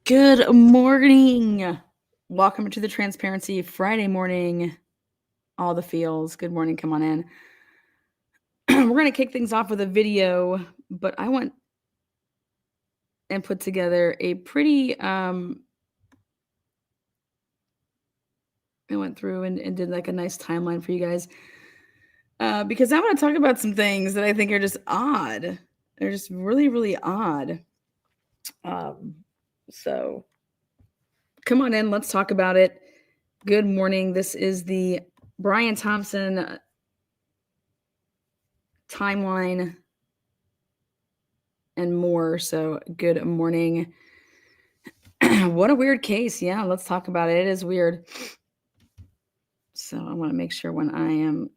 Good morning. Welcome to the Transparency Friday morning. All the feels. Good morning. Come on in. We're going to kick things off with a video, but I went and put together a pretty, I went through and did like a nice timeline for you guys because I want to talk about some things that I think are just odd. They're just really, really odd. So come on in. Let's talk about it. Good morning. This is the Brian Thompson timeline and more. So good morning. What a weird case. Yeah, let's talk about it. It is weird. So I want to make sure when I am,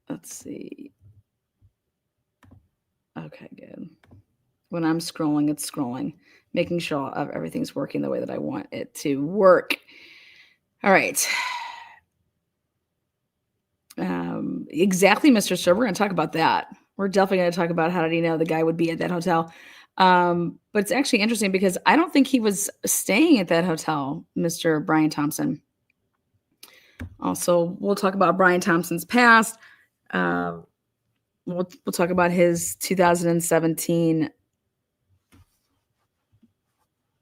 let's see. Okay, good. When I'm scrolling, it's scrolling, making sure everything's working the way that I want it to work. All right. Exactly, Mr. Sir. We're going to talk about that. We're definitely going to talk about how did he know the guy would be at that hotel. But it's actually interesting because I don't think he was staying at that hotel, Mr. Brian Thompson. Also, we'll talk about Brian Thompson's past. We'll talk about his 2017.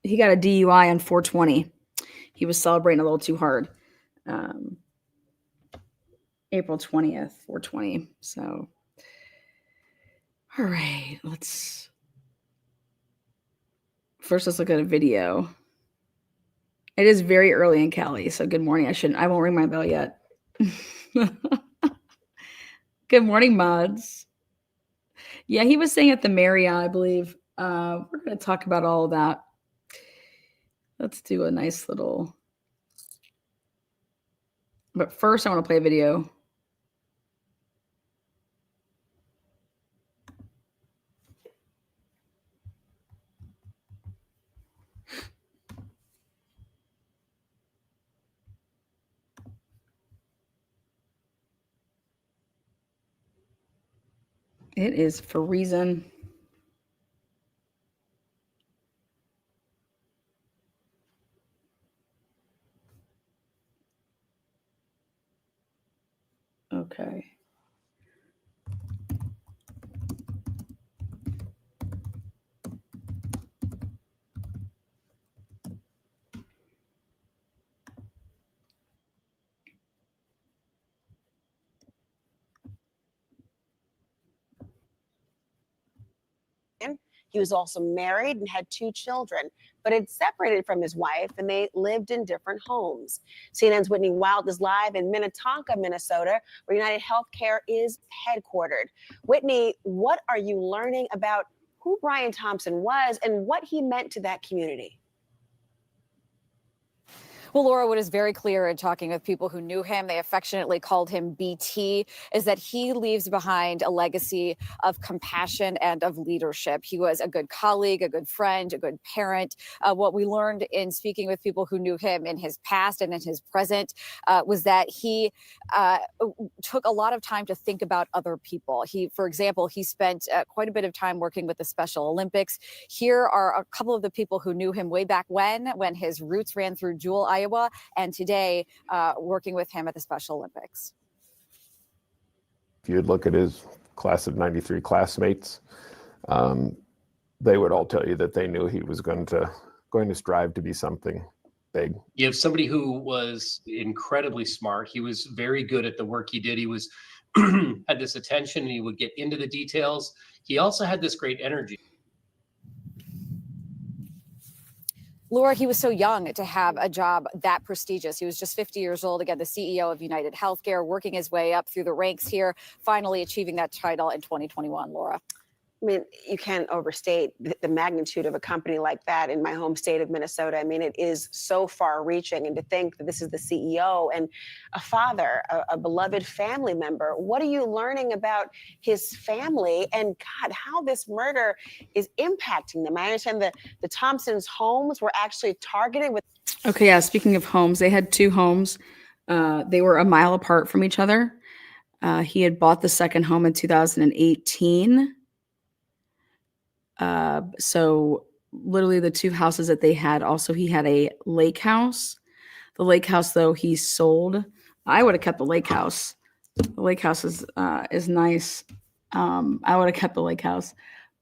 He got a DUI on 420. He was celebrating a little too hard. April 20th, 420. So, all right, let's look at a video. It is very early in Cali, so good morning. I won't ring my bell yet. Good morning, mods. Yeah, he was staying at the Marriott, I believe. We're going to talk about all of that. Let's do a nice little. But first, I want to play a video. It is for reason. Okay. He was also married and had 2 children, but had separated from his wife and they lived in different homes. CNN's Whitney Wild is live in Minnetonka, Minnesota, where United Healthcare is headquartered. Whitney, what are you learning about who Brian Thompson was and what he meant to that community? Well, Laura, what is very clear in talking with people who knew him, they affectionately called him BT, is that he leaves behind a legacy of compassion and of leadership. He was a good colleague, a good friend, a good parent. What we learned in speaking with people who knew him in his past and in his present was that he took a lot of time to think about other people. For example, he spent quite a bit of time working with the Special Olympics. Here are a couple of the people who knew him way back when his roots ran through Jewell, Iowa, and today working with him at the Special Olympics. If you'd look at his class of '93 classmates, they would all tell you that they knew he was going to strive to be something big. You have somebody who was incredibly smart. He was very good at the work he did. He was had this attention and he would get into the details. He also had this great energy. Laura, he was so young to have a job that prestigious. He was just 50 years old, again, the CEO of United Healthcare, working his way up through the ranks here, finally achieving that title in 2021, Laura. I mean, you can't overstate the magnitude of a company like that in my home state of Minnesota. I mean, it is so far reaching. And to think that this is the CEO and a father, a beloved family member. What are you learning about his family and, God, how this murder is impacting them? I understand that the Thompsons' homes were actually targeted with. Okay, yeah, speaking of homes, they had 2 homes. They were a mile apart from each other. He had bought the second home in 2018. So literally the two houses that they had. Also, he had a lake house. The lake house, though, he sold. I would have kept the lake house. The lake house is nice. I would have kept the lake house.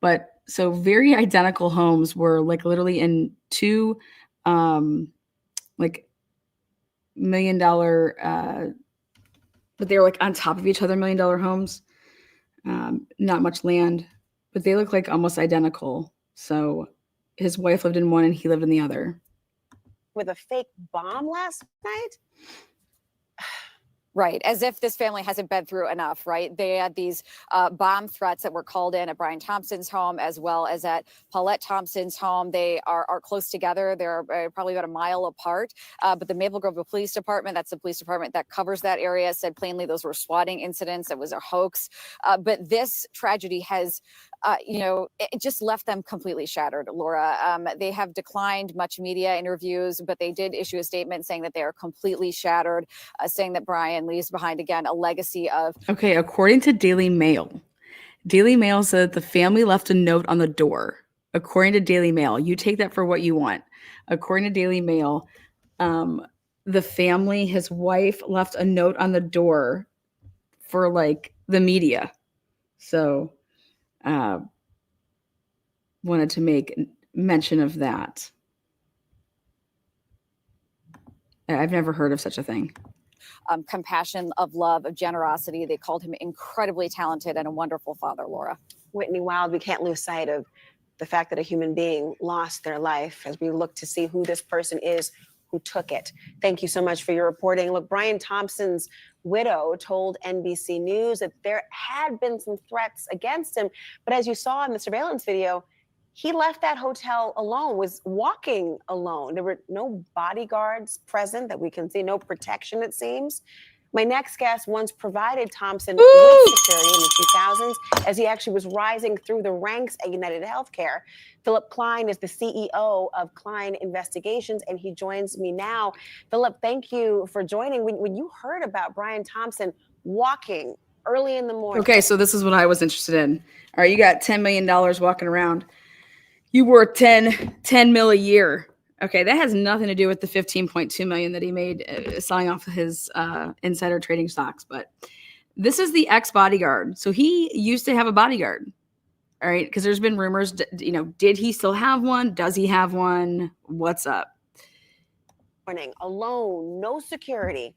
But so very identical homes were like literally in two like $1 million, but they were like on top of each other, $1 million homes. Not much land, but they look like almost identical. So his wife lived in one and he lived in the other. With a fake bomb last night? Right. As if this family hasn't been through enough, right? They had these bomb threats that were called in at Brian Thompson's home as well as at Paulette Thompson's home. They are close together. They're probably about a mile apart. But the Maple Grove Police Department, that's the police department that covers that area, said plainly those were swatting incidents. It was a hoax. But this tragedy has, it just left them completely shattered, Laura. They have declined much media interviews, but they did issue a statement saying that they are completely shattered, saying that Brian leaves behind, again, a legacy of... Okay, according to Daily Mail said the family left a note on the door. According to Daily Mail, you take that for what you want. According to Daily Mail, the family, his wife left a note on the door for like the media. So wanted to make mention of that. I've never heard of such a thing. Compassion, of love, of generosity. They called him incredibly talented and a wonderful father, Laura. Whitney Wild, we can't lose sight of the fact that a human being lost their life as we look to see who this person is who took it. Thank you so much for your reporting. Look, Brian Thompson's widow told NBC News that there had been some threats against him, but as you saw in the surveillance video, he left that hotel alone, was walking alone. There were no bodyguards present that we can see, no protection, it seems. My next guest once provided Thompson with security in the 2000s as he actually was rising through the ranks at United Healthcare. Philip Klein is the CEO of Klein Investigations, and he joins me now. Philip, thank you for joining. When you heard about Brian Thompson walking early in the morning. Okay, so this is what I was interested in. All right, you got $10 million walking around. You worth 10 mil a year. Okay, that has nothing to do with the 15.2 million that he made selling off his insider trading stocks. But this is the ex-bodyguard. So he used to have a bodyguard. All right, because there's been rumors, did he still have one? Does he have one? What's up? Morning, alone, no security.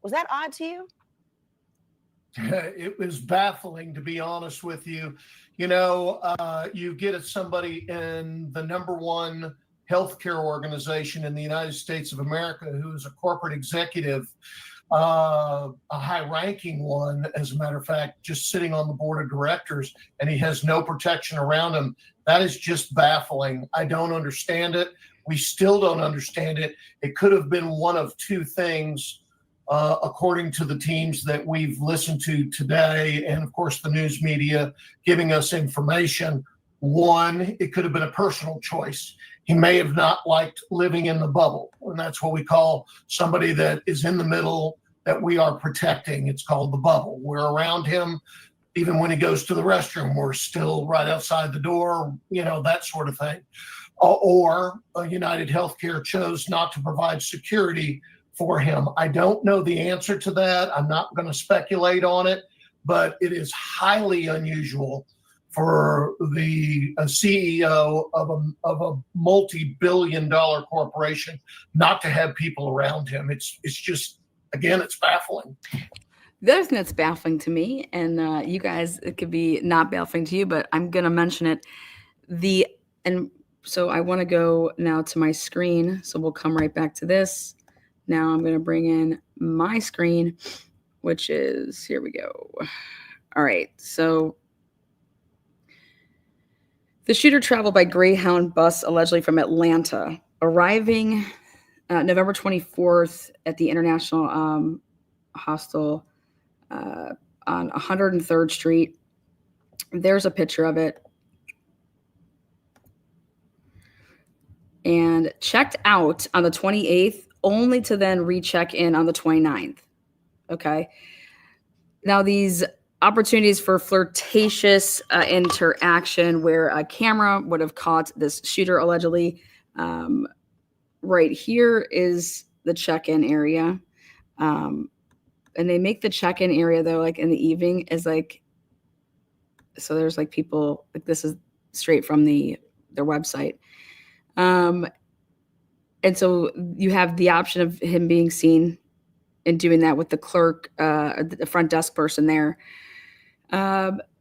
Was that odd to you? It was baffling, to be honest with you. You get somebody in the #1 healthcare organization in the United States of America who is a corporate executive, a high-ranking one, as a matter of fact, just sitting on the board of directors, and he has no protection around him. That is just baffling. I don't understand it. We still don't understand it. It could have been one of two things. According to the teams that we've listened to today, and of course the news media giving us information. One, it could have been a personal choice. He may have not liked living in the bubble, and that's what we call somebody that is in the middle that we are protecting. It's called the bubble. We're around him. Even when he goes to the restroom, we're still right outside the door, that sort of thing. Or United Healthcare chose not to provide security for him. I don't know the answer to that. I'm not going to speculate on it, but it is highly unusual for the CEO of a multi-billion-dollar corporation not to have people around him. It's just, again, it's baffling. The other thing that's baffling to me, and you guys, it could be not baffling to you, but I'm going to mention it. And so I want to go now to my screen. So we'll come right back to this. Now I'm going to bring in my screen, which is, here we go. All right. So the shooter traveled by Greyhound bus allegedly from Atlanta, arriving November 24th at the International Hostel on 103rd Street. There's a picture of it. And checked out on the 28th, only to then recheck in on the 29th. Okay. Now these opportunities for flirtatious interaction where a camera would have caught this shooter allegedly. Right here is the check-in area. And they make the check-in area though, like in the evening is like, so there's like people, like this is straight from their website. And so you have the option of him being seen and doing that with the clerk, the front desk person there.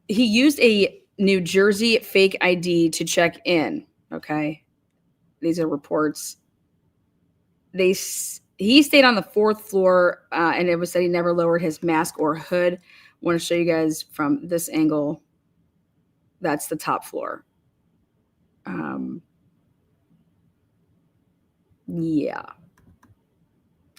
He used a New Jersey fake ID to check in. Okay. These are reports. He stayed on the 4th floor, and it was said he never lowered his mask or hood. I want to show you guys from this angle. That's the top floor. Yeah.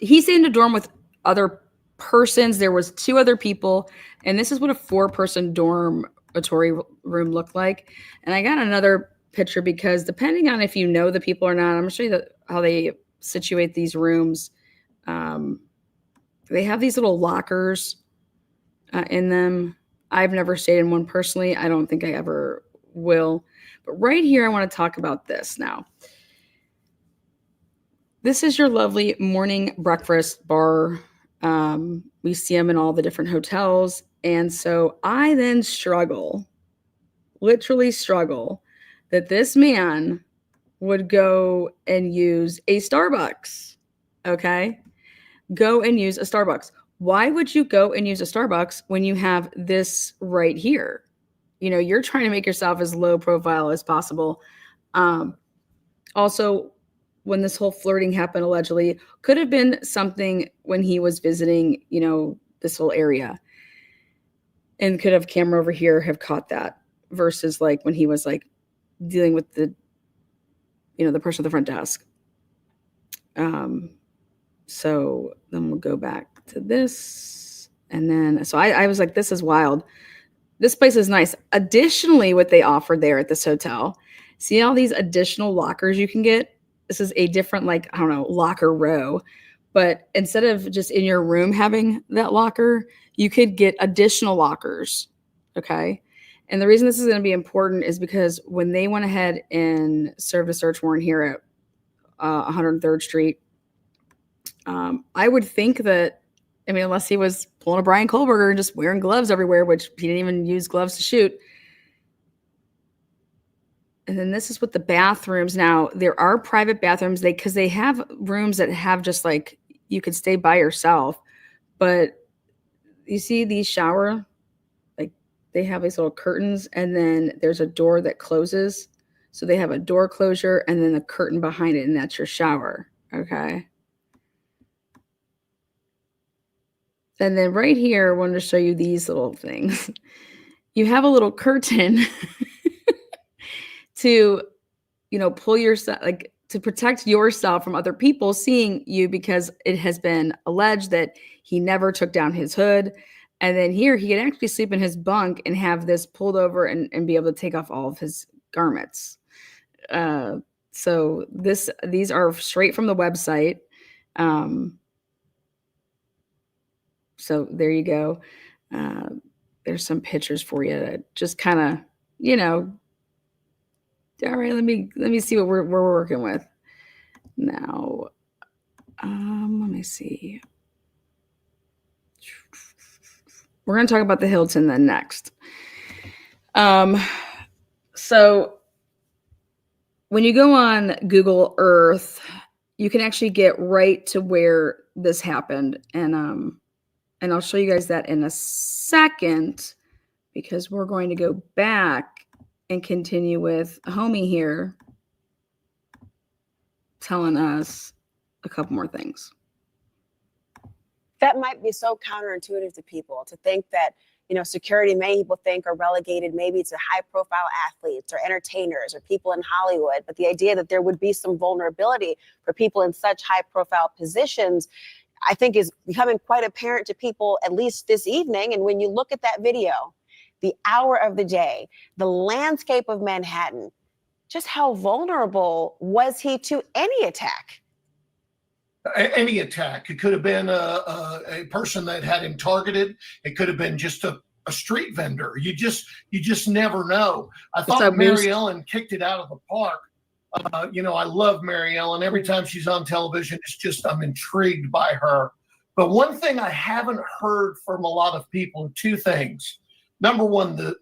He stayed in a dorm with other persons. There was 2 other people, and this is what a 4-person dormitory room looked like. And I got another picture because depending on if you know the people or not, I'm going to show you how they situate these rooms. They have these little lockers in them. I've never stayed in one personally. I don't think I ever will. But right here, I want to talk about this now. This is your lovely morning breakfast bar. We see them in all the different hotels. And so I then literally struggle, that this man would go and use a Starbucks. Okay? Go and use a Starbucks. Why would you go and use a Starbucks when you have this right here? You know, you're trying to make yourself as low profile as possible. Also, when this whole flirting happened, allegedly, could have been something when he was visiting, you know, this whole area. And could have camera over here have caught that versus like when he was like dealing with the, you know, the person at the front desk. So then we'll go back to this. And then, so I was like, this is wild. This place is nice. Additionally, what they offered there at this hotel, see all these additional lockers you can get? This is a different, like, I don't know, locker row. But instead of just in your room having that locker, you could get additional lockers. Okay. And the reason this is going to be important is because when they went ahead and served a search warrant here at 103rd Street, I would think that, I mean, unless he was pulling a Brian Kohlberger and just wearing gloves everywhere, which he didn't even use gloves to shoot. And then this is what the bathrooms. Now, there are private bathrooms because they have rooms that have just like, you could stay by yourself. But you see these shower, like they have these little curtains and then there's a door that closes. So they have a door closure and then a curtain behind it, and that's your shower. Okay. And then right here, I wanted to show you these little things. You have a little curtain to, you know, pull yourself, like to protect yourself from other people seeing you, because it has been alleged that he never took down his hood. And then here he could actually sleep in his bunk and have this pulled over and be able to take off all of his garments. So these are straight from the website. So there you go. There's some pictures for you to just kind of, you know, all right, let me see what we're working with now. Let me see. We're going to talk about the Hilton then next. So when you go on Google Earth, you can actually get right to where this happened, and I'll show you guys that in a second, because we're going to go back and continue with homie here telling us a couple more things. That might be so counterintuitive to people to think that, you know, security, many people think are relegated maybe to high profile athletes or entertainers or people in Hollywood. But the idea that there would be some vulnerability for people in such high profile positions, I think is becoming quite apparent to people, at least this evening. And when you look at that video, the hour of the day, the landscape of Manhattan, just how vulnerable was he to any attack? Any attack. It could have been a person that had him targeted. It could have been just a a street vendor. You just never know. I What's thought up, Moose? Mary Ellen kicked it out of the park. I love Mary Ellen. Every time she's on television, I'm intrigued by her. But one thing I haven't heard from a lot of people, two things. Number one,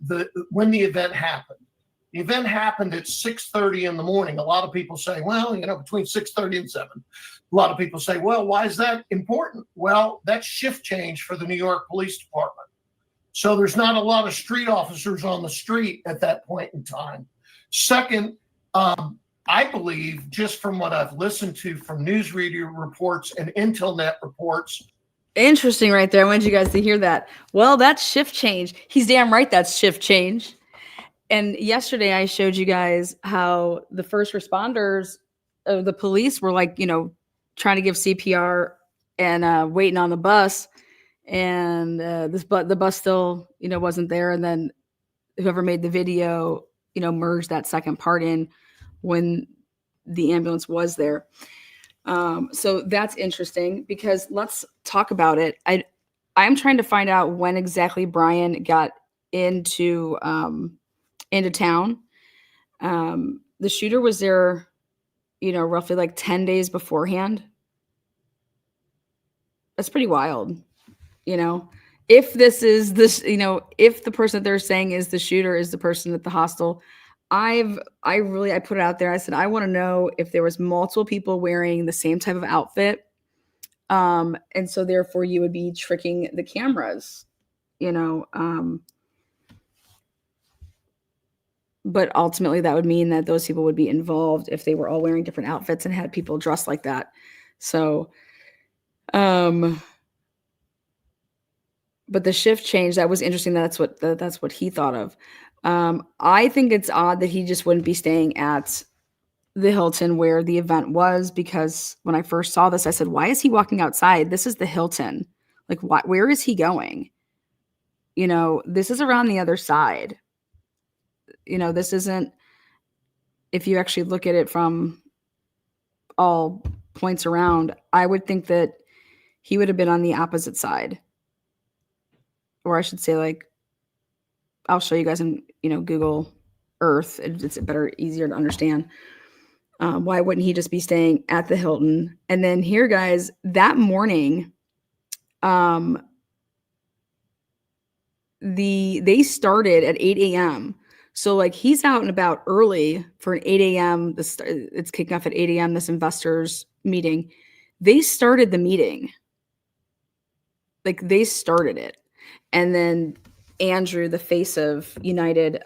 when the event happened. The event happened at 6:30 in the morning. A lot of people say, well, between 6:30 and 7. A lot of people say, well, why is that important? Well, that's shift change for the New York Police Department. So there's not a lot of street officers on the street at that point in time. Second, I believe, just from what I've listened to from newsreader reports and Intelnet reports. Interesting right there. I wanted you guys to hear that. Well, that's shift change. He's damn right that's shift change. And yesterday I showed you guys how the first responders of the police were like, trying to give CPR and waiting on the bus. And the bus still, wasn't there. And then whoever made the video, merged that second part in when the ambulance was there. So that's interesting because let's talk about it. I'm trying to find out when exactly Brian got into town. The shooter was there, roughly like 10 days beforehand. That's pretty wild. If this is this, if the person that they're saying is the shooter is the person at the hostel, I put it out there. I said, I want to know if there was multiple people wearing the same type of outfit. And so therefore you would be tricking the cameras, but ultimately that would mean that those people would be involved if they were all wearing different outfits and had people dressed like that. So, but the shift change, that was interesting. That's what he thought of. I think it's odd that he just wouldn't be staying at the Hilton where the event was, because when I first saw this, I said, why is he walking outside? This is the Hilton. Like, where is he going? This is around the other side. This isn't, if you actually look at it from all points around, I would think that he would have been on the opposite side. Or I should say, like, I'll show you guys in, Google Earth. It's better, easier to understand. Why wouldn't he just be staying at the Hilton? And then here, guys, that morning, they started at 8 a.m. So like he's out and about early for an 8 a.m. It's kicking off at 8 a.m. This investors meeting. They started the meeting. Like they started it. And then Andrew, the face of United,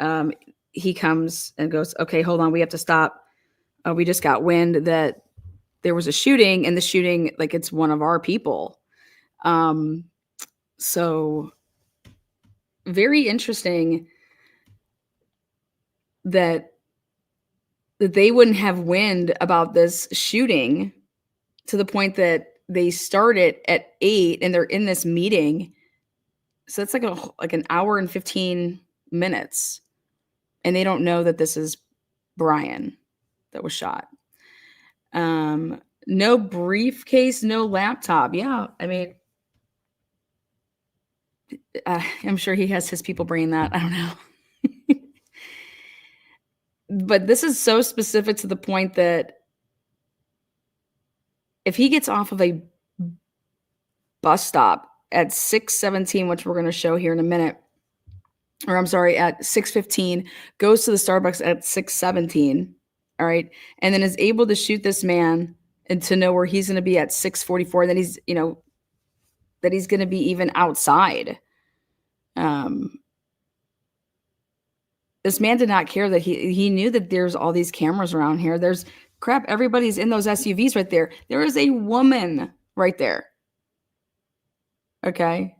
he comes and goes, okay, hold on. We have to stop. We just got wind that there was a shooting, and the shooting, like it's one of our people. So very interesting that they wouldn't have wind about this shooting to the point that they started at 8 and they're in this meeting. So that's like an hour and 15 minutes. And they don't know that this is Brian that was shot. No briefcase, no laptop. Yeah. I mean, I'm sure he has his people bringing that. I don't know. But this is so specific to the point that if he gets off of a bus stop at 6:17, which we're going to show here in a minute, or I'm sorry, at 6:15, goes to the Starbucks at 6:17, all right, and then is able to shoot this man and to know where he's going to be at 6:44, that he's, that he's going to be even outside. This man did not care that he knew that there's all these cameras around here. There's crap. Everybody's in those SUVs right there. There is a woman right there. Okay.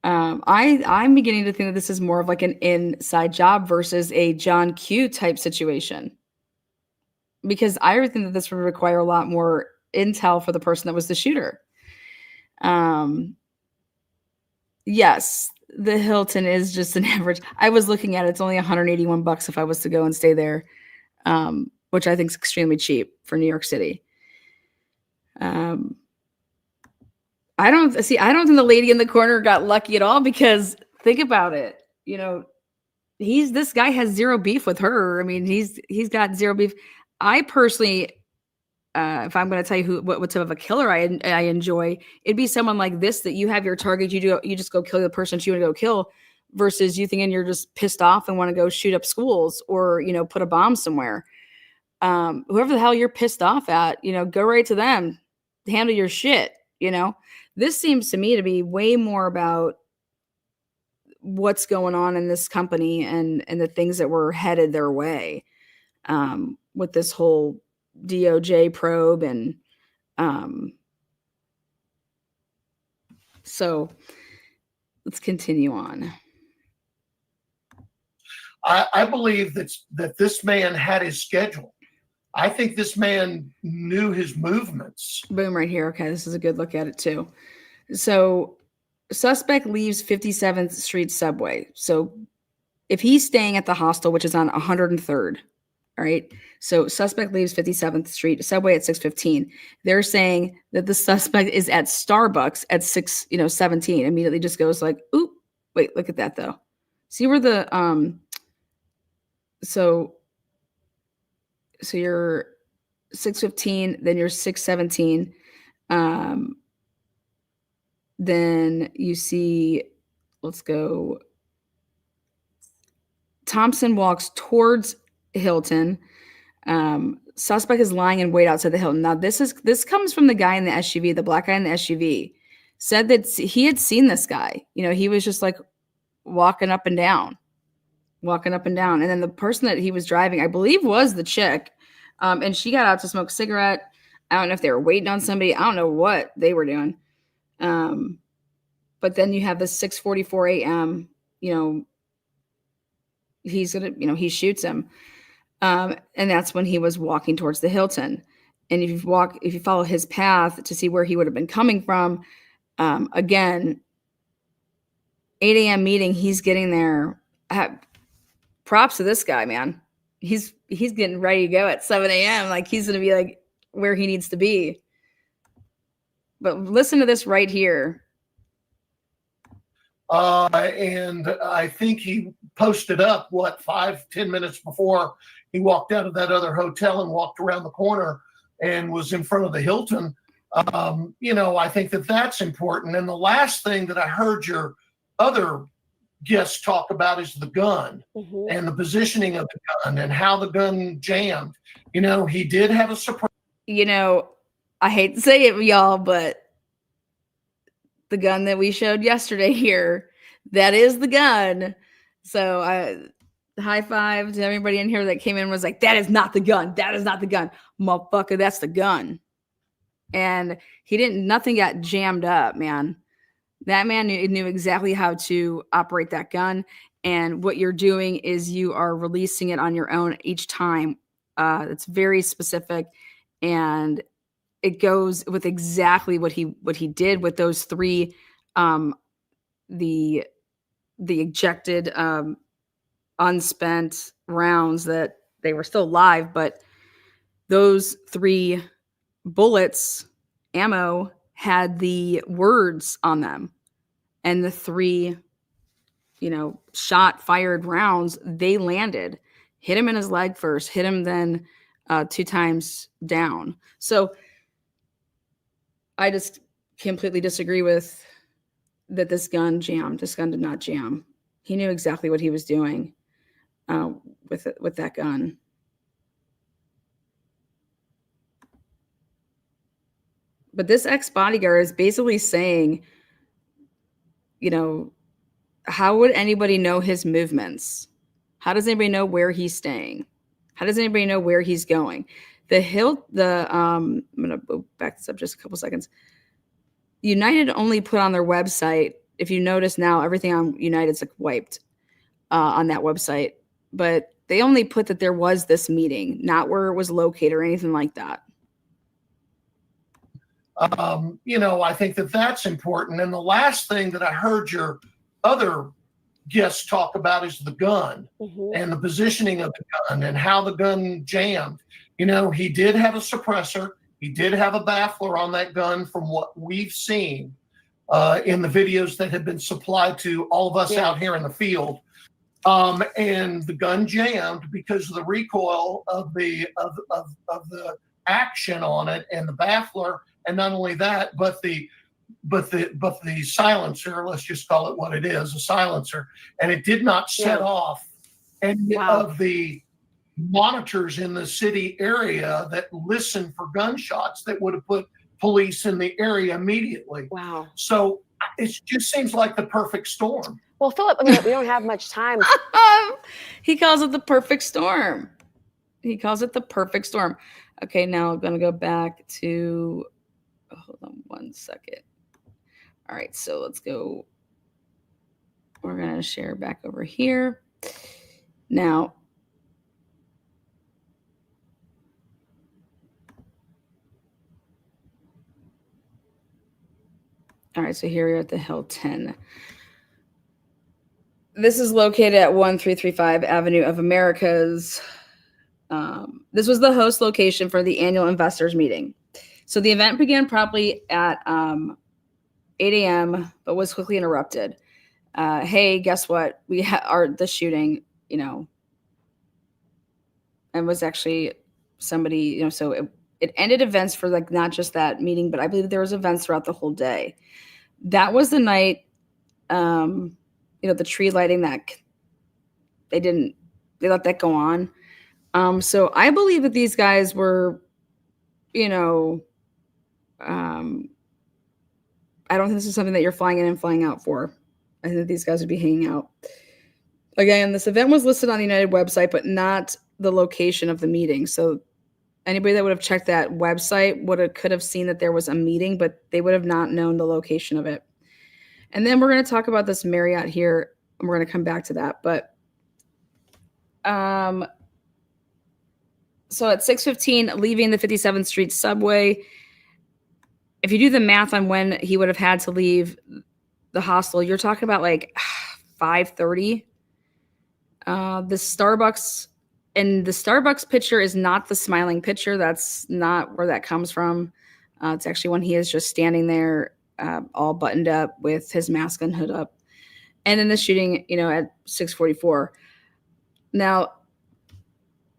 I'm beginning to think that this is more of like an inside job versus a John Q type situation, because I would think that this would require a lot more intel for the person that was the shooter. Yes, the Hilton is just an average. I was looking at it. It's only $181 if I was to go and stay there, which I think is extremely cheap for New York City. I don't think the lady in the corner got lucky at all, because think about it. This guy has zero beef with her. I mean, he's got zero beef. I personally, if I'm going to tell you what type of a killer I enjoy, it'd be someone like this, that you have your target, you just go kill the person you want to go kill, versus you thinking you're just pissed off and want to go shoot up schools or put a bomb somewhere. Whoever the hell you're pissed off at, go right to them, handle your shit. This seems to me to be way more about what's going on in this company and the things that were headed their way, with this whole DOJ probe. And so let's continue on. I believe that this man had his schedule. I think this man knew his movements. Boom, right here. Okay, this is a good look at it too. So suspect leaves 57th Street subway. So if he's staying at the hostel, which is on 103rd, all right. So suspect leaves 57th Street subway at 6:15. They're saying that the suspect is at Starbucks at 6:17. Immediately just goes like, oop, wait, look at that though. See where the so you're 6:15, then you're 6:17. Then you see, let's go. Thompson walks towards Hilton. Suspect is lying in wait outside the Hilton. Now this comes from the guy in the SUV, the black guy in the SUV, said that he had seen this guy. He was just like walking up and down. And then the person that he was driving, I believe, was the chick. And she got out to smoke a cigarette. I don't know if they were waiting on somebody. I don't know what they were doing. But then you have the 6:44 a.m., he's going to, he shoots him. And that's when he was walking towards the Hilton. And if you follow his path to see where he would have been coming from, again, 8 a.m. meeting, he's getting there. Props to this guy, man. He's getting ready to go at 7 a.m. Like he's going to be like where he needs to be. But listen to this right here. And I think he posted up 5-10 minutes before he walked out of that other hotel and walked around the corner and was in front of the Hilton. I think that's important. And the last thing that I heard your other guests talk about is the gun and the positioning of the gun and how the gun jammed. He did have a surprise. I hate to say it, y'all, but the gun that we showed yesterday here, that is the gun. So high five to everybody in here that came in and was like, that is not the gun. That is not the gun. Motherfucker, that's the gun. And nothing got jammed up, man. That man knew exactly how to operate that gun. And what you're doing is you are releasing it on your own each time. It's very specific. And it goes with exactly what he did with those three, the ejected, unspent rounds that they were still live, but those 3 bullets, ammo, had the words on them, and the 3, fired rounds, they landed, hit him in his leg first, hit him then 2 times down. So I just completely disagree with that. This gun jammed. This gun did not jam. He knew exactly what he was doing with that gun. But this ex-bodyguard is basically saying, how would anybody know his movements? How does anybody know where he's staying? How does anybody know where he's going? I'm going to back this up just a couple seconds. United only put on their website, if you notice now, everything on United's like wiped on that website. But they only put that there was this meeting, not where it was located or anything like that. I think that's important. And the last thing that I heard your other guests talk about is the gun and the positioning of the gun and how the gun jammed. He did have a suppressor. He did have a baffler on that gun from what we've seen. in the videos that have been supplied to all of us out here in the field. And the gun jammed because of the recoil of the action on it and the baffler, and not only that, but the silencer. Let's just call it what it is, a silencer, and it did not set off any of the monitors in the city area that listen for gunshots that would have put police in the area immediately. Wow. So it just seems like the perfect storm. Well, Philip, I mean, we don't have much time. He calls it the perfect storm. He calls it the perfect storm. Okay, now I'm going to go back to, hold on one second. All right, so let's go. We're going to share back over here. Now, all right, so here we're at the Hill 10. This is located at 1335 Avenue of Americas. This was the host location for the annual investors meeting. So the event began promptly at 8 a.m., but was quickly interrupted. Hey, guess what? We are the shooting, and was actually somebody, so it ended events for like not just that meeting, but I believe there was events throughout the whole day. That was the night, the tree lighting that they let that go on. So I believe that these guys were, I don't think this is something that you're flying in and flying out for. I think that these guys would be hanging out. Again, this event was listed on the United website, but not the location of the meeting. So anybody that would have checked that website could have seen that there was a meeting, but they would have not known the location of it. And then we're going to talk about this Marriott here, and we're going to come back to that. But so at 6:15, leaving the 57th Street subway, if you do the math on when he would have had to leave the hostel, you're talking about like 5:30. The Starbucks picture is not the smiling picture. That's not where that comes from. It's actually when he is just standing there, all buttoned up with his mask and hood up. And then the shooting, at 6:44. Now,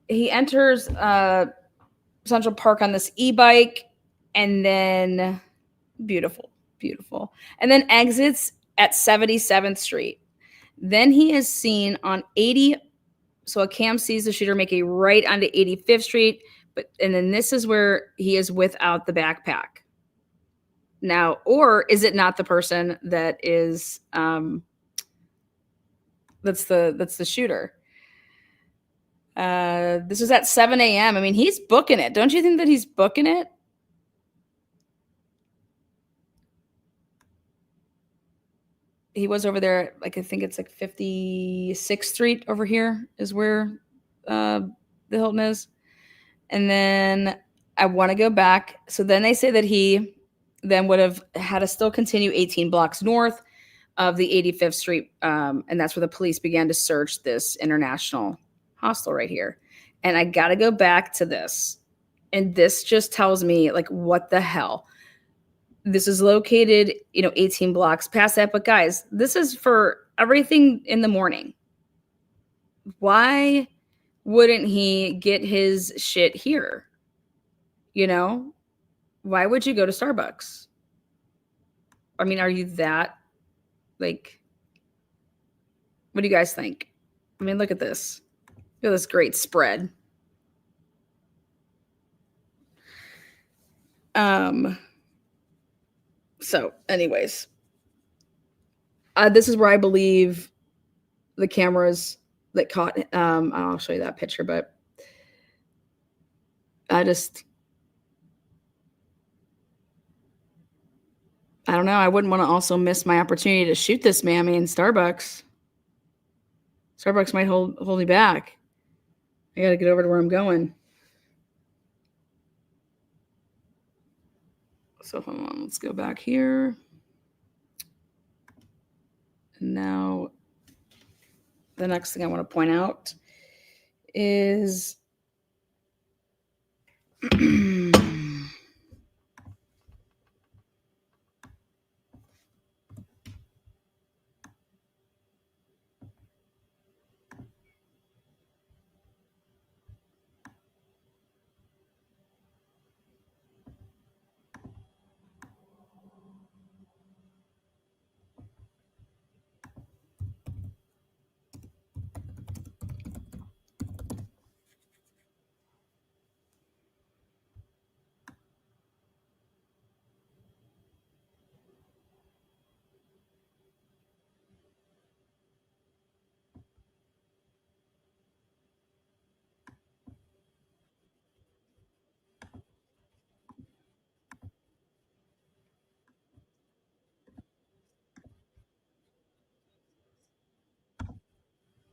he enters Central Park on this e-bike, and then beautiful. And then exits at 77th Street. Then he is seen on 80. So a cam sees the shooter make a right onto 85th Street, and then this is where he is without the backpack. Now, or is it not the person that is that's the shooter? This is at 7 a.m. I mean, he's booking it. Don't you think that he's booking it? He was over there, I think it's like 56th Street over here is where the Hilton is. And then I want to go back. So then they say that he then would have had to still continue 18 blocks north of the 85th Street. And that's where the police began to search this international hostel right here. And I got to go back to this. And this just tells me, like, what the hell? This is located, 18 blocks past that. But guys, this is for everything in the morning. Why wouldn't he get his shit here? Why would you go to Starbucks? I mean, are you that, like, what do you guys think? I mean, look at this. Look at this great spread. So anyways, this is where I believe the cameras that caught, I'll show you that picture, but I don't know. I wouldn't want to also miss my opportunity to shoot this man. I mean, Starbucks might hold me back. I got to get over to where I'm going. So hold on, let's go back here. And now the next thing I want to point out is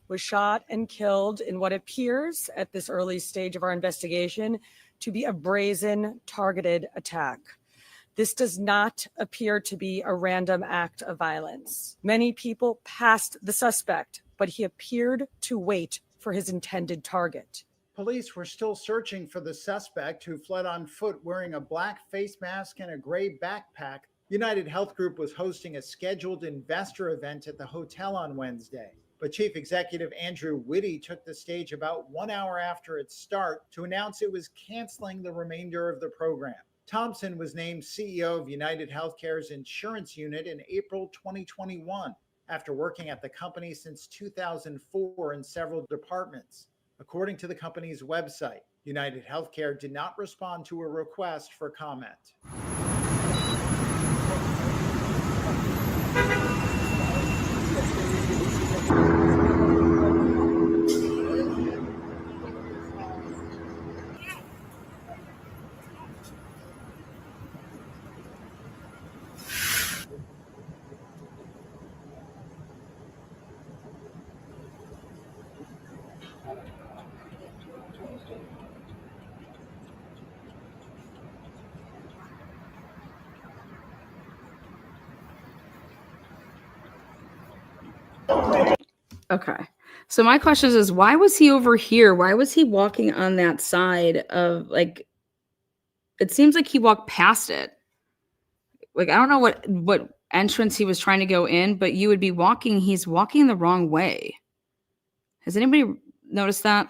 was shot and killed in what appears at this early stage of our investigation to be a brazen, targeted attack. This does not appear to be a random act of violence. Many people passed the suspect, but he appeared to wait for his intended target. Police were still searching for the suspect, who fled on foot wearing a black face mask and a gray backpack. United Health Group was hosting a scheduled investor event at the hotel on Wednesday. But Chief Executive Andrew Whitty took the stage about 1 hour after its start to announce it was canceling the remainder of the program. Thompson was named CEO of United Healthcare's insurance unit in April 2021, after working at the company since 2004 in several departments. According to the company's website, United Healthcare did not respond to a request for comment. Okay. So my question is why was he over here? Why was he walking on that side of, like, it seems like he walked past it. Like, I don't know what entrance he was trying to go in, but you would be walking, he's walking the wrong way. Has anybody noticed that?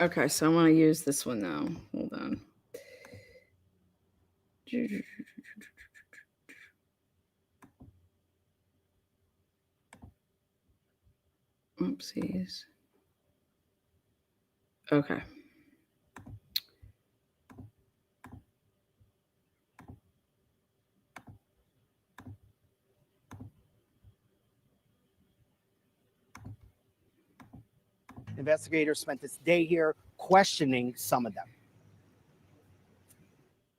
Okay, so I'm going to use this one now. Hold on. Oopsies. Okay. Investigators spent this day here questioning some of them.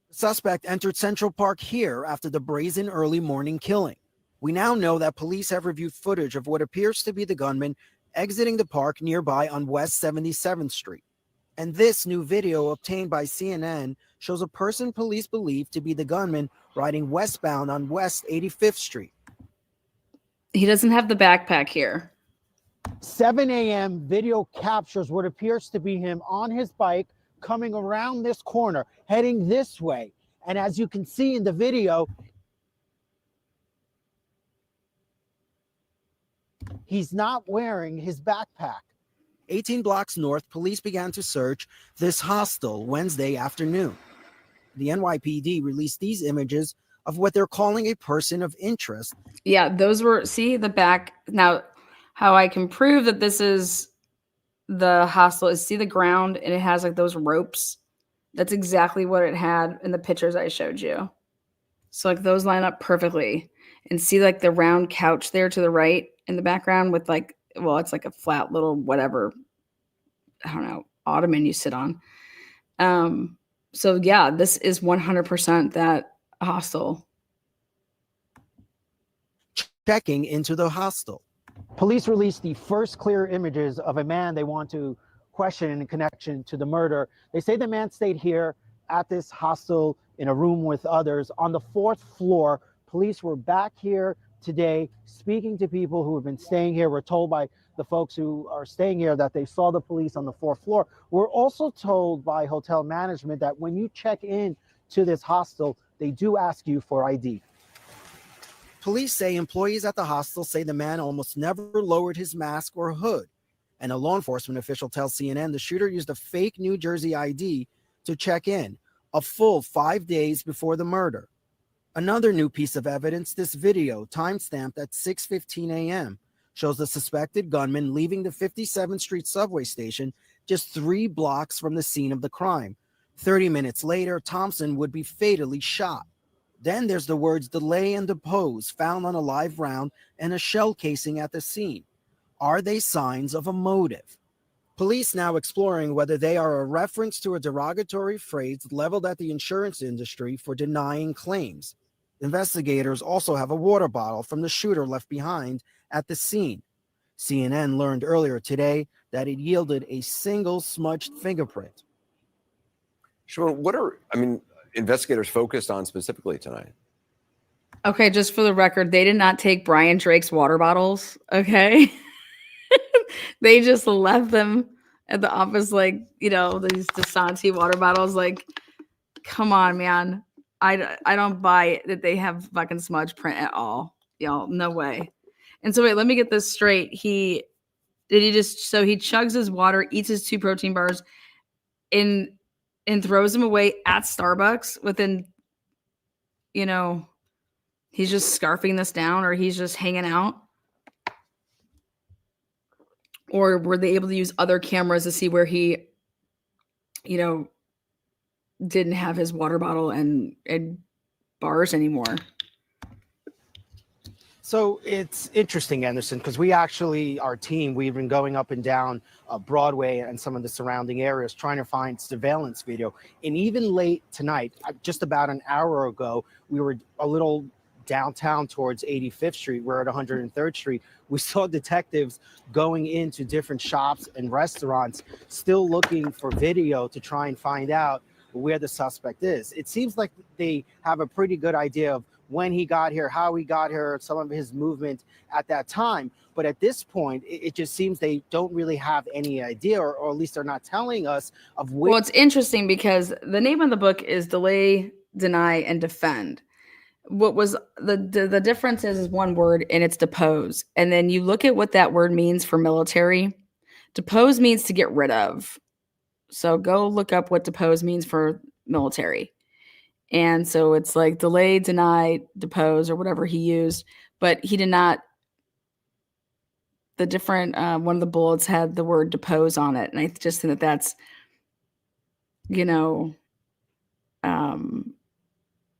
The suspect entered Central Park here after the brazen early morning killing. We now know that police have reviewed footage of what appears to be the gunman exiting the park nearby on West 77th Street. And this new video obtained by CNN shows a person police believe to be the gunman riding westbound on West 85th Street. He doesn't have the backpack here. 7 a.m. video captures what appears to be him on his bike coming around this corner, heading this way. And as you can see in the video, he's not wearing his backpack. 18 blocks north, police began to search this hostel Wednesday afternoon. The NYPD released these images of what they're calling a person of interest. Yeah, those were, see the back. Now, how I can prove that this is the hostel is see the ground and it has like those ropes. That's exactly what it had in the pictures I showed you. So like those line up perfectly. And see like the round couch there to the right in the background with like, well, it's like a flat little whatever, I don't know, ottoman you sit on. So yeah, this is 100% that hostel. Checking into the hostel. Police released the first clear images of a man they want to question in connection to the murder. They say the man stayed here at this hostel in a room with others on the 4th floor. Police were back here today speaking to people who have been staying here. We're told by the folks who are staying here that they saw the police on the 4th floor. We're also told by hotel management that when you check in to this hostel, they do ask you for ID. Police say employees at the hostel say the man almost never lowered his mask or hood. And a law enforcement official tells CNN the shooter used a fake New Jersey ID to check in, a full 5 days before the murder. Another new piece of evidence, this video, timestamped at 6:15 a.m., shows the suspected gunman leaving the 57th Street subway station just 3 blocks from the scene of the crime. 30 minutes later, Thompson would be fatally shot. Then there's the words delay and depose found on a live round and a shell casing at the scene. Are they signs of a motive? Police now exploring whether they are a reference to a derogatory phrase leveled at the insurance industry for denying claims. Investigators also have a water bottle from the shooter left behind at the scene. CNN learned earlier today that it yielded a single smudged fingerprint. Shimon, investigators focused on specifically tonight? Okay, just for the record, they did not take Brian Drake's water bottles, okay? They just left them at the office like, these Dasani water bottles. Like, come on, man. I don't buy that they have fucking smudge print at all. No way. And so wait, let me get this straight. He chugs his water, eats his 2 protein bars, and throws them away at Starbucks within, he's just scarfing this down, or he's just hanging out. Or were they able to use other cameras to see where he, didn't have his water bottle and bars anymore? So it's interesting, Anderson, because our team, we've been going up and down Broadway and some of the surrounding areas trying to find surveillance video. And even late tonight, just about an hour ago, we were a little downtown towards 85th Street. We're at 103rd Street. We saw detectives going into different shops and restaurants, still looking for video to try and find out where the suspect is. It seems like they have a pretty good idea of when he got here, how he got here, some of his movement at that time. But at this point, it just seems they don't really have any idea, or at least they're not telling us of where. Well, it's interesting because the name of the book is Delay, Deny, and Defend. What was the difference is one word, and it's depose. And then you look at what that word means for military. Depose means to get rid of. So go look up what depose means for military. And so it's like delay, deny, depose, or whatever he used. But he did not. The different one of the bullets had the word depose on it. And I just think that that's,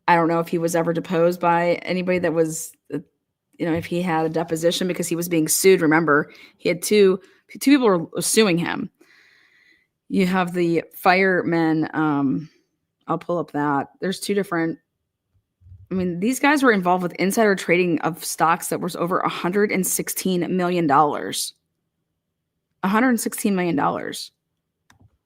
I don't know if he was ever deposed by anybody that was, if he had a deposition because he was being sued. Remember, he had two people were suing him. You have the firemen. I'll pull up that. There's 2 different. These guys were involved with insider trading of stocks that was over $116 million. $116 million.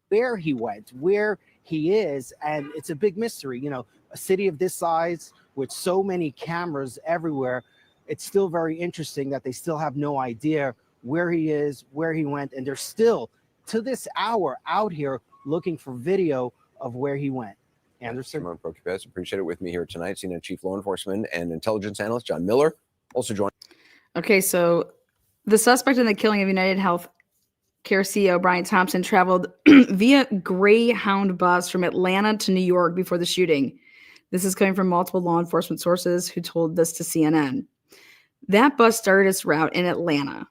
Where he went, where he is, and it's a big mystery. A city of this size with so many cameras everywhere, it's still very interesting that they still have no idea where he is, where he went, and they're still, to this hour, out here looking for video of where he went. Anderson? Shimon Prokupecz, appreciate it. With me here tonight, CNN Chief Law Enforcement and Intelligence Analyst John Miller, also joined. Okay, so the suspect in the killing of United Health Care CEO Brian Thompson traveled via Greyhound bus from Atlanta to New York before the shooting. This is coming from multiple law enforcement sources who told this to CNN. That bus started its route in Atlanta,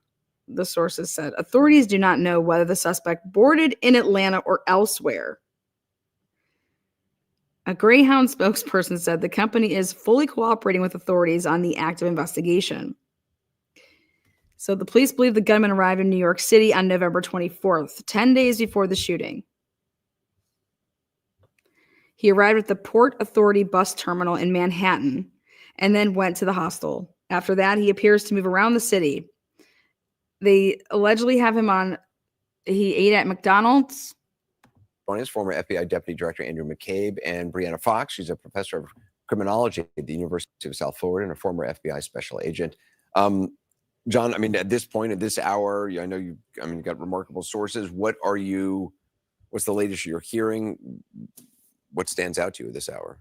the sources said. Authorities do not know whether the suspect boarded in Atlanta or elsewhere. A Greyhound spokesperson said the company is fully cooperating with authorities on the active investigation. So the police believe the gunman arrived in New York City on November 24th, 10 days before the shooting. He arrived at the Port Authority bus terminal in Manhattan and then went to the hostel. After that, he appears to move around the city. They allegedly have him he ate at McDonald's. Joining us, former FBI Deputy Director Andrew McCabe and Brianna Fox. She's a professor of criminology at the University of South Florida and a former FBI special agent. John, at this point, at this hour, I know you've got remarkable sources. What's the latest you're hearing? What stands out to you this hour?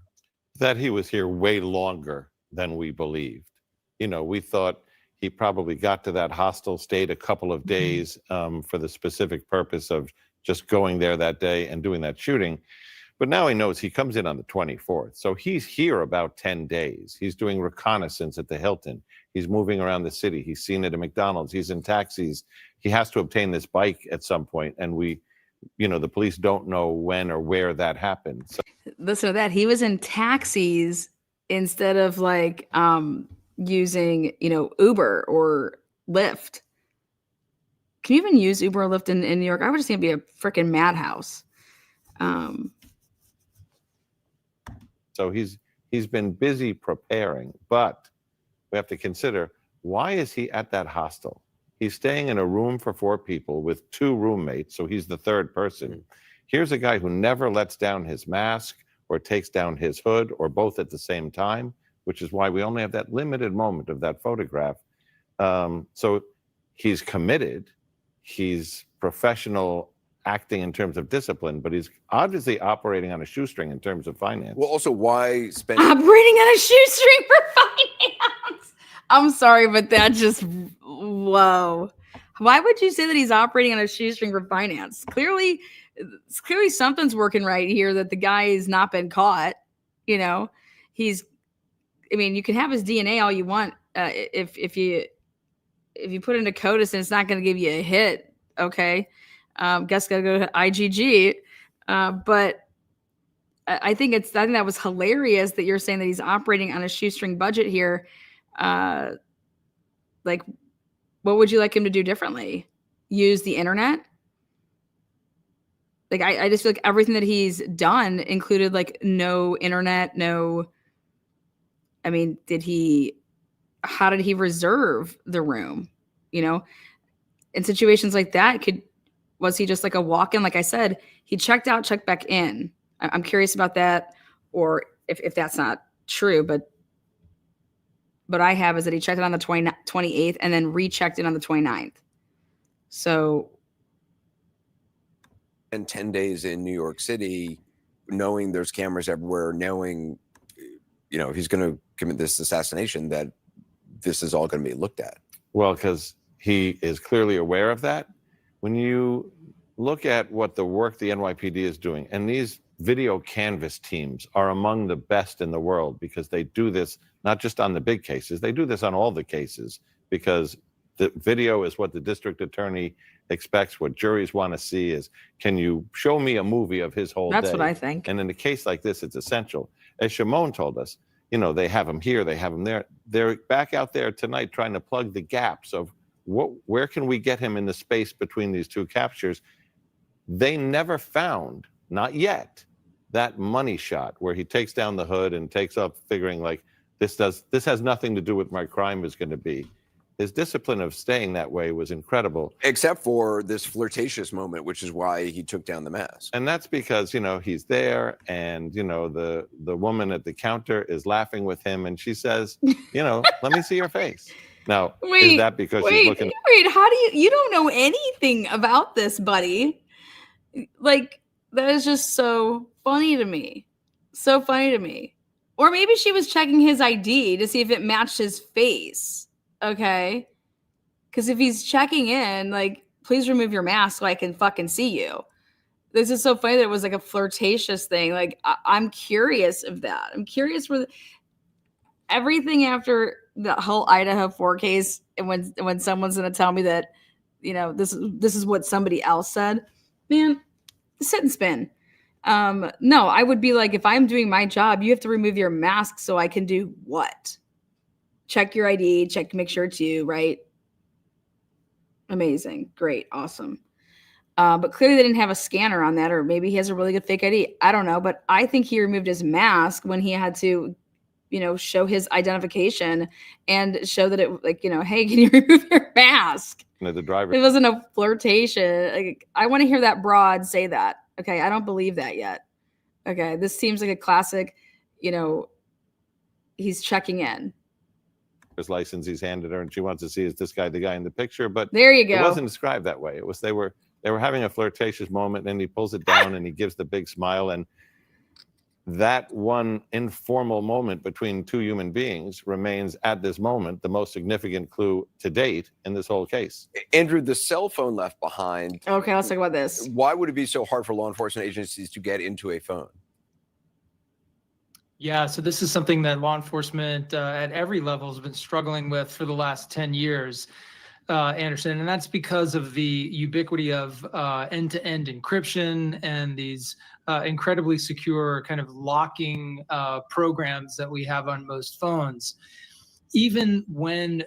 That he was here way longer than we believed. We thought he probably got to that hostel, stayed a couple of days for the specific purpose of just going there that day and doing that shooting. But now he knows he comes in on the 24th. So he's here about 10 days. He's doing reconnaissance at the Hilton. He's moving around the city. He's seen it at McDonald's. He's in taxis. He has to obtain this bike at some point, and the police don't know when or where that happened. So Listen to that. He was in taxis instead of like using, Uber or Lyft. Can you even use Uber or Lyft in New York? I would just think it'd be a freaking madhouse. So he's been busy preparing, but we have to consider, why is he at that hostel? He's staying in a room for 4 people with 2 roommates, so he's the third person. Here's a guy who never lets down his mask or takes down his hood or both at the same time, which is why we only have that limited moment of that photograph. So he's committed, he's professional acting in terms of discipline, but he's obviously operating on a shoestring in terms of finance. Well, also, why spend Operating on a shoestring for finance. I'm sorry, but that just, whoa. Why would you say that he's operating on a shoestring for finance? Clearly something's working right here, that the guy has not been caught. You can have his DNA all you want. If you put in a CODIS and it's not going to give you a hit, okay. Guess gotta go to IGG. But I think that was hilarious that you're saying that he's operating on a shoestring budget here. Like, what would you like him to do differently? Use the internet? Like, I just feel like everything that he's done included like no internet, how did he reserve the room? In situations like that, was he just like a walk-in? Like I said, he checked out, checked back in. I'm curious about that, or if that's not true, but I have is that he checked it on the 28th and then rechecked it on the 29th. So. And 10 days in New York City, knowing there's cameras everywhere, knowing, if he's going to commit this assassination, that this is all going to be looked at. Well, because he is clearly aware of that. When you look at what the work the NYPD is doing, and these video canvas teams are among the best in the world, because they do this not just on the big cases, they do this on all the cases, because the video is what the district attorney expects. What juries want to see is, can you show me a movie of his whole day? That's what I think. And in a case like this, it's essential. As Shimon told us, they have him here, they have him there. They're back out there tonight trying to plug the gaps of where can we get him in the space between these 2 captures. They never found, not yet, that money shot where he takes down the hood and takes up figuring like, this has nothing to do with my crime is going to be. His discipline of staying that way was incredible. Except for this flirtatious moment, which is why he took down the mask. And that's because, he's there, and, the woman at the counter is laughing with him, and she says, let me see your face. Now, is that because she's looking? Wait, how do you don't know anything about this, buddy? Like, that is just so funny to me. So funny to me. Or maybe she was checking his ID to see if it matched his face. Okay. Because if he's checking in, like, please remove your mask so I can fucking see you. This is so funny that it was like a flirtatious thing. Like, I'm curious of that. I'm curious where everything after the whole Idaho 4 case, and when someone's going to tell me that, this is what somebody else said, man, sit and spin. No, I would be like, if I'm doing my job, you have to remove your mask so I can do what? Check your ID, make sure it's you, right? Amazing. Great. Awesome. But clearly they didn't have a scanner on that, or maybe he has a really good fake ID. I don't know, but I think he removed his mask when he had to, show his identification and show that it, like, hey, can you remove your mask? The driver. It wasn't a flirtation. Like, I want to hear that broad say that. Okay, I don't believe that yet. Okay, this seems like a classic, he's checking in. His license, he's handed her, and she wants to see, is this guy the guy in the picture? But there you go. It wasn't described that way. It was they were having a flirtatious moment, and he pulls it down and he gives the big smile, and that one informal moment between 2 human beings remains at this moment the most significant clue to date in this whole case. Andrew, the cell phone left behind. Okay, let's talk about this. Why would it be so hard for law enforcement agencies to get into a phone? Yeah, so this is something that law enforcement at every level has been struggling with for the last 10 years, Anderson, and that's because of the ubiquity of end-to-end encryption and these incredibly secure kind of locking programs that we have on most phones. Even when,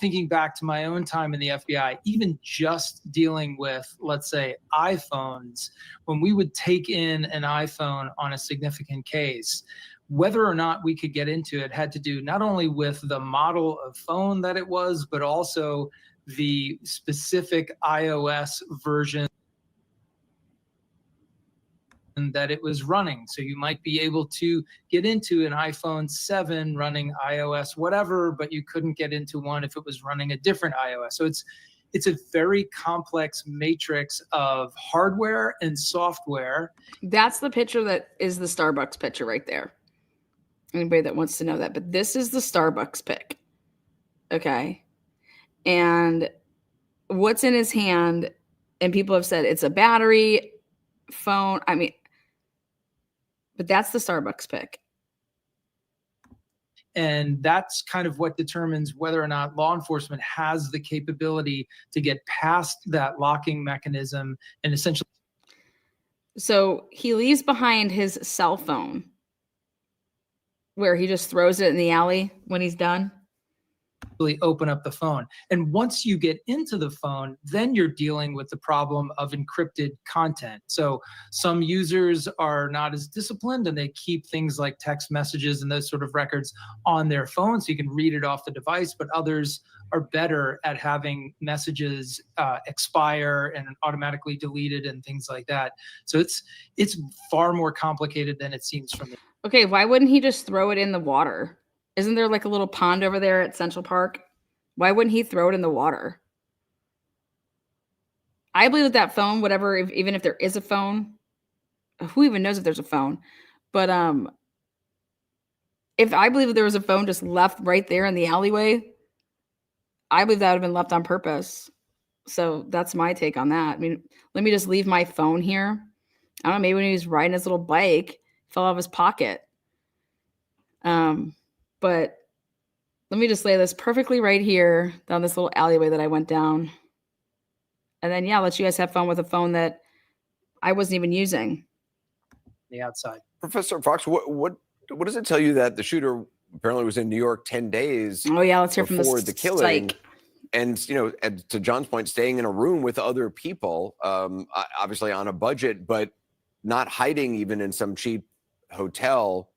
thinking back to my own time in the FBI, even just dealing with, let's say, iPhones, when we would take in an iPhone on a significant case, whether or not we could get into it had to do not only with the model of phone that it was, but also the specific iOS version that it was running. So you might be able to get into an iPhone 7 running iOS whatever, but you couldn't get into one if it was running a different iOS. So it's a very complex matrix of hardware and software. That's the picture that is the Starbucks picture right there. Anybody that wants to know that, but this is the Starbucks pic. Okay. And what's in his hand, and people have said it's a battery, phone. I mean, but that's the Starbucks pic. And that's kind of what determines whether or not law enforcement has the capability to get past that locking mechanism and essentially. So he leaves behind his cell phone where he just throws it in the alley when he's done. Open up the phone. And once you get into the phone, then you're dealing with the problem of encrypted content. So some users are not as disciplined and they keep things like text messages and those sort of records on their phone so you can read it off the device, but others are better at having messages expire and automatically deleted and things like that. So it's far more complicated than it seems from the. Okay, why wouldn't he just throw it in the water? Isn't there like a little pond over there at Central Park? Why wouldn't he throw it in the water? I believe that phone, whatever, even if there is a phone, who even knows if there's a phone? But if I believe that there was a phone just left right there in the alleyway, I believe that would have been left on purpose. So that's my take on that. I mean, let me just leave my phone here. I don't know, maybe when he was riding his little bike, fell out of his pocket. But let me just lay this perfectly right here down this little alleyway that I went down. And then, yeah, let you guys have fun with a phone that I wasn't even using. The outside. Professor Fox, what does it tell you that the shooter apparently was in New York 10 days Oh, yeah, let's hear from the killing? psych. And, to John's point, staying in a room with other people, obviously on a budget, but not hiding even in some cheap hotel,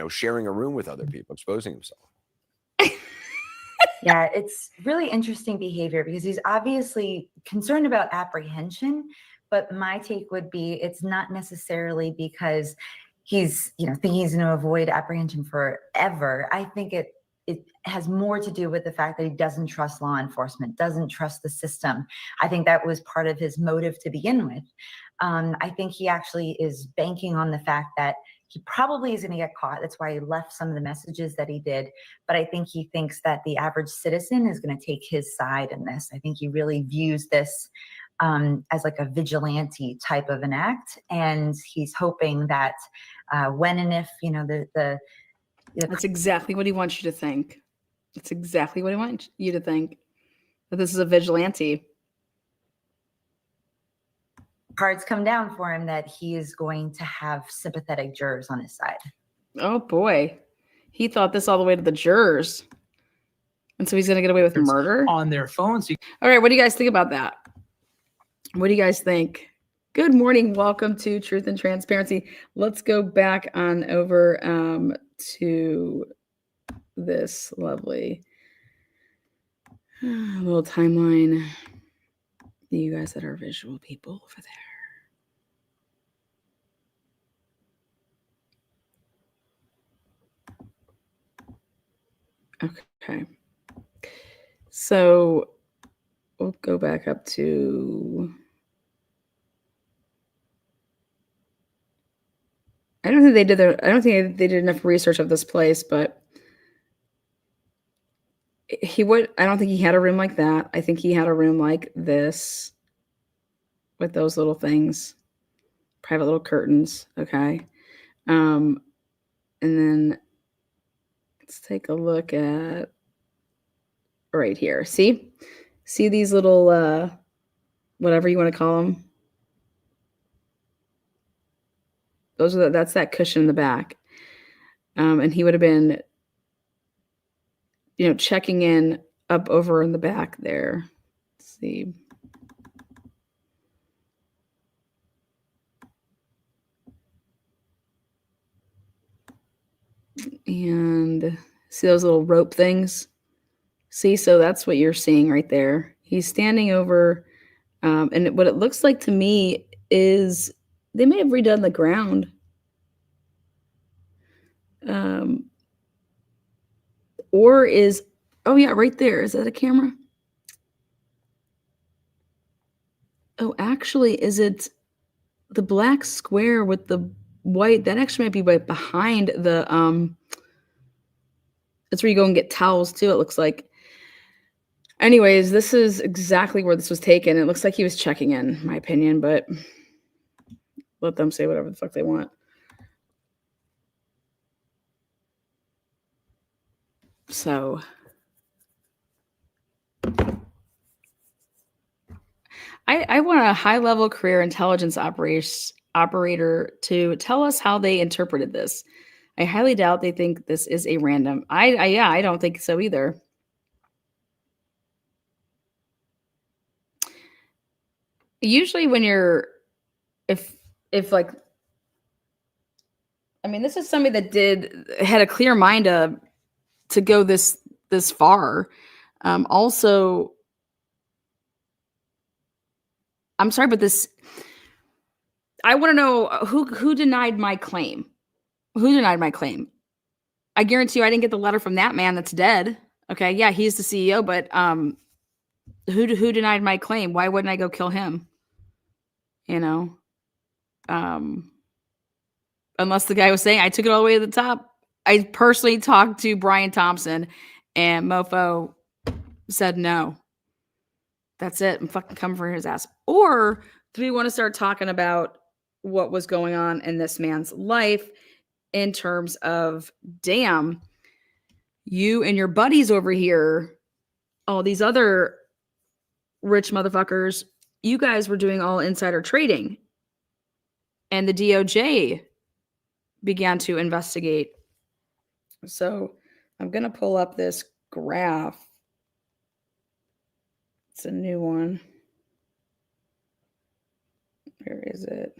sharing a room with other people, exposing himself. Yeah, it's really interesting behavior because he's obviously concerned about apprehension. But my take would be it's not necessarily because he's, thinking he's going to avoid apprehension forever. I think it has more to do with the fact that he doesn't trust law enforcement, doesn't trust the system. I think that was part of his motive to begin with. I think he actually is banking on the fact that he probably is going to get caught. That's why he left some of the messages that he did. But I think he thinks that the average citizen is going to take his side in this. I think he really views this as like a vigilante type of an act. And he's hoping that when and if, That's exactly what he wants you to think. That's exactly what he wants you to think. That this is a vigilante. cards come down for him, that he is going to have sympathetic jurors on his side. Oh boy. He thought this all the way to the jurors. And so he's going to get away with murder on their phones. All right. What do you guys think about that? What do you guys think? Good morning. Welcome to Truth and Transparency. Let's go back on over to this lovely little timeline. You guys that are visual people over there. Okay. So we'll go back up to. I don't think they did enough research of this place, but I don't think he had a room like that. I think he had a room like this with those little things, private little curtains. Okay. And then let's take a look at right here. See these little, whatever you want to call them. That's that cushion in the back. And he would have been, checking in up over in the back there. Let's see. And see those little rope things? See, so that's what you're seeing right there. He's standing over, and what it looks like to me is they may have redone the ground. Or is, oh yeah, right there. Is that a camera? Oh, actually, is it the black square with the white? That actually might be right behind the, that's where you go and get towels too, it looks like. Anyways, this is exactly where this was taken. It looks like he was checking in my opinion, but let them say whatever the fuck they want. So I want a high-level career intelligence operator to tell us how they interpreted this. I highly doubt they think this is a random. I don't think so either. Usually when you're, if like, I mean, this is somebody that had a clear mind to go this far. Also, I'm sorry, but I want to know who denied my claim. Who denied my claim? I guarantee you I didn't get the letter from that man that's dead. Okay, yeah, he's the CEO, but who denied my claim? Why wouldn't I go kill him? Unless the guy was saying I took it all the way to the top. I personally talked to Brian Thompson, and Mofo said no. That's it. I'm fucking coming for his ass. Or do we want to start talking about what was going on in this man's life in terms of, damn, you and your buddies over here, all these other rich motherfuckers, you guys were doing all insider trading. And the DOJ began to investigate. So I'm going to pull up this graph. It's a new one. Where is it?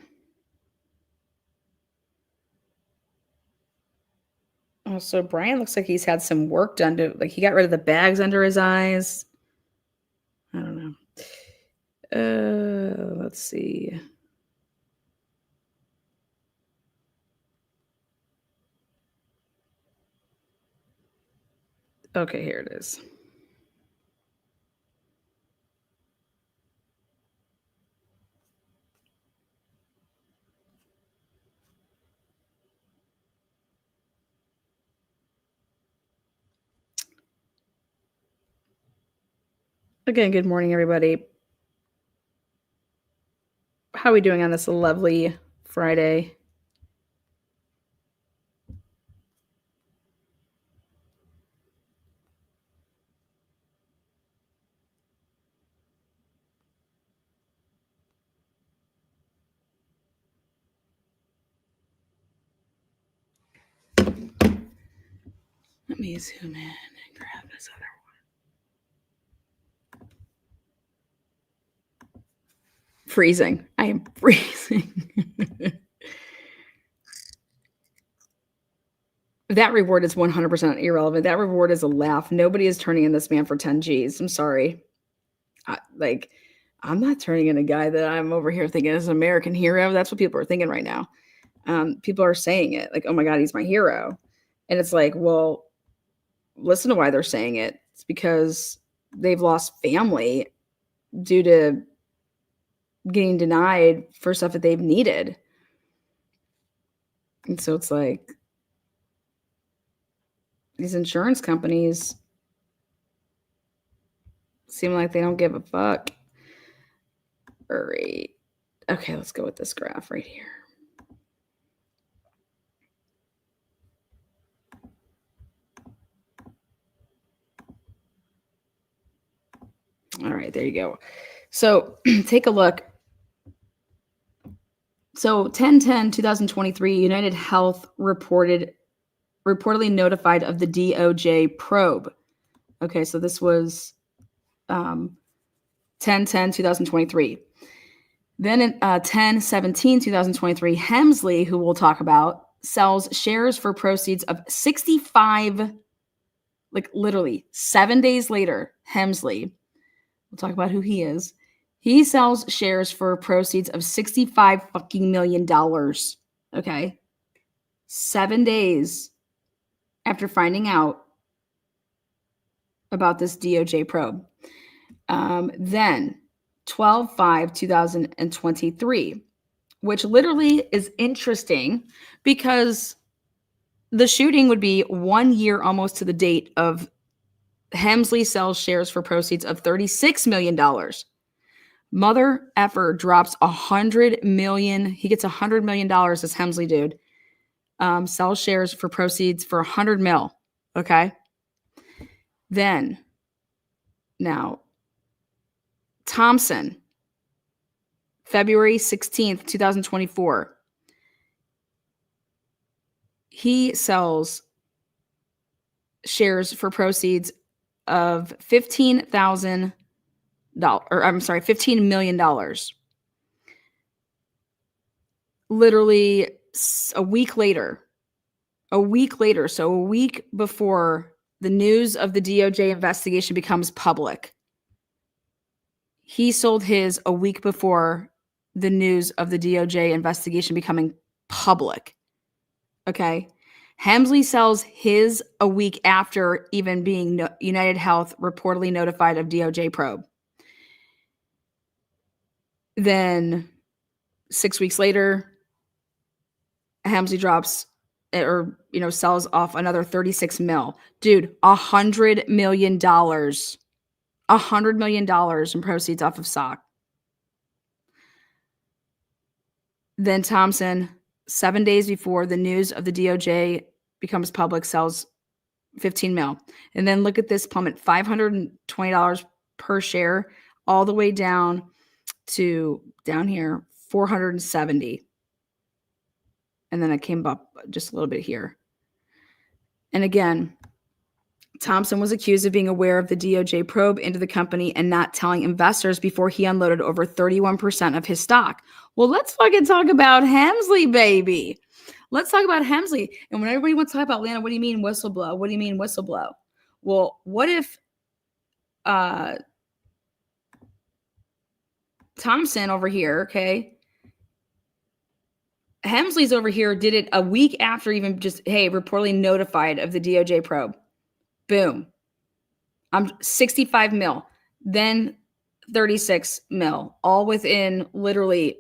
Oh, so Brian looks like he's had some work done to, like, he got rid of the bags under his eyes. I don't know. Let's see. Okay, here it is. Again, good morning, everybody. How are we doing on this lovely Friday? Let me zoom in and grab this other one. Freezing. I am freezing. That reward is 100% irrelevant. That reward is a laugh. Nobody is turning in this man for 10 G's. I'm sorry. I'm not turning in a guy that I'm over here thinking is an American hero. That's what people are thinking right now. People are saying it like, oh my God, he's my hero. And it's like, well, listen to why they're saying it. It's because they've lost family due to getting denied for stuff that they've needed. And so it's like these insurance companies seem like they don't give a fuck. All right. Okay, let's go with this graph right here. All right, there you go. So take a look. So 10/10/2023, United Health reportedly notified of the DOJ probe. Okay, so this was 10/10/2023. Then in 10/17/2023, Hemsley, who we'll talk about, sells shares for proceeds of 65, like literally 7 days later, Hemsley, we'll talk about who he is. He sells shares for proceeds of $65 fucking million. Okay. 7 days after finding out about this DOJ probe. Then 12/5/2023, which literally is interesting because the shooting would be 1 year almost to the date of Hemsley sells shares for proceeds of $36 million. Mother effer drops $100 million. He gets $100 million, this Hemsley dude. Sells shares for proceeds for $100 mil. Okay. Then, now, Thompson, February 16th, 2024. He sells shares for proceeds of $15 million. Literally a week later, so a week before the news of the DOJ investigation becomes public, he sold his a week before the news of the DOJ investigation becoming public. Okay. Hemsley sells his a week after even being United Health reportedly notified of DOJ probe. Then 6 weeks later, Hemsley drops sells off another 36 mil. Dude, $100 million. $100 million in proceeds off of stock. Then Thompson, 7 days before the news of the DOJ becomes public, sells 15 mil. And then look at this plummet, $520 per share, all the way down to down here, 470. And then it came up just a little bit here. And again, Thompson was accused of being aware of the DOJ probe into the company and not telling investors before he unloaded over 31% of his stock. Well, let's fucking talk about Hemsley, baby. Let's talk about Hemsley. And when everybody wants to talk about Lana, what do you mean whistleblow? What do you mean whistleblow? Well, what if Thompson over here, okay, Hemsley's over here did it a week after even just, hey, reportedly notified of the DOJ probe. Boom. I'm 65 mil, then 36 mil, all within literally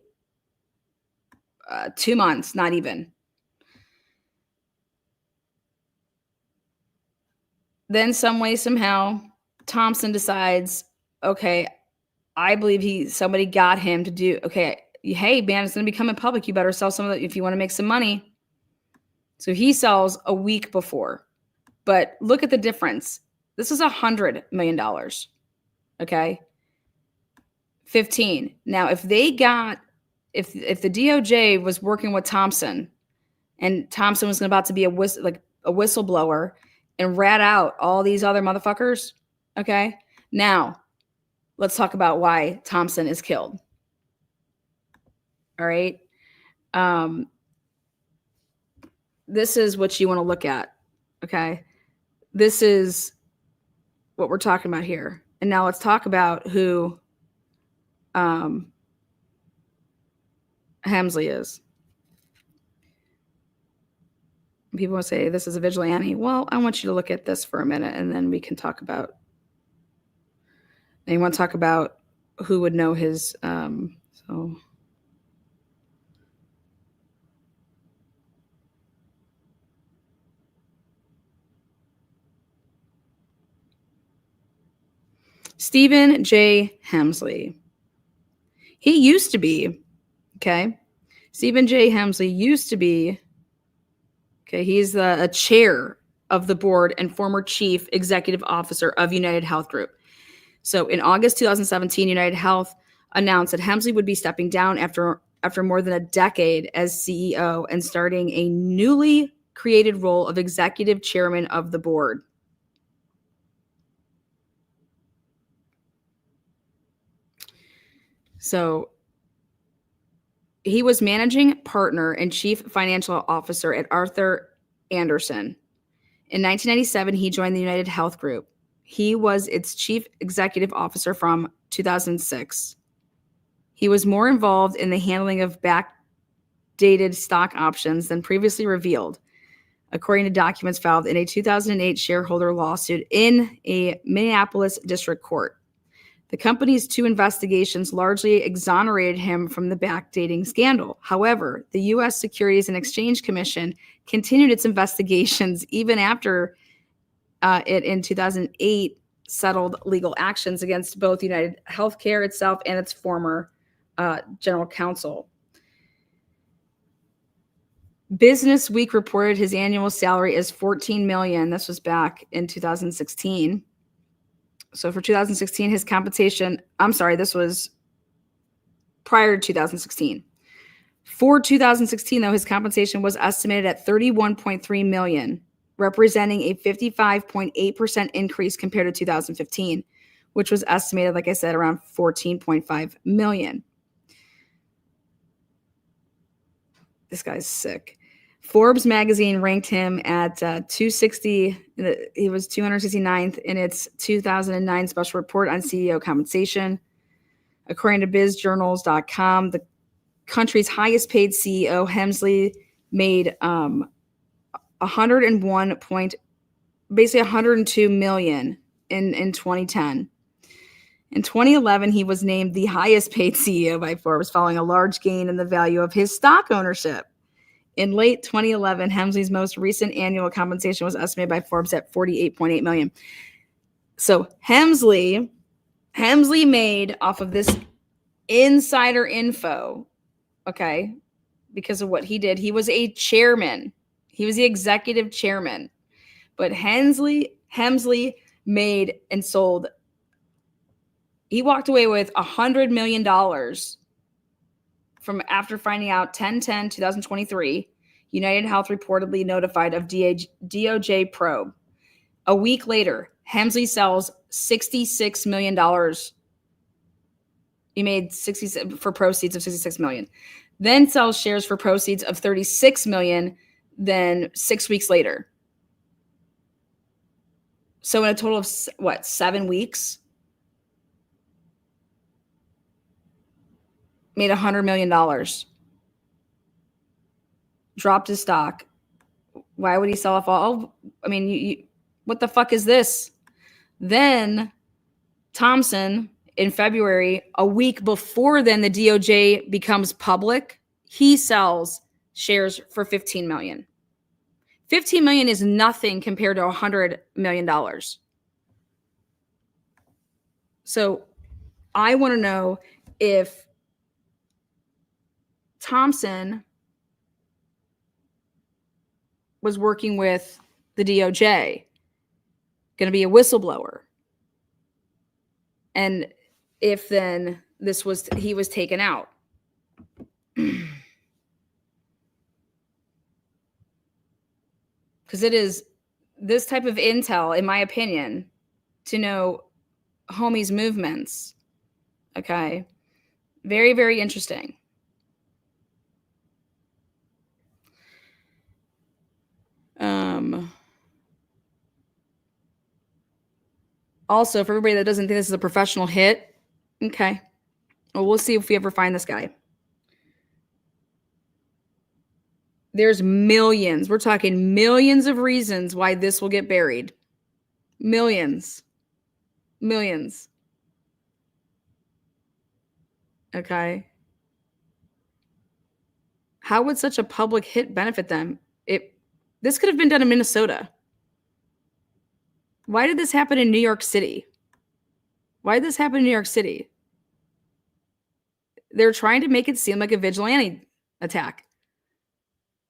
2 months, not even. Then some way, somehow, Thompson decides, okay, I believe somebody got him to do, okay, hey, man, it's going to be coming public. You better sell some of it if you want to make some money. So he sells a week before. But look at the difference. This is $100 million. Okay. 15. Now, if the DOJ was working with Thompson and Thompson was about to be a whistleblower and rat out all these other motherfuckers. Okay. Now let's talk about why Thompson is killed. All right. This is what you want to look at. Okay. This is what we're talking about here. And now let's talk about who Hemsley is. People will say this is a vigilante. Well, I want you to look at this for a minute and then we can talk about, and you want to talk about who would know his, Stephen J. Hemsley. He used to be, okay, Stephen J. Hemsley used to be, okay, he's a chair of the board and former chief executive officer of United Health Group. So in August 2017, United Health announced that Hemsley would be stepping down after more than a decade as CEO and starting a newly created role of executive chairman of the board. So he was managing partner and chief financial officer at Arthur Andersen. In 1997, he joined the United Health Group. He was its chief executive officer from 2006. He was more involved in the handling of backdated stock options than previously revealed, according to documents filed in a 2008 shareholder lawsuit in a Minneapolis district court. The company's 2 investigations largely exonerated him from the backdating scandal. However, the U.S. Securities and Exchange Commission continued its investigations even after it in 2008 settled legal actions against both United Healthcare itself and its former general counsel. Business Week reported his annual salary is $14 million. This was back in 2016. So for 2016, his compensation, this was prior to 2016. For 2016, though, his compensation was estimated at $31.3 million, representing a 55.8% increase compared to 2015, which was estimated, like I said, around $14.5 million. This guy's sick. Forbes magazine ranked him at 260. He was 269th in its 2009 special report on CEO compensation. According to bizjournals.com, the country's highest paid CEO, Hemsley, made basically $102 million in 2010. In 2011, he was named the highest paid CEO by Forbes, following a large gain in the value of his stock ownership. In late 2011, Hemsley's most recent annual compensation was estimated by Forbes at $48.8 million. So Hemsley made off of this insider info, okay, because of what he did. He was a chairman. He was the executive chairman. But Hemsley made and sold, he walked away with $100 million from after finding out 10/10/2023, United Health reportedly notified of DOJ probe. A week later, Hemsley sells $66 million. He made for proceeds of $66 million. Then sells shares for proceeds of $36 million. Then 6 weeks later. So in a total of 7 weeks, made $100 million. Dropped his stock. Why would he sell off all? I mean, what the fuck is this? Then Thompson, in February, a week before then the DOJ becomes public, he sells shares for $15 million. $15 million is nothing compared to $100 million. So I want to know if Thompson was working with the DOJ, going to be a whistleblower. And if then he was taken out. Because it is this type of intel, in my opinion, to know homie's movements. Okay. Very, very interesting. Also, for everybody that doesn't think this is a professional hit, okay. Well, we'll see if we ever find this guy. There's millions. We're talking millions of reasons why this will get buried. Millions. Okay. How would such a public hit benefit them? This could have been done in Minnesota. Why did this happen in New York City? They're trying to make it seem like a vigilante attack.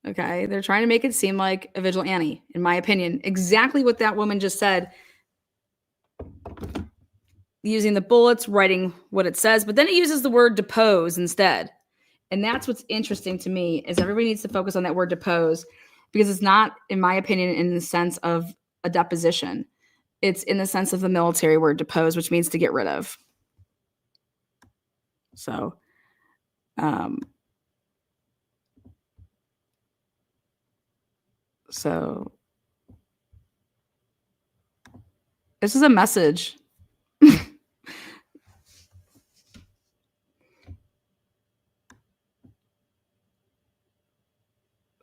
Okay. They're trying to make it seem like a vigilante, in my opinion. Exactly what that woman just said. using the bullets, writing what it says, but then it uses the word depose instead. And that's what's interesting to me, is everybody needs to focus on that word depose, because it's not, in my opinion, in the sense of a deposition. It's in the sense of the military word depose, which means to get rid of. So, this is a message.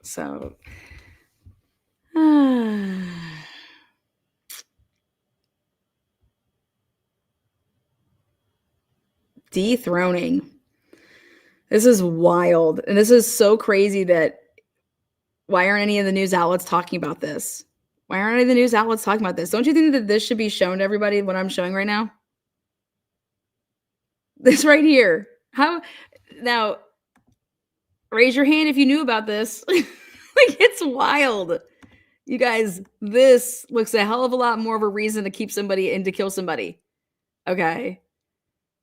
So, dethroning. This is wild. And this is so crazy that why aren't any of the news outlets talking about this? Why aren't any of the news outlets talking about this? Don't you think that this should be shown to everybody, what I'm showing right now? This right here. How now, raise your hand if you knew about this. Like, it's wild. You guys, this looks a hell of a lot more of a reason to keep somebody and to kill somebody. Okay?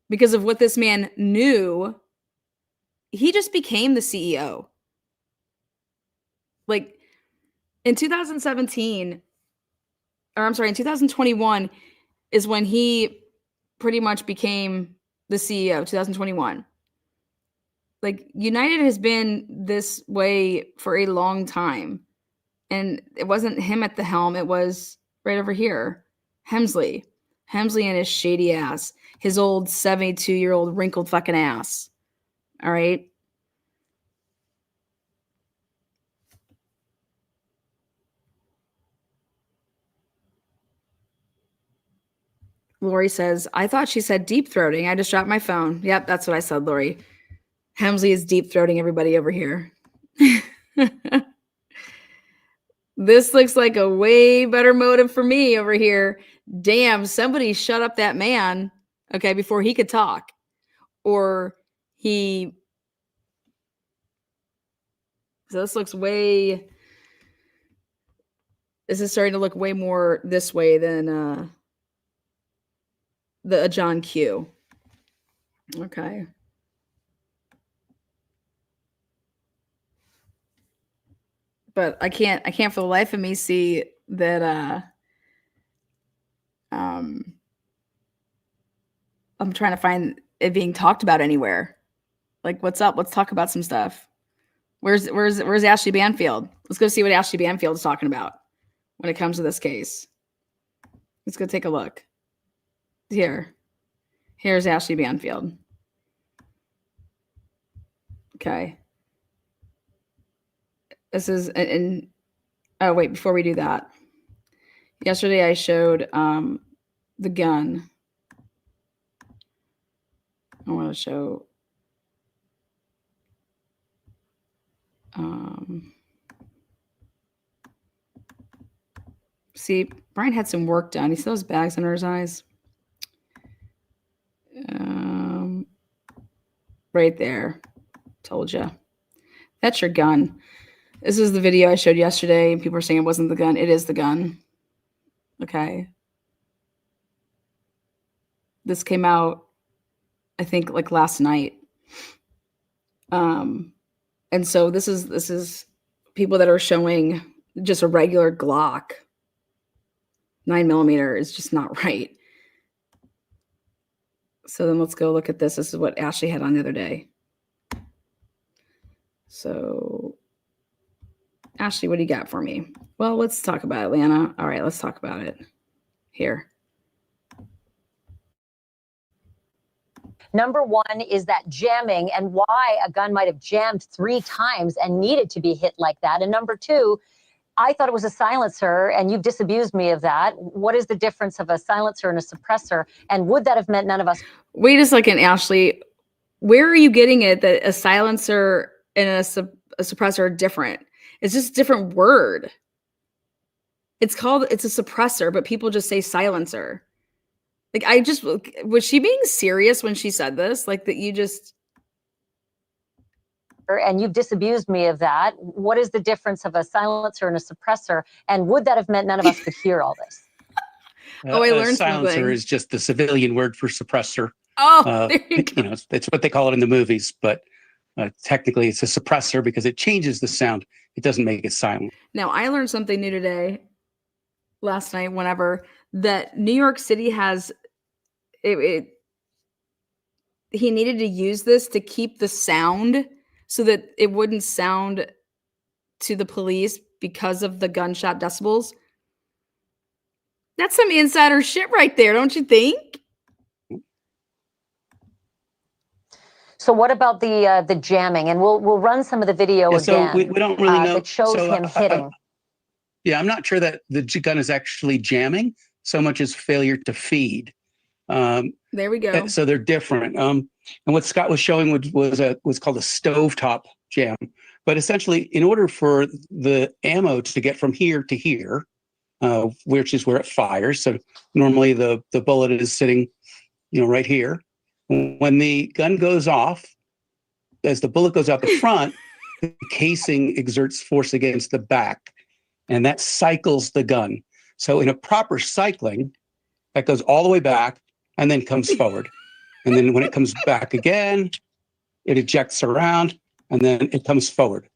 Because of what this man knew, he just became the CEO. Like, in 2017, or I'm sorry, in 2021 is when he pretty much became the CEO, 2021. Like, United has been this way for a long time. And it wasn't him at the helm. It was right over here, Hemsley. Hemsley and his shady ass. His old 72-year-old wrinkled fucking ass. All right? Lori says, I thought she said deep throating. I just dropped my phone. Yep, that's what I said, Lori. Hemsley is deep throating everybody over here. This looks like a way better motive for me over here. Damn, somebody shut up that man, okay, before he could talk. Or he... So this looks way... This is starting to look way more this way than the John Q. Okay. But I can't for the life of me see that I'm trying to find it being talked about anywhere. Like, what's up? Let's talk about some stuff. Where's Ashley Banfield? Let's go see what Ashley Banfield is talking about when it comes to this case. Let's go take a look. Here's Ashley Banfield. Okay. This is oh wait, before we do that. Yesterday I showed the gun. I want to show see, Brian had some work done. He still has bags under his eyes. Right there. Told you. That's your gun. This is the video I showed yesterday. People were saying it wasn't the gun. It is the gun. Okay. This came out, I think, like last night. And so this is people that are showing just a regular Glock. 9mm is just not right. So then let's go look at this. This is what Ashley had on the other day. So, Ashley, what do you got for me? Well, let's talk about Atlanta. All right, let's talk about it. Here. Number one is that jamming and why a gun might have jammed 3 times and needed to be hit like that. And number two, I thought it was a silencer, and you've disabused me of that. What is the difference of a silencer and a suppressor? And would that have meant none of us? Wait a second, Ashley. Where are you getting it that a silencer and a suppressor are different? It's just a different word. It's a suppressor, but people just say silencer. Like, was she being serious when she said this? Like, that you just... And you've disabused me of that. What is the difference of a silencer and a suppressor? And would that have meant none of us could hear all this? Oh, I A learned silencer something. is just the civilian word for suppressor. Oh, there you go. You know, it's what they call it in the movies, but technically it's a suppressor because it changes the sound. It doesn't make it silent. Now, I learned something new today, last night, whenever, that New York City has he needed to use this to keep the sound so that it wouldn't sound to the police because of the gunshot decibels. That's some insider shit right there, don't you think? So what about the jamming? And we'll run some of the video Yeah, so again. we don't really know. That shows So, him hitting. Yeah, I'm not sure that the gun is actually jamming so much as failure to feed. There we go. So they're different. And what Scott was showing was called a stovetop jam. But essentially, in order for the ammo to get from here to here, which is where it fires, so normally the bullet is sitting, right here. When the gun goes off, as the bullet goes out the front, the casing exerts force against the back, and that cycles the gun. So in a proper cycling, that goes all the way back and then comes forward. And then when it comes back again, it ejects around and then it comes forward.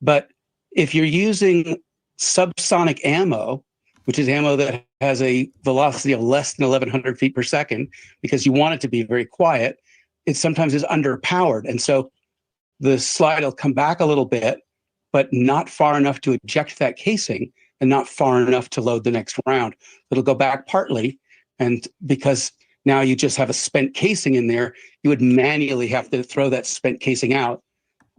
But if you're using subsonic ammo, which is ammo that has a velocity of less than 1,100 feet per second, because you want it to be very quiet, it sometimes is underpowered. And so the slide will come back a little bit, but not far enough to eject that casing and not far enough to load the next round. It'll go back partly. And because now you just have a spent casing in there, you would manually have to throw that spent casing out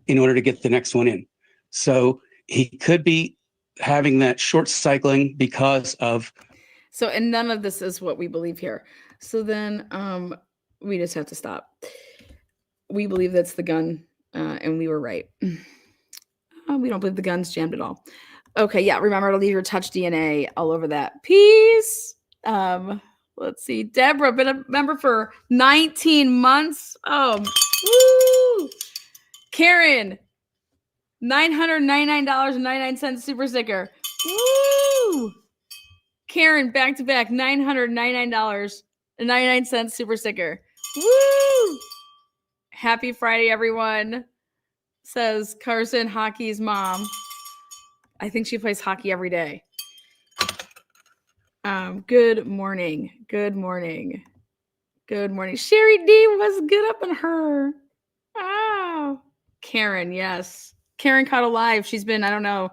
in order to get the next one in. So he could be having that short cycling because of. So, and none of this is what we believe here. So then we just have to stop. We believe that's the gun, and we were right. We don't believe the gun's jammed at all. Okay, yeah, remember to leave your touch DNA all over that piece. Let's see. Deborah, been a member for 19 months. Oh, woo! Karen, $999.99 super sticker. Woo! Karen, back to back, $999.99 super sticker. Woo! Happy Friday, everyone, says Carson, hockey's mom. I think she plays hockey every day. Good morning. Good morning. Good morning. Sherry D was good up in her. Oh, Karen, yes. Karen caught alive. She's been, I don't know,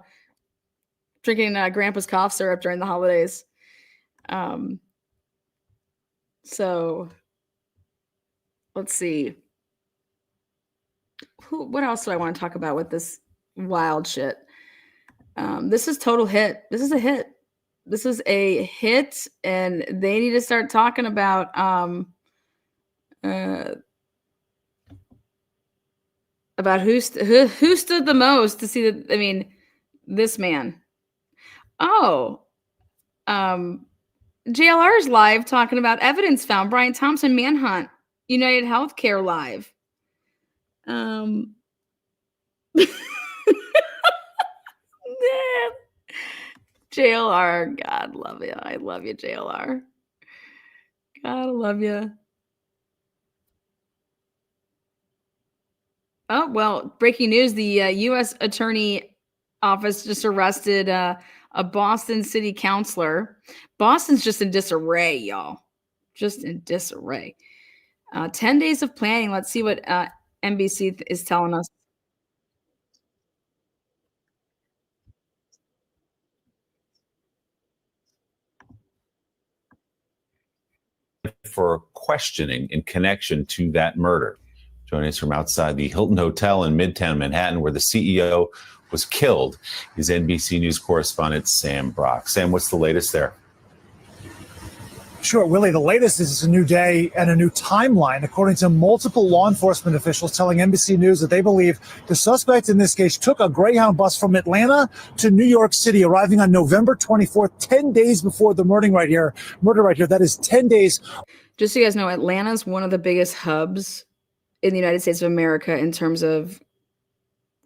drinking Grandpa's cough syrup during the holidays. So let's see. What else do I want to talk about with this wild shit? This is total hit. This is a hit. This is a hit, and they need to start talking about who stood the most to see that. I mean, this man. Oh, JLR's live talking about evidence found. Brian Thompson, Manhunt, United Healthcare live. JLR, God love you. I love you, JLR. God love you. Oh, well, breaking news. The U.S. Attorney Office just arrested a Boston city councilor. Boston's just in disarray, y'all. Just in disarray. 10 days of planning. Let's see what NBC is telling us. For questioning in connection to that murder. Joining us from outside the Hilton Hotel in Midtown Manhattan, where the CEO was killed, is NBC News correspondent Sam Brock. Sam, what's the latest there? Sure, Willie. The latest is a new day and a new timeline, according to multiple law enforcement officials telling NBC News that they believe the suspect in this case took a Greyhound bus from Atlanta to New York City, arriving on November 24th, 10 days before the murder right here. That is 10 days. Just so you guys know, Atlanta's one of the biggest hubs in the United States of America in terms of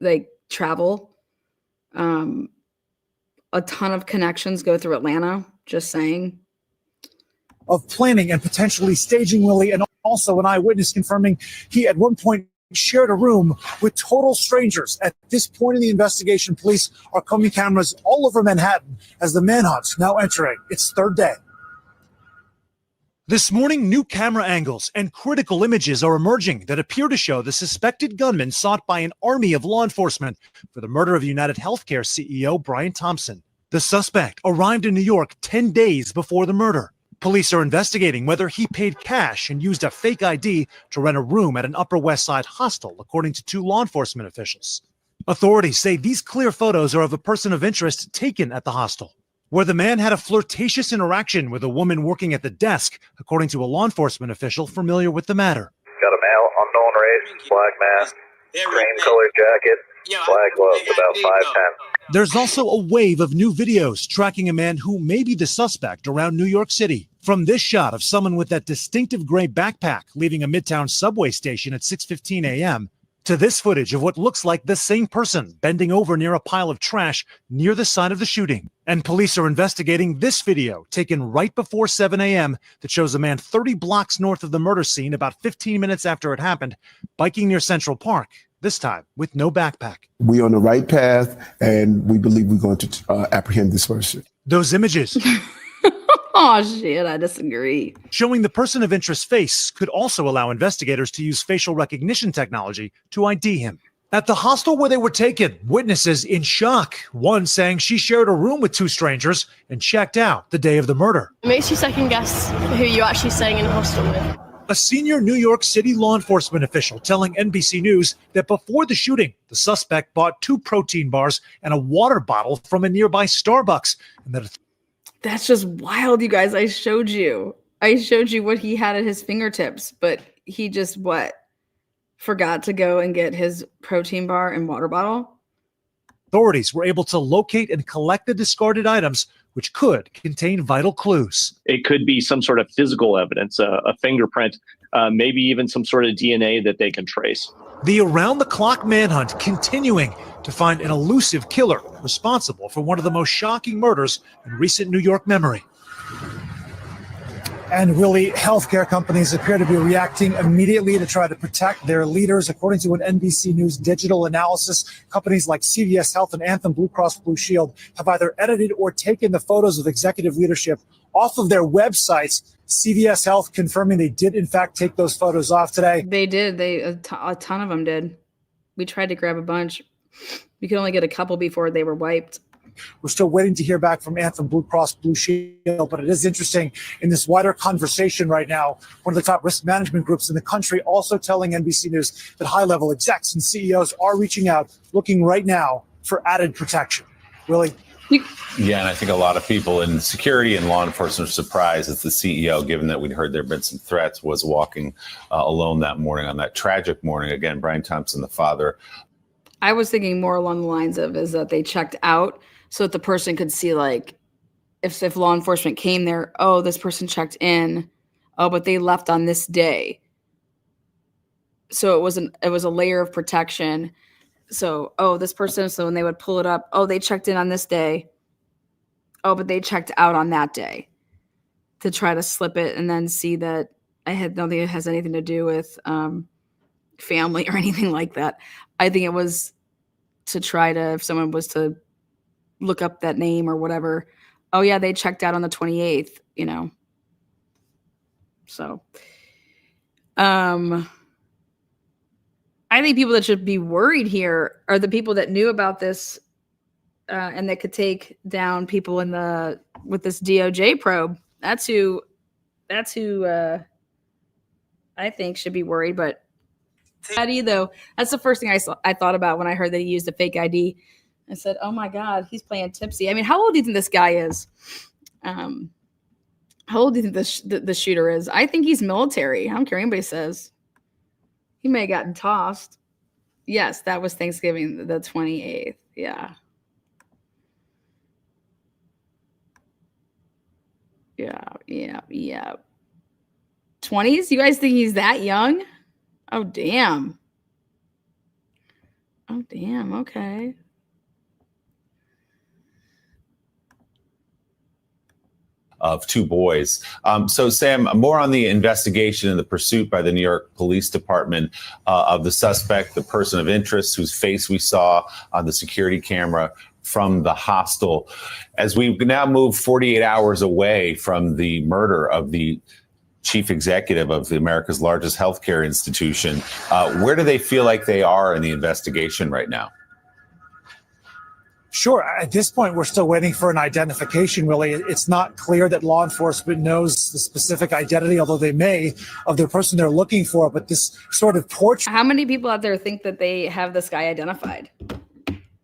like travel. A ton of connections go through Atlanta, just saying. of planning and potentially staging Willie, and also an eyewitness confirming he at one point shared a room with total strangers. At this point in the investigation, police are combing cameras all over Manhattan as the manhunt now entering its third day. This morning, new camera angles and critical images are emerging that appear to show the suspected gunman sought by an army of law enforcement for the murder of United Healthcare CEO Brian Thompson. The suspect arrived in New York 10 days before the murder. Police are investigating whether he paid cash and used a fake ID to rent a room at an Upper West Side hostel, according to 2 law enforcement officials. Authorities say these clear photos are of a person of interest taken at the hostel, where the man had a flirtatious interaction with a woman working at the desk, according to a law enforcement official familiar with the matter. Got a male, unknown race, black mask, cream-colored jacket, black gloves, about 5'10". There's also a wave of new videos tracking a man who may be the suspect around New York City. From this shot of someone with that distinctive gray backpack leaving a Midtown subway station at 6:15 a.m., to this footage of what looks like the same person bending over near a pile of trash near the site of the shooting. And police are investigating this video taken right before 7 a.m. that shows a man 30 blocks north of the murder scene about 15 minutes after it happened, biking near Central Park, this time with no backpack. We're on the right path, and we believe we're going to apprehend this person. Those images Oh, shit, I disagree. showing the person of interest's face could also allow investigators to use facial recognition technology to ID him. At the hostel where they were taken, witnesses in shock. One saying she shared a room with 2 strangers and checked out the day of the murder. It makes you second guess who you're actually staying in a hostel with. A senior New York City law enforcement official telling NBC News that before the shooting, the suspect bought 2 protein bars and a water bottle from a nearby Starbucks, and that That's just wild, you guys. I showed you what he had at his fingertips, but he just forgot to go and get his protein bar and water bottle. authorities were able to locate and collect the discarded items, which could contain vital clues. It could be some sort of physical evidence, a fingerprint, maybe even some sort of DNA that they can trace. The around-the-clock manhunt continuing to find an elusive killer responsible for one of the most shocking murders in recent New York memory. And Willie, healthcare companies appear to be reacting immediately to try to protect their leaders. According to an NBC News digital analysis, companies like CVS Health and Anthem Blue Cross Blue Shield have either edited or taken the photos of executive leadership off of their websites. CVS Health confirming they did, in fact, take those photos off today. They did. A ton of them did. We tried to grab a bunch. We could only get a couple before they were wiped. We're still waiting to hear back from Anthem Blue Cross Blue Shield, but it is interesting in this wider conversation right now. One of the top risk management groups in the country also telling NBC News that high-level execs and CEOs are reaching out, looking right now for added protection. Willie? Yeah, and I think a lot of people in security and law enforcement are surprised that the CEO, given that we'd heard there had been some threats, was walking alone that morning on that tragic morning. Again, Brian Thompson, the father. I was thinking more along the lines of is that they checked out so that the person could see, like, if law enforcement came there, oh, this person checked in, oh, but they left on this day. So it was a layer of protection. So, oh, this person, so when they would pull it up, oh, they checked in on this day. Oh, but they checked out on that day, to try to slip it and then see that don't think it has anything to do with family or anything like that. I think it was to try to, if someone was to look up that name or whatever, oh yeah, they checked out on the 28th, So, I think people that should be worried here are the people that knew about this and that could take down people with this DOJ probe. That's who I think should be worried. But ID, though, that's the first thing I thought about when I heard that he used a fake ID. I said, oh my God, he's playing tipsy. I mean, how old do you think this guy is? How old do you think the shooter is? I think he's military. I don't care what anybody says. He may have gotten tossed. Yes, that was Thanksgiving, the 28th. Yeah. Yeah. 20s? You guys think he's that young? Oh, damn. Okay. of two boys. So, Sam, more on the investigation and the pursuit by the New York Police Department of the suspect, the person of interest whose face we saw on the security camera from the hostel. As we now move 48 hours away from the murder of the chief executive of America's largest healthcare institution, where do they feel like they are in the investigation right now? Sure. At this point, we're still waiting for an identification, really. It's not clear that law enforcement knows the specific identity, although they may, of the person they're looking for. But this sort of portrait. How many people out there think that they have this guy identified?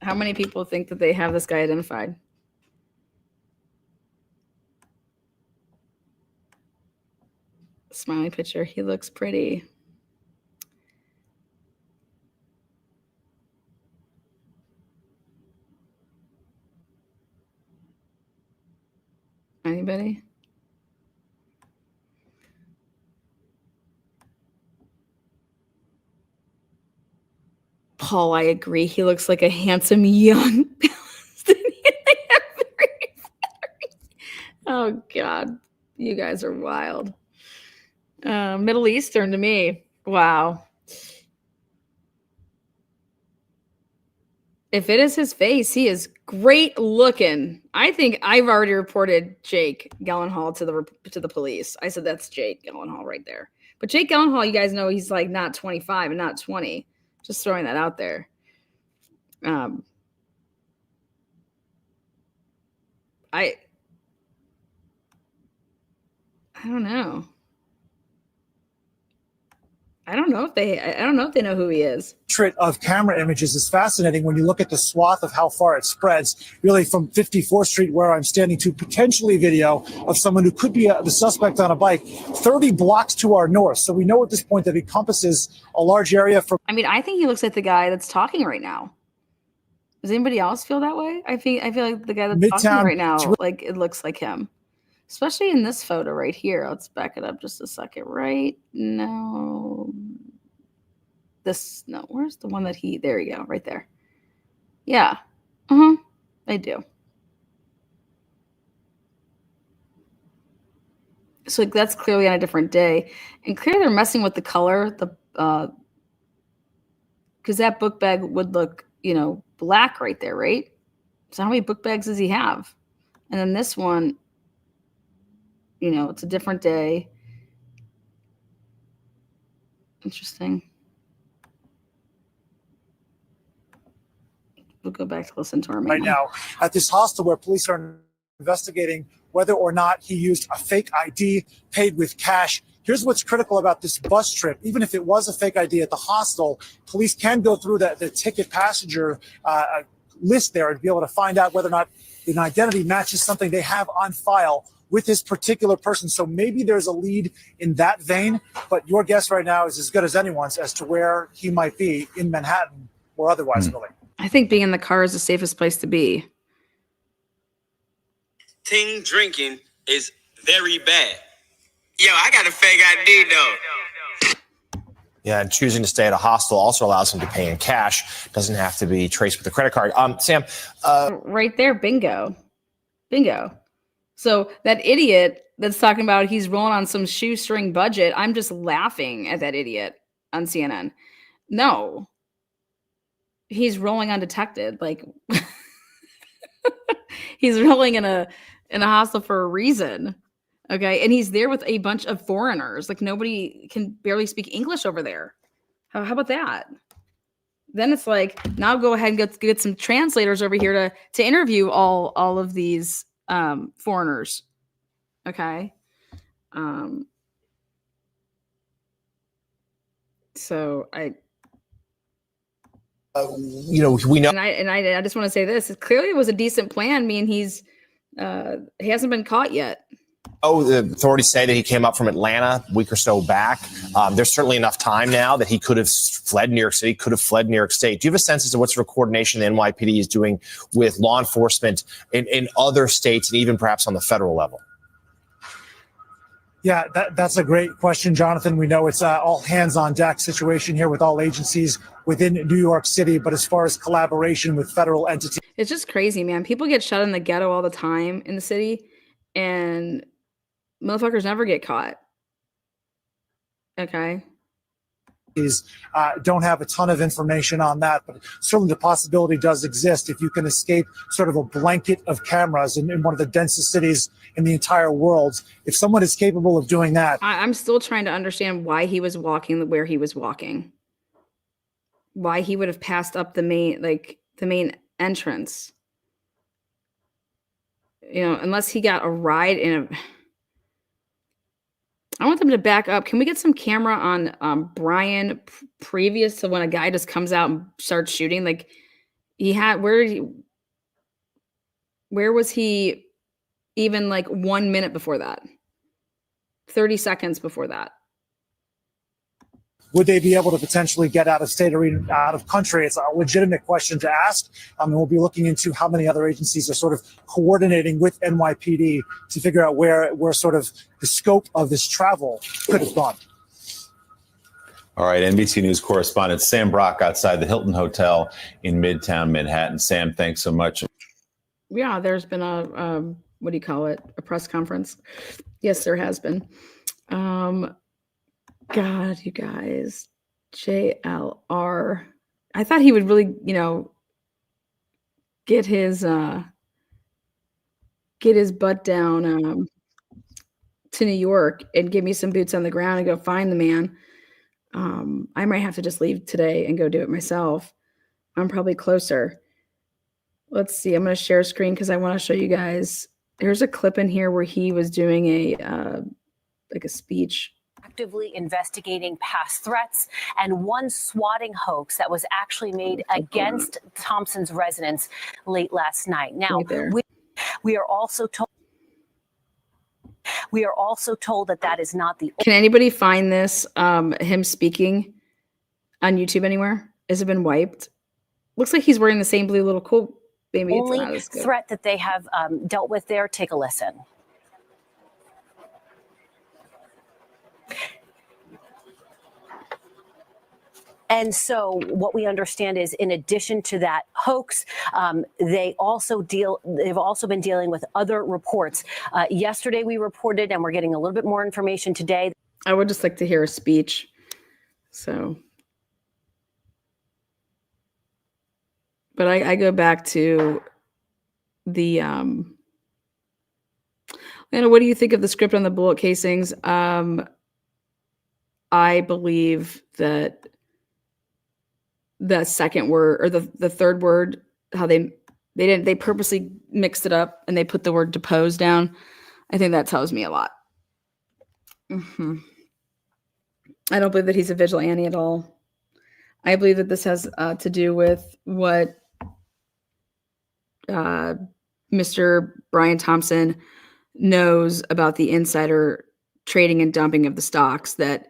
How many people think that they have this guy identified? Smiley picture. He looks pretty. Anybody? Paul, I agree. He looks like a handsome young Palestinian. Oh, God. You guys are wild. Middle Eastern to me. Wow. If it is his face, he is great looking. I think I've already reported Jake Gyllenhaal to the police. I said that's Jake Gyllenhaal right there. But Jake Gyllenhaal, you guys know he's like not 25 and not 20. Just throwing that out there. I don't know. I don't know if they know who he is. Of camera images is fascinating when you look at the swath of how far it spreads, really from 54th Street, where I'm standing, to potentially video of someone who could be the suspect on a bike 30 blocks to our north. So we know at this point that it encompasses a large area from. I mean, I think he looks like the guy that's talking right now. Does anybody else feel that way? I feel like the guy that's talking right now, like it looks like him. Especially in this photo right here. Let's back it up just a second. Right? No. No, where's the one that there you go, right there. Yeah. I do. So that's clearly on a different day. And clearly they're messing with the color, because that book bag would look, black right there, right? So how many book bags does he have? And then this one, it's a different day. Interesting. We'll go back to listen to him right now at this hostel where police are investigating whether or not he used a fake ID paid with cash. Here's what's critical about this bus trip. Even if it was a fake ID at the hostel, police can go through the ticket passenger list there and be able to find out whether or not an identity matches something they have on file with this particular person. So maybe there's a lead in that vein, but your guess right now is as good as anyone's as to where he might be in Manhattan or otherwise, really. I think being in the car is the safest place to be. Ting drinking is very bad. Yo, I got a fake ID though. Yeah, and choosing to stay at a hostel also allows him to pay in cash. Doesn't have to be traced with a credit card. Sam. Right there, bingo. So that idiot that's talking about he's rolling on some shoestring budget, I'm just laughing at that idiot on CNN. No. He's rolling undetected. Like he's rolling in a hostel for a reason. Okay. And he's there with a bunch of foreigners. Like nobody can barely speak English over there. How about that? Then it's like, now go ahead and get some translators over here to interview all of these foreigners. Okay. So we know. And I just want to say this. Clearly it was a decent plan. I mean, he hasn't been caught yet. The authorities say that he came up from Atlanta a week or so back. There's certainly enough time now that he could have fled New York City, could have fled New York State. Do you have a sense as to what sort of coordination the NYPD is doing with law enforcement in other states and even perhaps on the federal level? Yeah, that's a great question, Jonathan. We know it's all hands on deck situation here with all agencies within New York City. But as far as collaboration with federal entities, it's just crazy, man. People get shot in the ghetto all the time in the city. and motherfuckers never get caught. Okay. Don't have a ton of information on that, but certainly the possibility does exist if you can escape sort of a blanket of cameras in one of the densest cities in the entire world. If someone is capable of doing that. I'm still trying to understand why he was walking where he was walking. Why he would have passed up the main entrance. You know, unless he got a ride in a... I want them to back up. Can we get some camera on Brian previous to when a guy just comes out and starts shooting? Like he had, where was he even like 1 minute before that? 30 seconds before that? Would they be able to potentially get out of state or even out of country? It's a legitimate question to ask. And we'll be looking into how many other agencies are sort of coordinating with NYPD to figure out where sort of the scope of this travel could have gone. All right, NBC News correspondent Sam Brock outside the Hilton Hotel in Midtown Manhattan. Sam, thanks so much. Yeah, there's been a, what do you call it? A press conference. Yes, there has been. God, you guys, JLR. I thought he would really, you know, get his butt down to New York and give me some boots on the ground and go find the man. I might have to just leave today and go do it myself. I'm probably closer. Let's see. I'm going to share a screen because I want to show you guys. There's a clip in here where he was doing a speech. Actively investigating past threats and one swatting hoax that was actually made against Thompson's residence late last night. Now, we are also told that is not the. Can anybody find this him speaking on YouTube anywhere? Has it been wiped? Looks like he's wearing the same blue little coat. Maybe it's not as good. Threat that they have dealt with there. Take a listen. And so what we understand is, in addition to that hoax, they've also been dealing with other reports. Yesterday we reported, and we're getting a little bit more information today. I would just like to hear a speech. So, but I go back to the, Lana, what do you think of the script on the bullet casings? I believe that the second word or the third word, how they purposely mixed it up and they put the word depose down. I think that tells me a lot. I don't believe that he's a vigilante at all. I believe that this has to do with what Mr. Brian Thompson knows about the insider trading and dumping of the stocks, that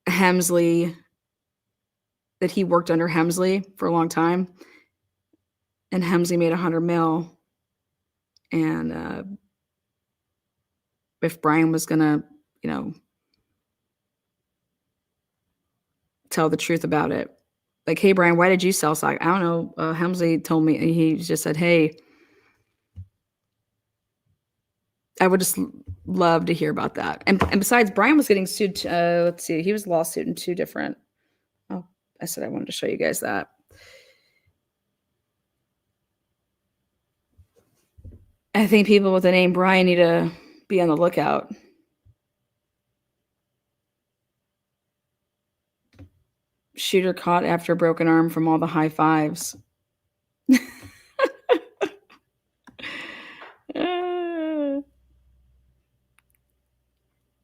Hemsley, that he worked under Hemsley for a long time, and Hemsley made $100 million. And if Brian was gonna, you know, tell the truth about it, like, hey, Brian, why did you sell stock? I don't know. Hemsley told me. He just said, hey, I would just love to hear about that. And besides, Brian was getting sued. Let's see, he was lawsuit in 2 different. Oh, I said I wanted to show you guys that. I think people with the name Brian need to be on the lookout. Shooter caught after a broken arm from all the high fives.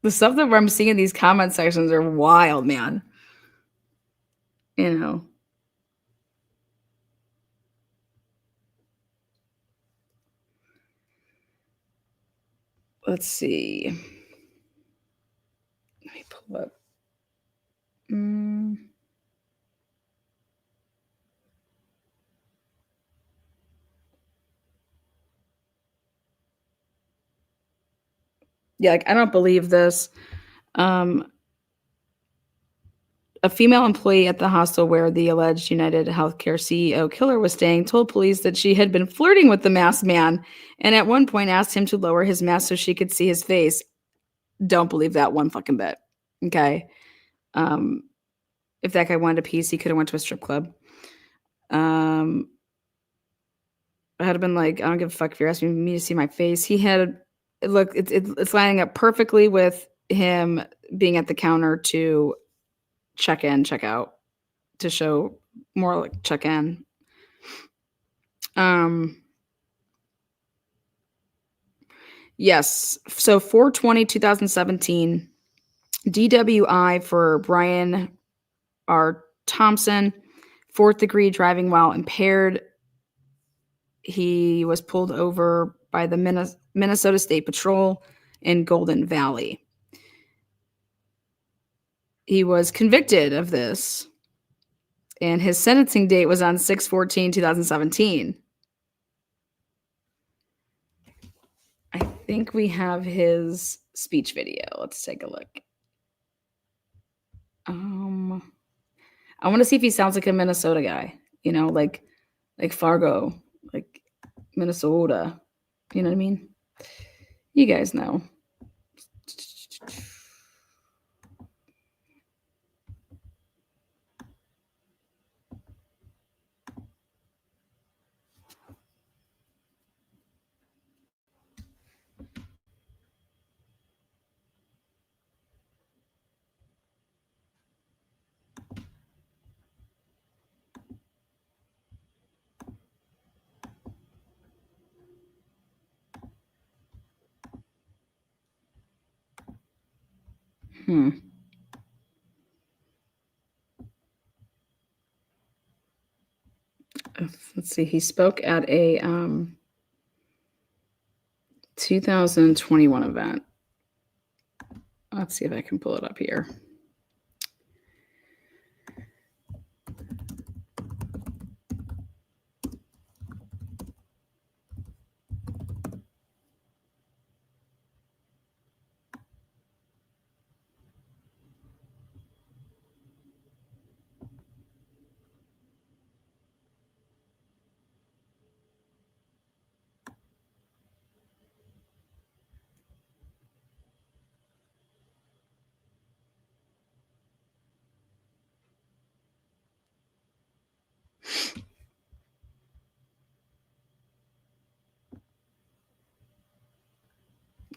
The stuff that I'm seeing in these comment sections are wild, man. You know. Let's see. Let me pull up. Yeah, like, I don't believe this. A female employee at the hostel where the alleged United Healthcare CEO killer was staying told police that she had been flirting with the masked man and at one point asked him to lower his mask so she could see his face. Don't believe that one fucking bit. Okay. If that guy wanted a piece, he could have went to a strip club. I had been like, I don't give a fuck if you're asking me to see my face. He had, look, it's lining up perfectly with him being at the counter to check in, check out, to show more like check in. Yes. So 4/20/2017, DWI for Brian R. Thompson, 4th degree driving while impaired. He was pulled over by the Minnesota State Patrol in Golden Valley. He was convicted of this, and his sentencing date was on 6/14/2017. I think we have his speech video. Let's take a look. I want to see if he sounds like a Minnesota guy, you know, like Fargo, like Minnesota. You know what I mean? You guys know. Let's see. He spoke at a 2021 event. Let's see if I can pull it up here.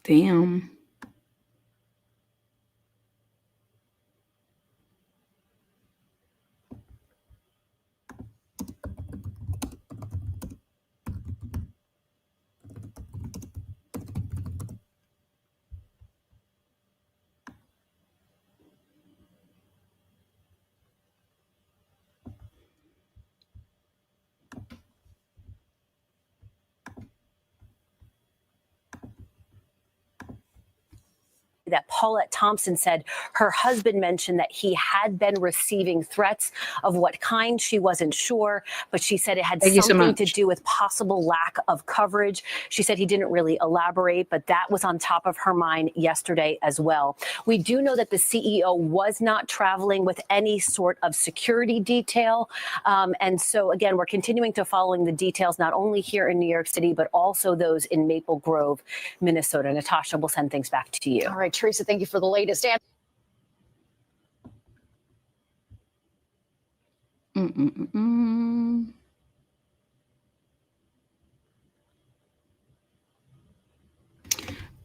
Damn. That Paulette Thompson said her husband mentioned that he had been receiving threats. Of what kind, she wasn't sure, but she said it had something to do with possible lack of coverage. She said he didn't really elaborate, but that was on top of her mind yesterday as well. We do know that the CEO was not traveling with any sort of security detail. And so, again, we're continuing to following the details, not only here in New York City, but also those in Maple Grove, Minnesota. Natasha, we'll send things back to you. All right, Teresa, thank you for the latest.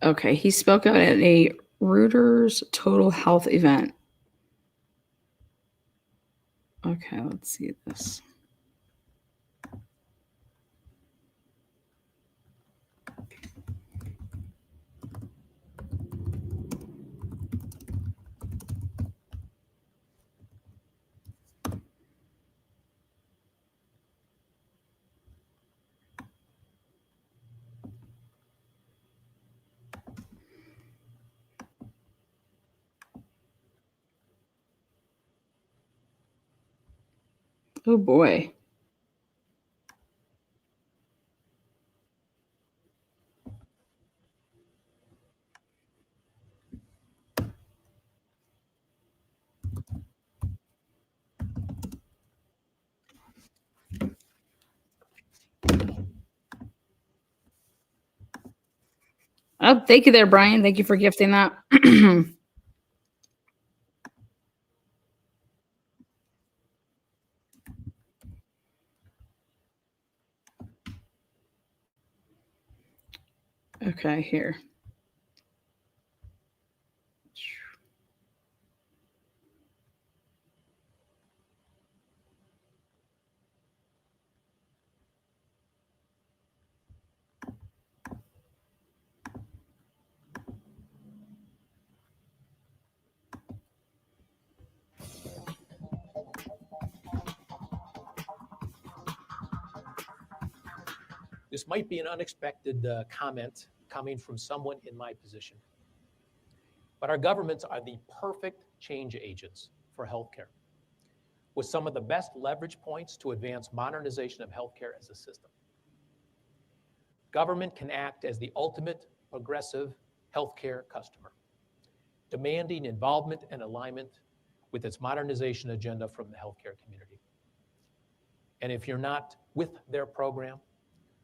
Okay, he spoke out at a Reuters Total Health event. Okay, let's see this. Oh boy. Oh, thank you there, Brian. Thank you for gifting that. Okay, here. This might be an unexpected comment coming from someone in my position, but our governments are the perfect change agents for healthcare, with some of the best leverage points to advance modernization of healthcare as a system. Government can act as the ultimate progressive healthcare customer, demanding involvement and alignment with its modernization agenda from the healthcare community. And if you're not with their program,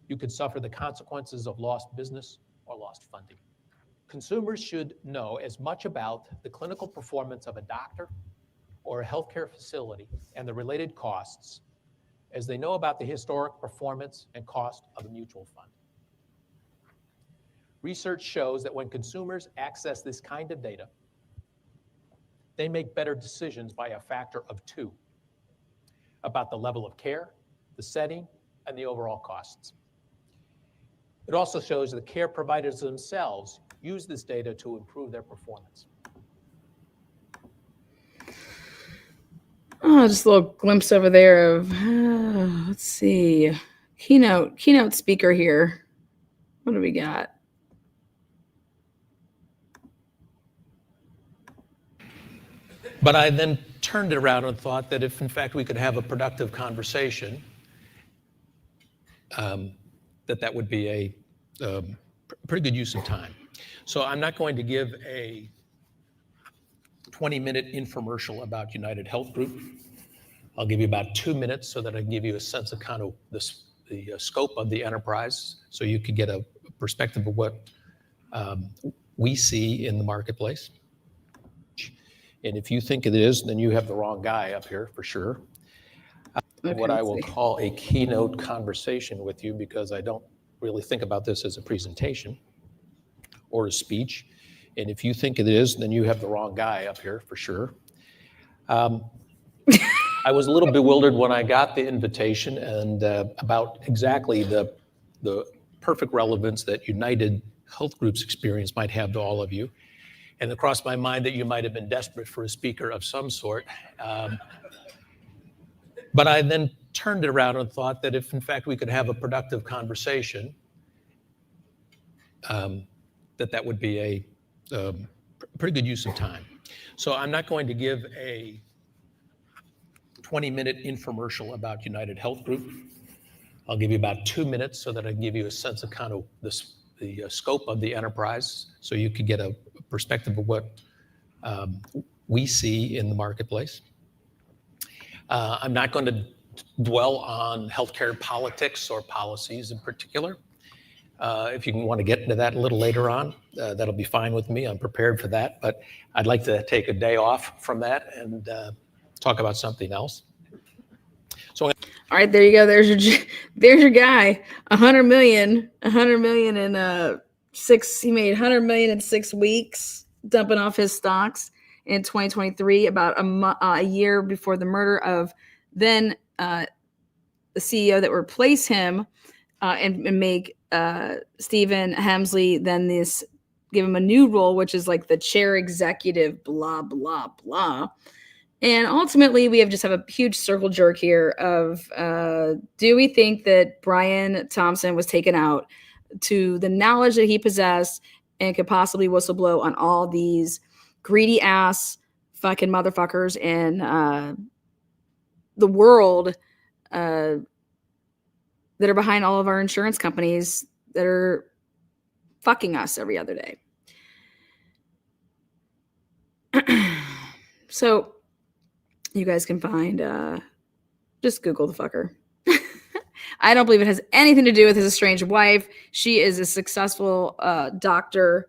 you could suffer the consequences of lost business or lost funding. Consumers should know as much about the clinical performance of a doctor or a healthcare facility and the related costs as they know about the historic performance and cost of a mutual fund. Research shows that when consumers access this kind of data, they make better decisions by a factor of 2 about the level of care, the setting, and the overall costs. It also shows that care providers themselves use this data to improve their performance. Oh, just a little glimpse over there of, let's see, keynote speaker here. What do we got? But I then turned it around and thought that if, in fact, we could have a productive conversation, that would be a pretty good use of time. So I'm not going to give a 20-minute infomercial about United Health Group. I'll give you about 2 minutes so that I can give you a sense of kind of the scope of the enterprise, so you could get a perspective of what we see in the marketplace. And if you think it is, then you have the wrong guy up here for sure. Okay, What I let's will see. call a keynote conversation with you, because I don't really think about this as a presentation or a speech. And if you think it is, then you have the wrong guy up here for sure. I was a little bewildered when I got the invitation and about exactly the perfect relevance that United Health Group's experience might have to all of you. And it crossed my mind that you might have been desperate for a speaker of some sort. But I then turned it around and thought that if, in fact, we could have a productive conversation, that would be a pretty good use of time. So I'm not going to give a 20-minute infomercial about United Health Group. I'll give you about 2 minutes so that I can give you a sense of kind of the scope of the enterprise, so you could get a perspective of what we see in the marketplace. I'm not going to dwell on healthcare politics or policies in particular. If you want to get into that a little later on, that'll be fine with me. I'm prepared for that. But I'd like to take a day off from that and talk about something else. So, all right, there you go. There's your guy. 100 million in 6. He made 100 million in 6 weeks, dumping off his stocks in 2023, about a year before the murder of then the CEO that replaced him, and make Stephen Hemsley then give him a new role, which is like the chair executive, blah, blah, blah. And ultimately, we just have a huge circle jerk here of, do we think that Brian Thompson was taken out to the knowledge that he possessed and could possibly whistleblow on all these greedy ass fucking motherfuckers in the world that are behind all of our insurance companies that are fucking us every other day? So you guys can find, just Google the fucker. I don't believe it has anything to do with his estranged wife. She is a successful doctor.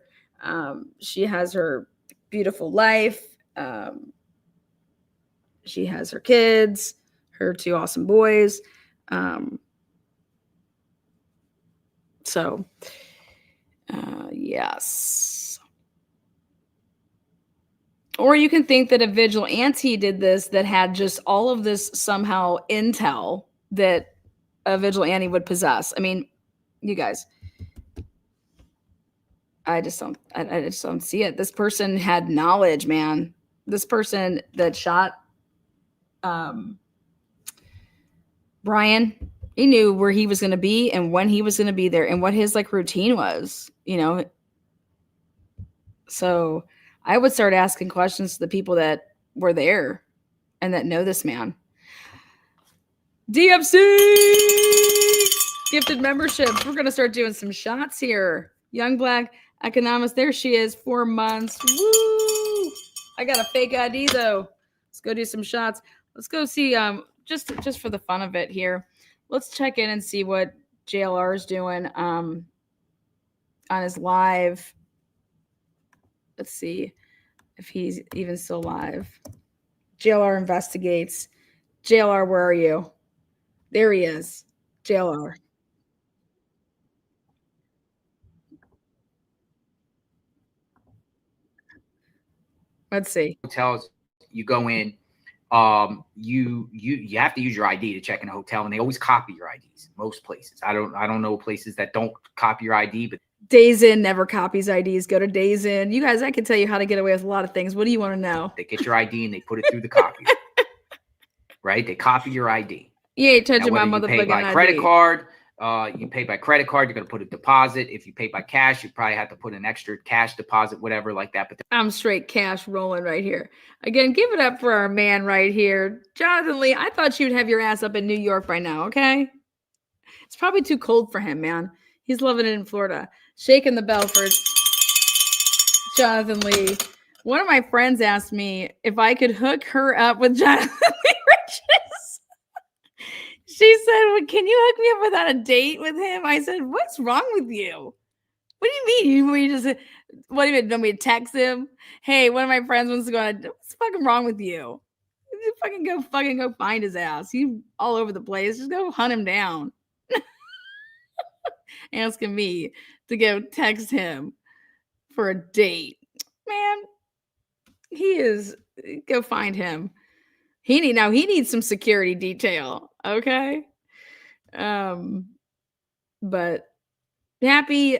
She has her beautiful life. She has her kids, her 2 awesome boys. Yes. Or you can think that a vigilante did this that had just all of this somehow intel that a vigilante would possess. I mean, you guys, I just don't see it. This person had knowledge, man. This person that shot Brian, he knew where he was going to be and when he was going to be there and what his like routine was, you know. So I would start asking questions to the people that were there and that know this man. DFC gifted memberships. We're going to start doing some shots here. Young Black Economist. There she is. 4 months. Woo! I got a fake ID though. Let's go do some shots. Let's go see, just for the fun of it here. Let's check in and see what JLR is doing on his live. Let's see if he's even still live. JLR investigates. JLR, where are you? There he is. JLR. Let's see. Hotels, you go in, you have to use your ID to check in a hotel, and they always copy your IDs. Most places, I don't know places that don't copy your ID, but Days In never copies IDs. Go to Days In. You guys, I can tell you how to get away with a lot of things. What do you want to know? they get your ID and they put it through the copier, right? They copy your ID. You ain't touching my Now, whether you pay motherfucking by ID. credit card, you pay by credit card, you're going to put a deposit. If you pay by cash, you probably have to put an extra cash deposit, whatever like that. But I'm straight cash rolling right here. Again, give it up for our man right here. Jonathan Lee, I thought you'd have your ass up in New York by now, okay? It's probably too cold for him, man. He's loving it in Florida. Shaking the bell for Jonathan Lee. One of my friends asked me if I could hook her up with Jonathan Lee Riches. She said, well, can you hook me up without a date with him? I said, what's wrong with you? What do you mean? You just, what do you want me to text him? Hey, one of my friends wants to go on what's fucking wrong with you? You fucking go find his ass. He's all over the place. Just go hunt him down. Asking me to go text him for a date. Man, he is, go find him. He needs some security detail, okay? But happy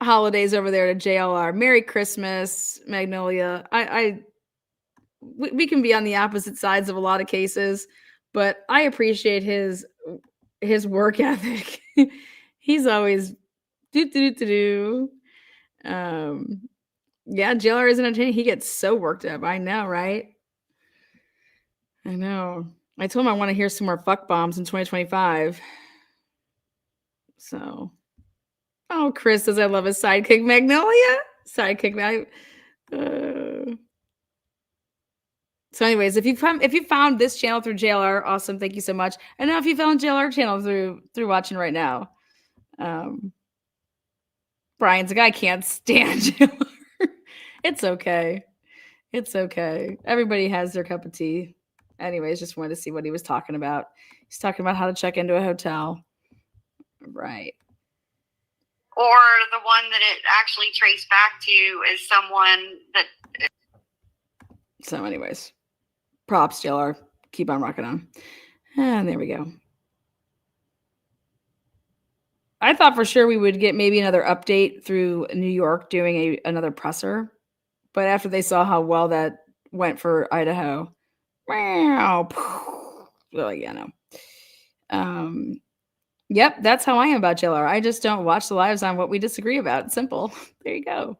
holidays over there to JLR. Merry Christmas, Magnolia. We can be on the opposite sides of a lot of cases, but I appreciate his work ethic. He's always do. Yeah, JLR is entertaining. He gets so worked up. I know, right? I know. I told him I want to hear some more fuck bombs in 2025. So, oh, Chris says I love his sidekick Magnolia. Sidekick. So, anyways, if you found this channel through JLR, awesome. Thank you so much. And now if you found JLR channel through watching right now, Brian's like, I can't stand JLR. It's okay. It's okay. Everybody has their cup of tea. Anyways, just wanted to see what he was talking about. He's talking about how to check into a hotel. Right. Or the one that it actually traced back to is someone that. So anyways, props, JLR. Keep on rocking on. And there we go. I thought for sure we would get maybe another update through New York doing another presser. But after they saw how well that went for Idaho, wow. Well, yeah, no. Yep, that's how I am about JLR. I just don't watch the lives on what we disagree about. It's simple. There you go.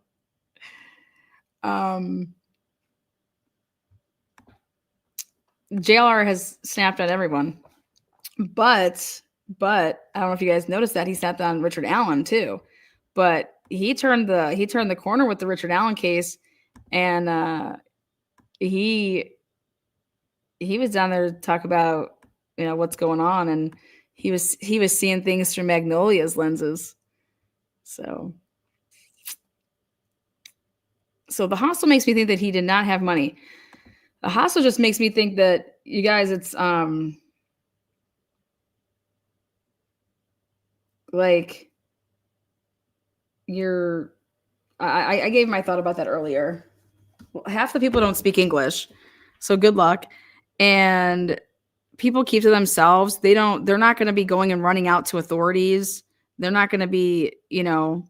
JLR has snapped on everyone. But I don't know if you guys noticed that he snapped on Richard Allen too. But he turned the corner with the Richard Allen case, and he was down there to talk about what's going on, and He was seeing things through Magnolia's lenses. So the hostel makes me think that he did not have money. The hostel just makes me think that, you guys, it's like I gave my thought about that earlier. Well, half the people don't speak English, so good luck. And people keep to themselves. They're not going to be going and running out to authorities. They're not going to be, you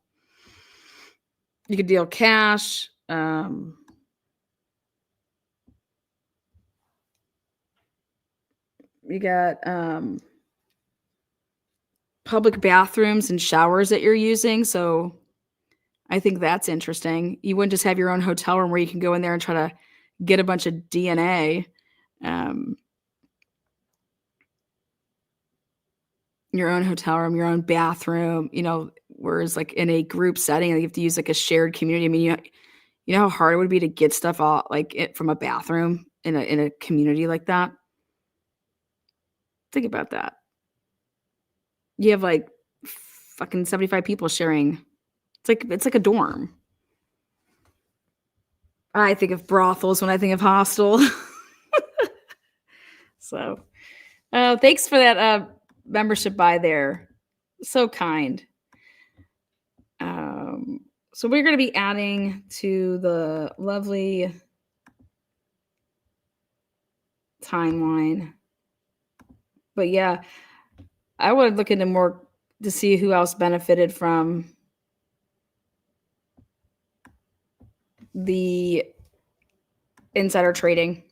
could deal cash. You got public bathrooms and showers that you're using. So I think that's interesting. You wouldn't just have your own hotel room where you can go in there and try to get a bunch of DNA. Your own hotel room, your own bathroom, whereas like in a group setting, you have to use like a shared community. I mean, you know how hard it would be to get stuff out from a bathroom in a community like that. Think about that. You have like fucking 75 people sharing. It's like a dorm. I think of brothels when I think of hostel. So, thanks for that membership buy there. So kind. So we're going to be adding to the lovely timeline. But yeah, I would look into more to see who else benefited from the insider trading.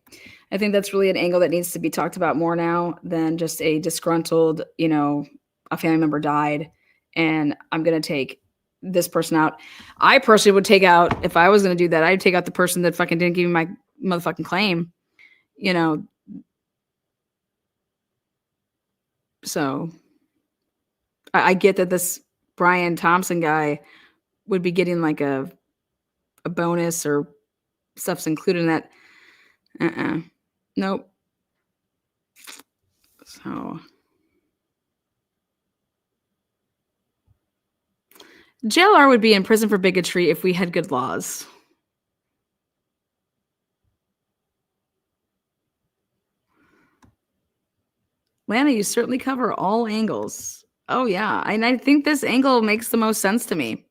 I think that's really an angle that needs to be talked about more now than just a disgruntled, a family member died and I'm going to take this person out. I personally would take out, if I was going to do that, I'd take out the person that fucking didn't give me my motherfucking claim, So I get that this Brian Thompson guy would be getting like a bonus or stuff's included in that. Nope. So JLR would be in prison for bigotry if we had good laws. Lana, you certainly cover all angles. Oh yeah, and I think this angle makes the most sense to me.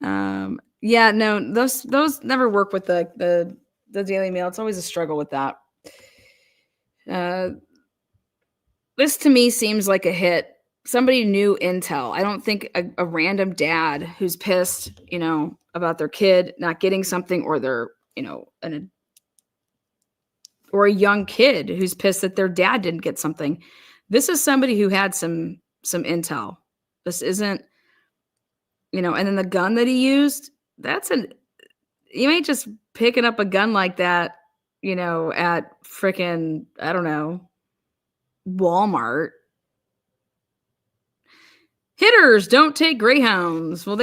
Yeah, no, those never work with the Daily Mail. It's always a struggle with that. This to me seems like a hit. Somebody knew intel. I don't think a random dad who's pissed, about their kid not getting something, or their, or a young kid who's pissed that their dad didn't get something. This is somebody who had some intel. This isn't, and then the gun that he used, you ain't just picking up a gun like that, at frickin', I don't know, Walmart. Hitters don't take Greyhounds. Well,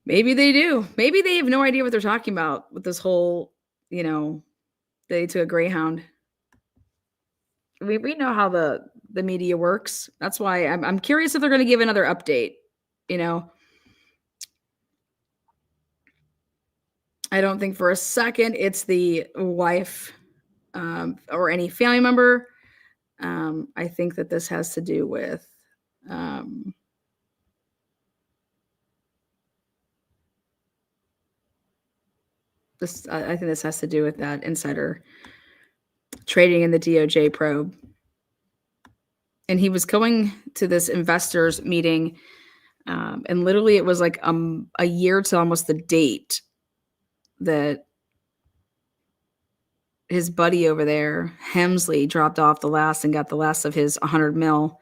maybe they do. Maybe they have no idea what they're talking about with this whole, they took a Greyhound. We know how the media works. That's why I'm curious if they're going to give another update. I don't think for a second it's the wife or any family member. I think that this has to do with this. I think this has to do with that insider trading in the DOJ probe. And he was going to this investors meeting, and literally it was like a year to almost the date that his buddy over there, Hemsley, dropped off the last and got the last of his 100 mil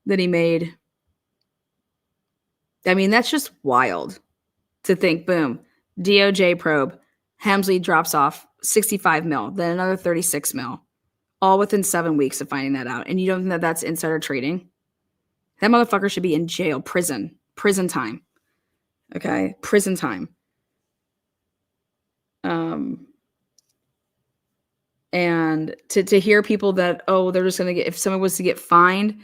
that he made. I mean, that's just wild to think, boom, DOJ probe, Hemsley drops off 65 mil, then another 36 mil, all within 7 weeks of finding that out. And you don't think that that's insider trading? That motherfucker should be in jail, prison time. Okay, prison time. And to hear people that, oh, they're just going to get, if someone was to get fined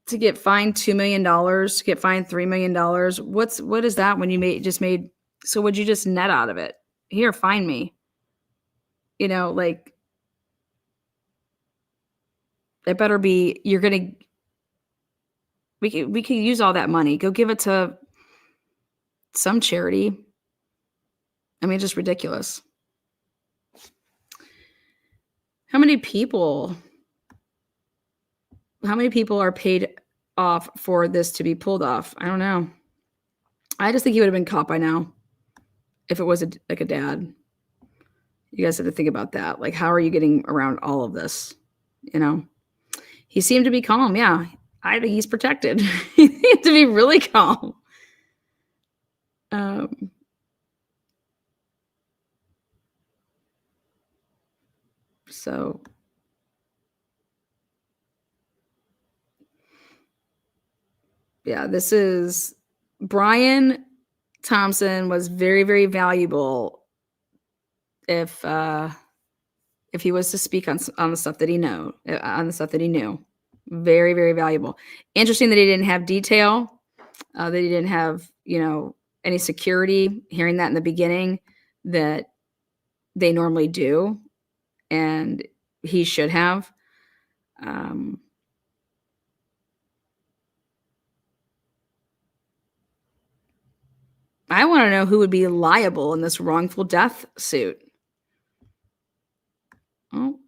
$2 million, to get fined $3 million, what is that when you just made, so would you just net out of it? Here, fine me. You know, like, it better be, we could use all that money. Go give it to some charity. I mean, just ridiculous. How many people are paid off for this to be pulled off? I don't know. I just think he would have been caught by now if it was like a dad. You guys have to think about that. Like, how are you getting around all of this? You know, he seemed to be calm. Yeah, I think he's protected. He seemed to be really calm. So yeah, this is Brian Thompson was very, very valuable if he was to speak on the stuff that he knew. Very, very valuable. Interesting that he didn't have detail, that he didn't have, you know, any security. Hearing that in the beginning, that they normally do, and he should have. I want to know who would be liable in this wrongful death suit. Oh.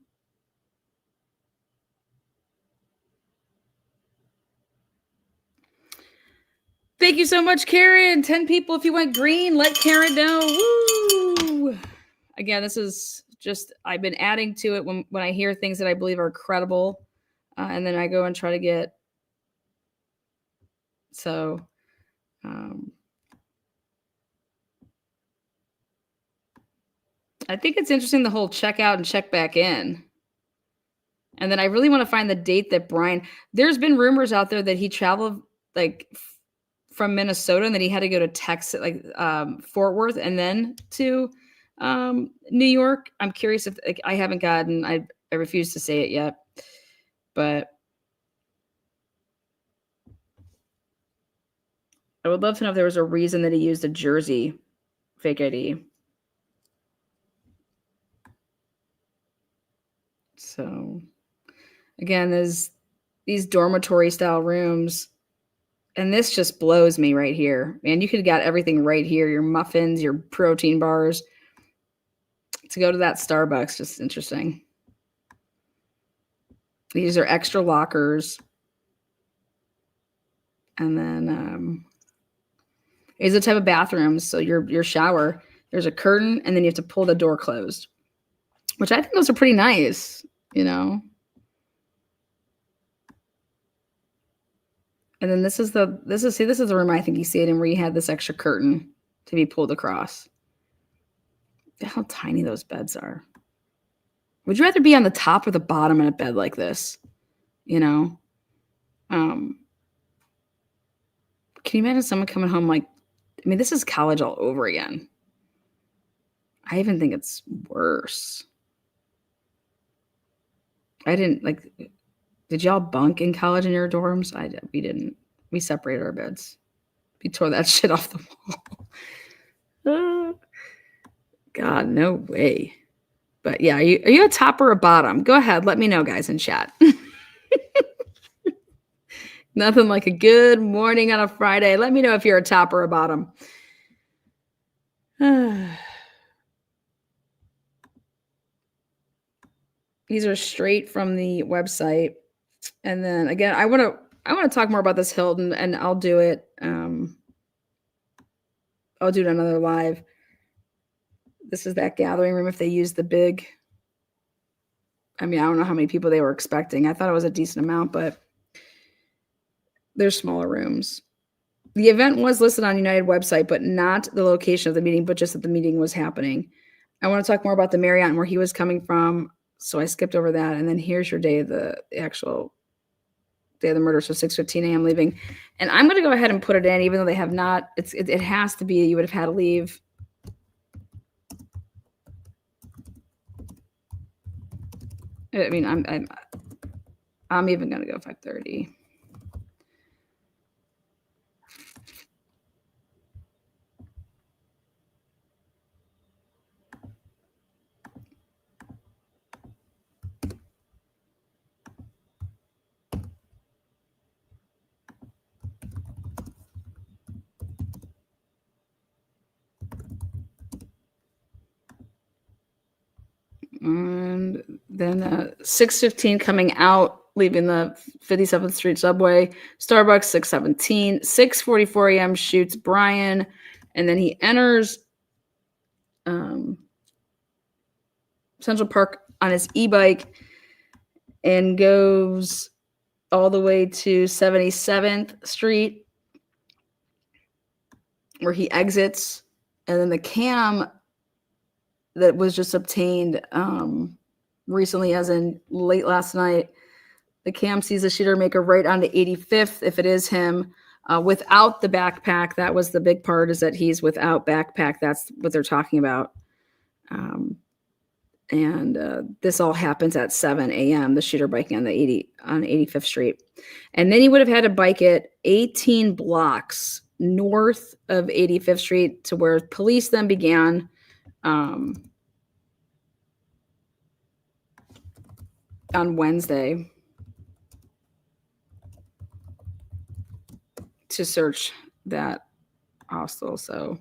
Thank you so much, Karen. 10 people. If you went green, let Karen know. Woo! Again, this is just, I've been adding to it when I hear things that I believe are credible. And then I go and try to get. So, I think it's interesting, the whole check out and check back in. And then I really want to find the date that Brian, there's been rumors out there that he traveled like from Minnesota and that he had to go to Texas, like Fort Worth, and then to New York. I'm curious if, like, I haven't gotten, I refuse to say it yet, but I would love to know if there was a reason that he used a Jersey fake ID. So again, there's these dormitory style rooms, and this just blows me right here. Man, you could have got everything right here. Your muffins, your protein bars. To go to that Starbucks, just interesting. These are extra lockers. And then these are the type of bathrooms. So your shower, there's a curtain, and then you have to pull the door closed, which I think those are pretty nice, you know. And then this is the room I think he stayed in, where he had this extra curtain to be pulled across. How tiny those beds are. Would you rather be on the top or the bottom in a bed like this? You know? Can you imagine someone coming home like, I mean, this is college all over again. I even think it's worse. I didn't, like, did y'all bunk in college in your dorms? We didn't. We separated our beds. We tore that shit off the wall. God, no way. But yeah, are you a top or a bottom? Go ahead. Let me know, guys, in chat. Nothing like a good morning on a Friday. Let me know if you're a top or a bottom. These are straight from the website. And then again, I want to talk more about this Hilton, and I'll do it. I'll do another live. This is that gathering room. If they use the big, I mean, I don't know how many people they were expecting. I thought it was a decent amount, but there's smaller rooms. The event was listed on United website, but not the location of the meeting, but just that the meeting was happening. I want to talk more about the Marriott and where he was coming from. So I skipped over that. And then here's your day of the actual day of the murder. So 6:15 a.m. leaving. And I'm going to go ahead and put it in, even though they have not. It has to be, you would have had to leave I mean, I'm even gonna go 5:30. And then 6:15 coming out, leaving the 57th Street subway. Starbucks 6:17. 6:44 a.m. shoots Brian, and then he enters Central Park on his e-bike and goes all the way to 77th Street, where he exits, and then the cam that was just obtained recently, as in late last night, the cam sees the shooter make a right onto 85th, if it is him, without the backpack. That was the big part, is that he's without backpack. That's what they're talking about. And this all happens at 7 a.m., the shooter biking on 85th Street. And then he would have had to bike it 18 blocks north of 85th Street to where police then began on Wednesday to search that hostel. So,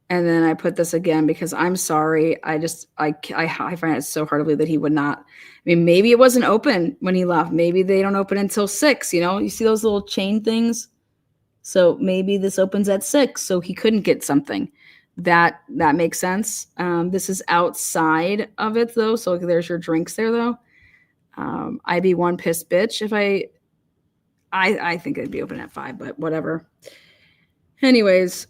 and then I put this again because I'm sorry. I find it so hard to believe that he would not. I mean, maybe it wasn't open when he left. Maybe they don't open until 6. You know, you see those little chain things. So maybe this opens at 6, so he couldn't get something. That makes sense. This is outside of it though, so there's your drinks there though. I'd be one pissed bitch if I think it'd be open at 5, but whatever. Anyways,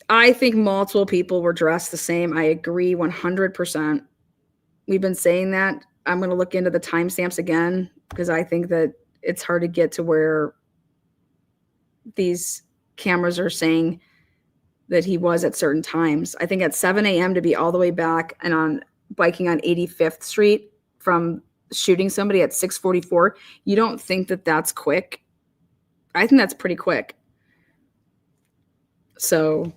I think multiple people were dressed the same. I agree 100%. We've been saying that. I'm going to look into the timestamps again because I think that it's hard to get to where these cameras are saying that he was at certain times. I think at 7 a.m. to be all the way back and on biking on 85th Street from shooting somebody at 6:44, you don't think that that's quick? I think that's pretty quick. So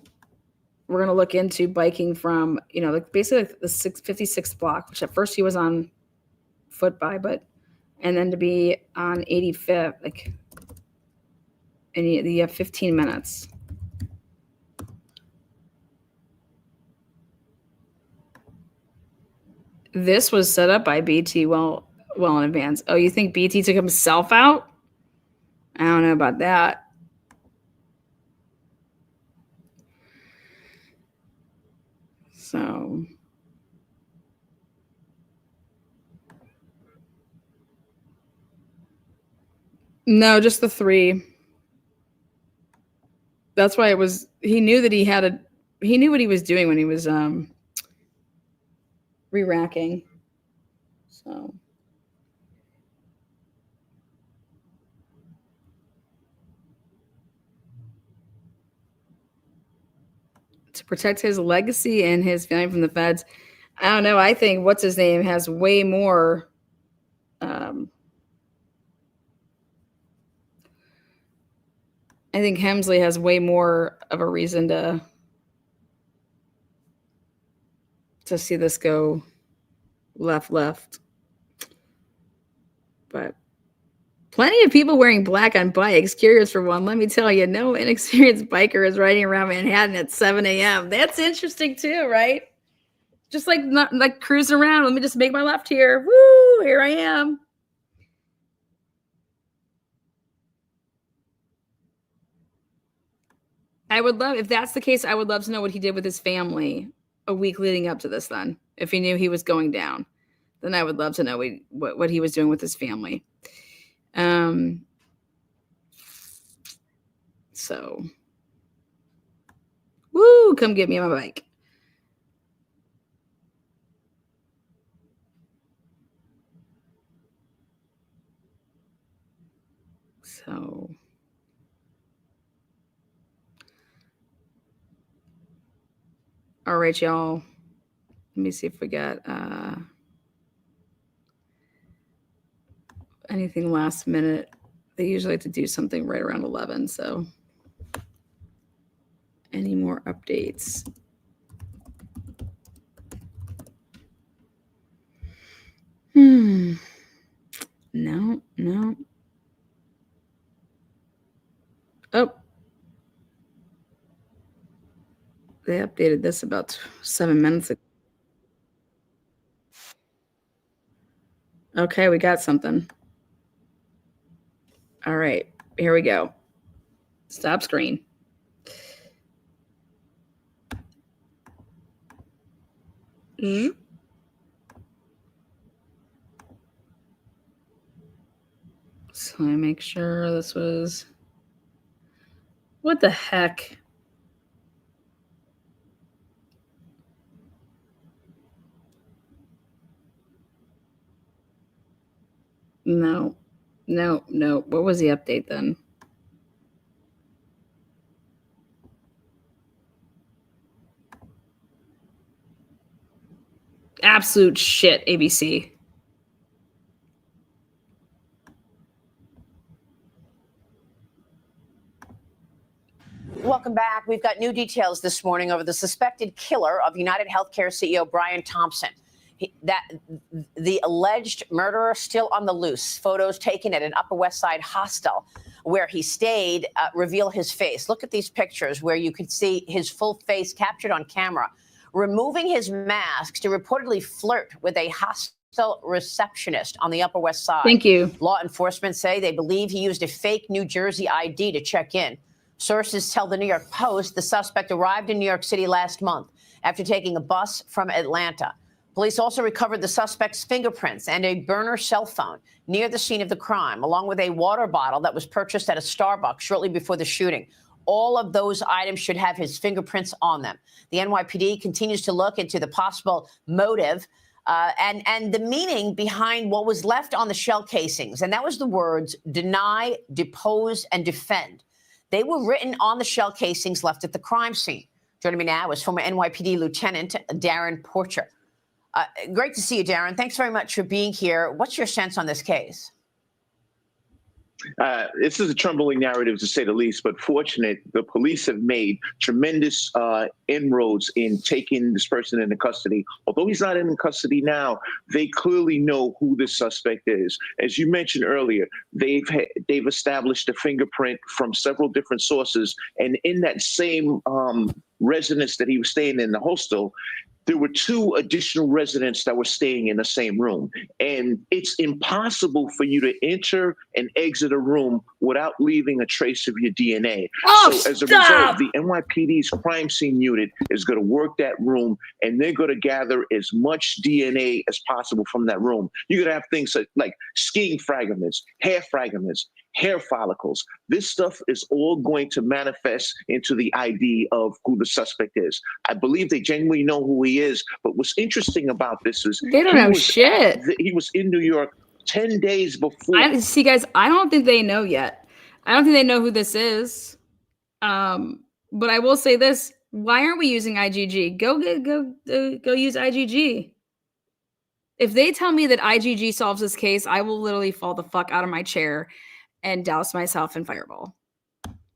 we're going to look into biking from, you know, like basically the 56th block, which at first he was on foot by, and then to be on 85th, like, and you have 15 minutes. This was set up by BT well in advance. Oh, you think BT took himself out? I don't know about that. So no, just the 3. That's why it was, he knew that he knew what he was doing when he was re-racking. So to protect his legacy and his family from the feds. I don't know. I think what's his name has way more. I think Hemsley has way more of a reason to see this go left. But plenty of people wearing black on bikes. Curious for one. Let me tell you, no inexperienced biker is riding around Manhattan at 7 a.m. That's interesting too, right? Just like not like cruising around. Let me just make my left here. Woo! Here I am. I would love, if that's the case, I would love to know what he did with his family a week leading up to this then. If he knew he was going down, then I would love to know what he was doing with his family. So, woo, come get me on my bike. So, all right, y'all. Let me see if we got anything last minute. They usually like to do something right around 11. So any more updates? No. Oh. They updated this about 7 minutes ago. Okay, we got something. All right, here we go. Stop screen. So let me make sure this was. What the heck? No. What was the update then? Absolute shit, ABC. Welcome back. We've got new details this morning over the suspected killer of United Healthcare CEO Brian Thompson. The alleged murderer still on the loose. Photos taken at an Upper West Side hostel where he stayed reveal his face. Look at these pictures where you can see his full face captured on camera, removing his mask to reportedly flirt with a hostel receptionist on the Upper West Side. Thank you. Law enforcement say they believe he used a fake New Jersey ID to check in. Sources tell the New York Post the suspect arrived in New York City last month after taking a bus from Atlanta. Police also recovered the suspect's fingerprints and a burner cell phone near the scene of the crime, along with a water bottle that was purchased at a Starbucks shortly before the shooting. All of those items should have his fingerprints on them. The NYPD continues to look into the possible motive and the meaning behind what was left on the shell casings. And that was the words deny, depose, and defend. They were written on the shell casings left at the crime scene. Joining me now is former NYPD Lieutenant Darren Porcher. Great to see you, Darren. Thanks very much for being here. What's your sense on this case? This is a troubling narrative, to say the least, but fortunate, the police have made tremendous inroads in taking this person into custody. Although he's not in custody now, they clearly know who this suspect is. As you mentioned earlier, they've established a fingerprint from several different sources, and in that same residence that he was staying in, the hostel, there were 2 additional residents that were staying in the same room. And it's impossible for you to enter and exit a room without leaving a trace of your DNA. So as a result, the NYPD's crime scene unit is going to work that room, and they're going to gather as much DNA as possible from that room. You're going to have things like skin fragments, hair follicles. This stuff is all going to manifest into the ID of who the suspect is. I believe they genuinely know who he is, but what's interesting about this is they don't know shit. He was in New York 10 days before. See, guys, I don't think they know yet. I don't think they know who this is. But I will say this: why aren't we using IgG? Go use IgG. If they tell me that IgG solves this case, I will literally fall the fuck out of my chair and douse myself in Fireball.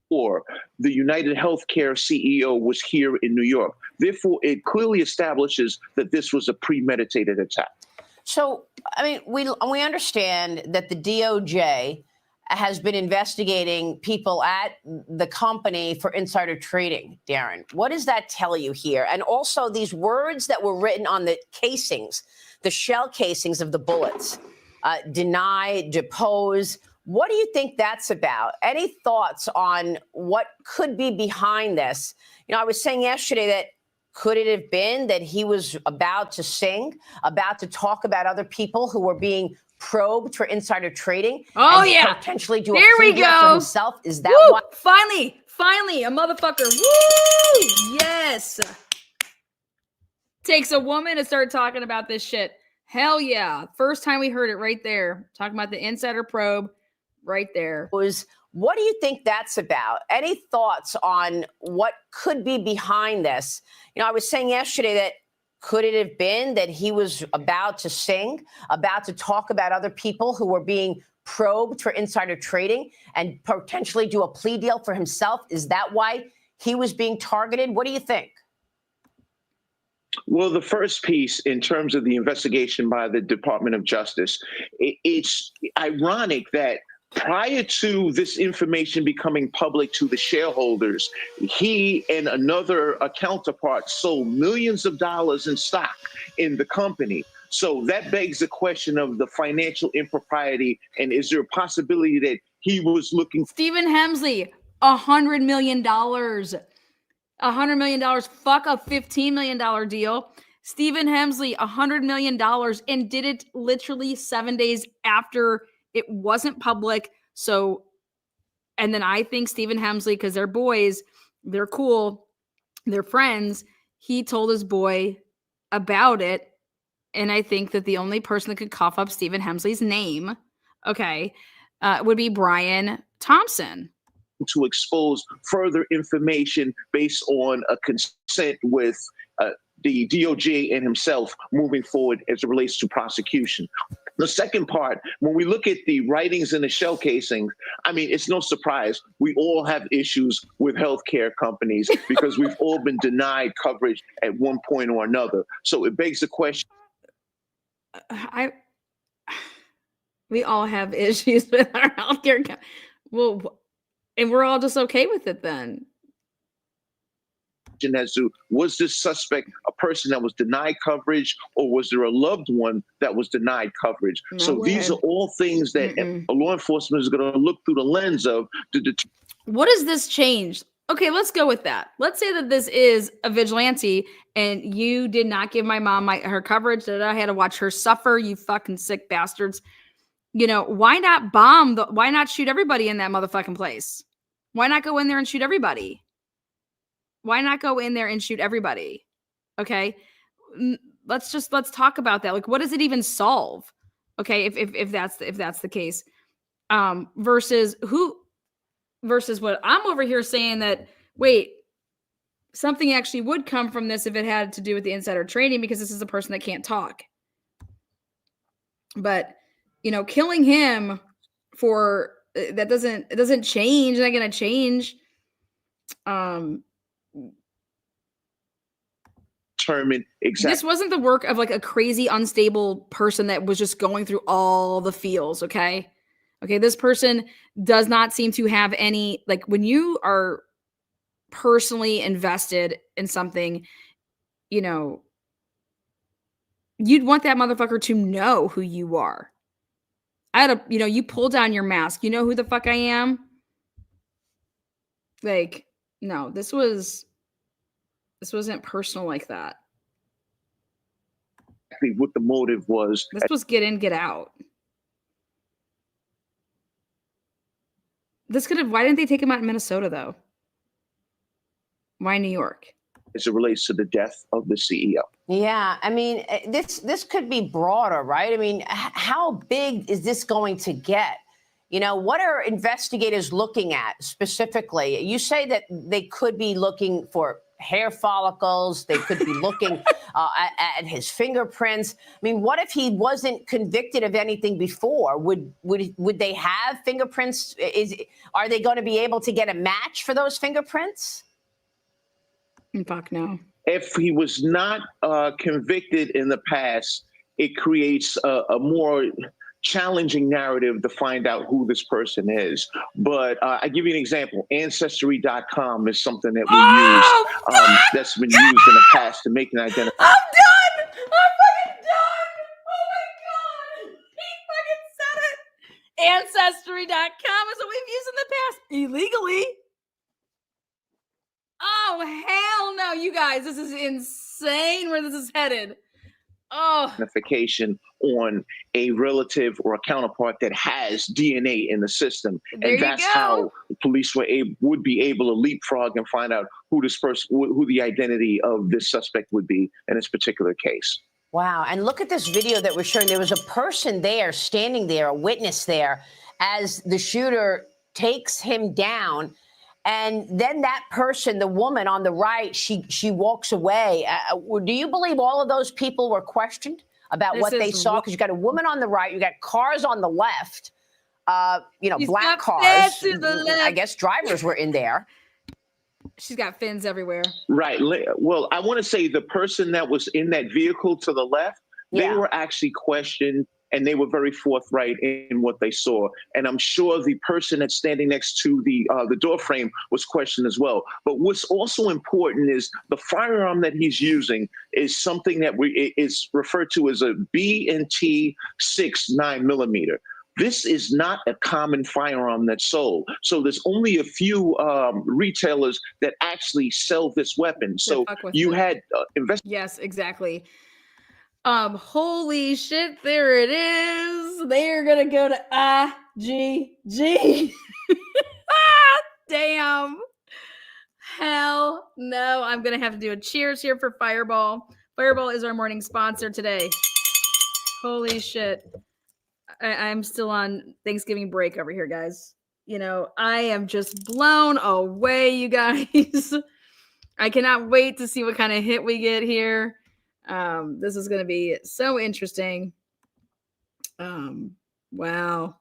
Or the United Healthcare CEO was here in New York. Therefore, it clearly establishes that this was a premeditated attack. So, I mean, we understand that the DOJ has been investigating people at the company for insider trading, Darren. What does that tell you here? And also these words that were written on the casings, the shell casings of the bullets, deny, depose. What do you think that's about? Any thoughts on what could be behind this? You know, I was saying yesterday that could it have been that he was about to sing, about to talk about other people who were being probed for insider trading? Oh, and yeah. Potentially do there a we figure go. for himself? Is that Woo! why? Finally, a motherfucker. Woo! Yes. Takes a woman to start talking about this shit. Hell yeah. First time we heard it right there. Talking about the insider probe right there. What do you think that's about? Any thoughts on what could be behind this? You know, I was saying yesterday that Could it have been that he was about to sing, about to talk about other people who were being probed for insider trading and potentially do a plea deal for himself? Is that why he was being targeted? What do you think? Well, the first piece in terms of the investigation by the Department of Justice, it's ironic that prior to this information becoming public to the shareholders, he and another counterpart sold millions of dollars in stock in the company. So that begs the question of the financial impropriety. And is there a possibility that he was looking? Stephen Hemsley, $100 million. $100 million. Fuck a $15 million deal. Stephen Hemsley, $100 million, and did it literally 7 days after it wasn't public. So, and then I think Stephen Hemsley, because they're boys, they're cool, they're friends, he told his boy about it. And I think that the only person that could cough up Stephen Hemsley's name, would be Brian Thompson. To expose further information based on a consent with the DOJ and himself moving forward as it relates to prosecution. The second part, when we look at the writings in the shell casing, I mean, it's no surprise. We all have issues with healthcare companies because we've all been denied coverage at one point or another. So it begs the question. We all have issues with our healthcare. Well, and we're all just okay with it then. As to, was this suspect a person that was denied coverage, or was there a loved one that was denied coverage? No so way. These are all things that a law enforcement is going to look through the lens of. What does this change? Okay, let's go with that. Let's say that this is a vigilante and you did not give my mom her coverage, that I had to watch her suffer, you fucking sick bastards. You know, why not why not shoot everybody in that motherfucking place? Why not go in there and shoot everybody? Why not go in there and shoot everybody? Okay. Let's talk about that. Like, what does it even solve? Okay. If that's the case, versus what I'm over here saying that, wait, something actually would come from this if it had to do with the insider trading, because this is a person that can't talk. But, you know, killing him for that doesn't change. Not going to change. Determine exactly. This wasn't the work of like a crazy, unstable person that was just going through all the feels. Okay. This person does not seem to have any, like, when you are personally invested in something, you know, you'd want that motherfucker to know who you are. You pull down your mask, you know who the fuck I am. Like, no, this wasn't personal like that. What the motive was. This was get in, get out. Why didn't they take him out in Minnesota though? Why New York? As it relates to the death of the CEO. Yeah, I mean, this could be broader, right? I mean, how big is this going to get? You know, what are investigators looking at specifically? You say that they could be looking for hair follicles. They could be looking at his fingerprints. I mean, what if he wasn't convicted of anything before? Would they have fingerprints? Are they going to be able to get a match for those fingerprints? Fuck no. If he was not convicted in the past, it creates a more challenging narrative to find out who this person is. But I give you an example. Ancestry.com is something that we use that's been used in the past to make an identity. I'm done. I'm fucking done. Oh my God. He fucking said it. Ancestry.com is what we've used in the past illegally. Oh, hell no, you guys. This is insane where this is headed. Oh. Identification on a relative or a counterpart that has DNA in the system. There and that's how police would be able to leapfrog and find out who this person, who the identity of this suspect would be in this particular case. Wow. And look at this video that we're showing. There was a person there, standing there, a witness there, as the shooter takes him down. And then that person, the woman on the right, she walks away. Do you believe all of those people were questioned about what they saw? Because you got a woman on the right, you got cars on the left, black cars. To the left. I guess drivers were in there. She's got fins everywhere. Right. Well, I want to say the person that was in that vehicle to the left, they were actually questioned, and they were very forthright in what they saw. And I'm sure the person that's standing next to the door frame was questioned as well. But what's also important is the firearm that he's using is something that is referred to as a B&T 6 9mm. This is not a common firearm that's sold. So there's only a few retailers that actually sell this weapon. So you had Yes, exactly. Holy shit, there it is. They're gonna go to IGG. Damn. Hell no. I'm gonna have to do a cheers here for Fireball. Fireball is our morning sponsor today. Holy shit. I'm still on Thanksgiving break over here, guys. I am just blown away, you guys. I cannot wait to see what kind of hit we get here. This is going to be so interesting. Wow.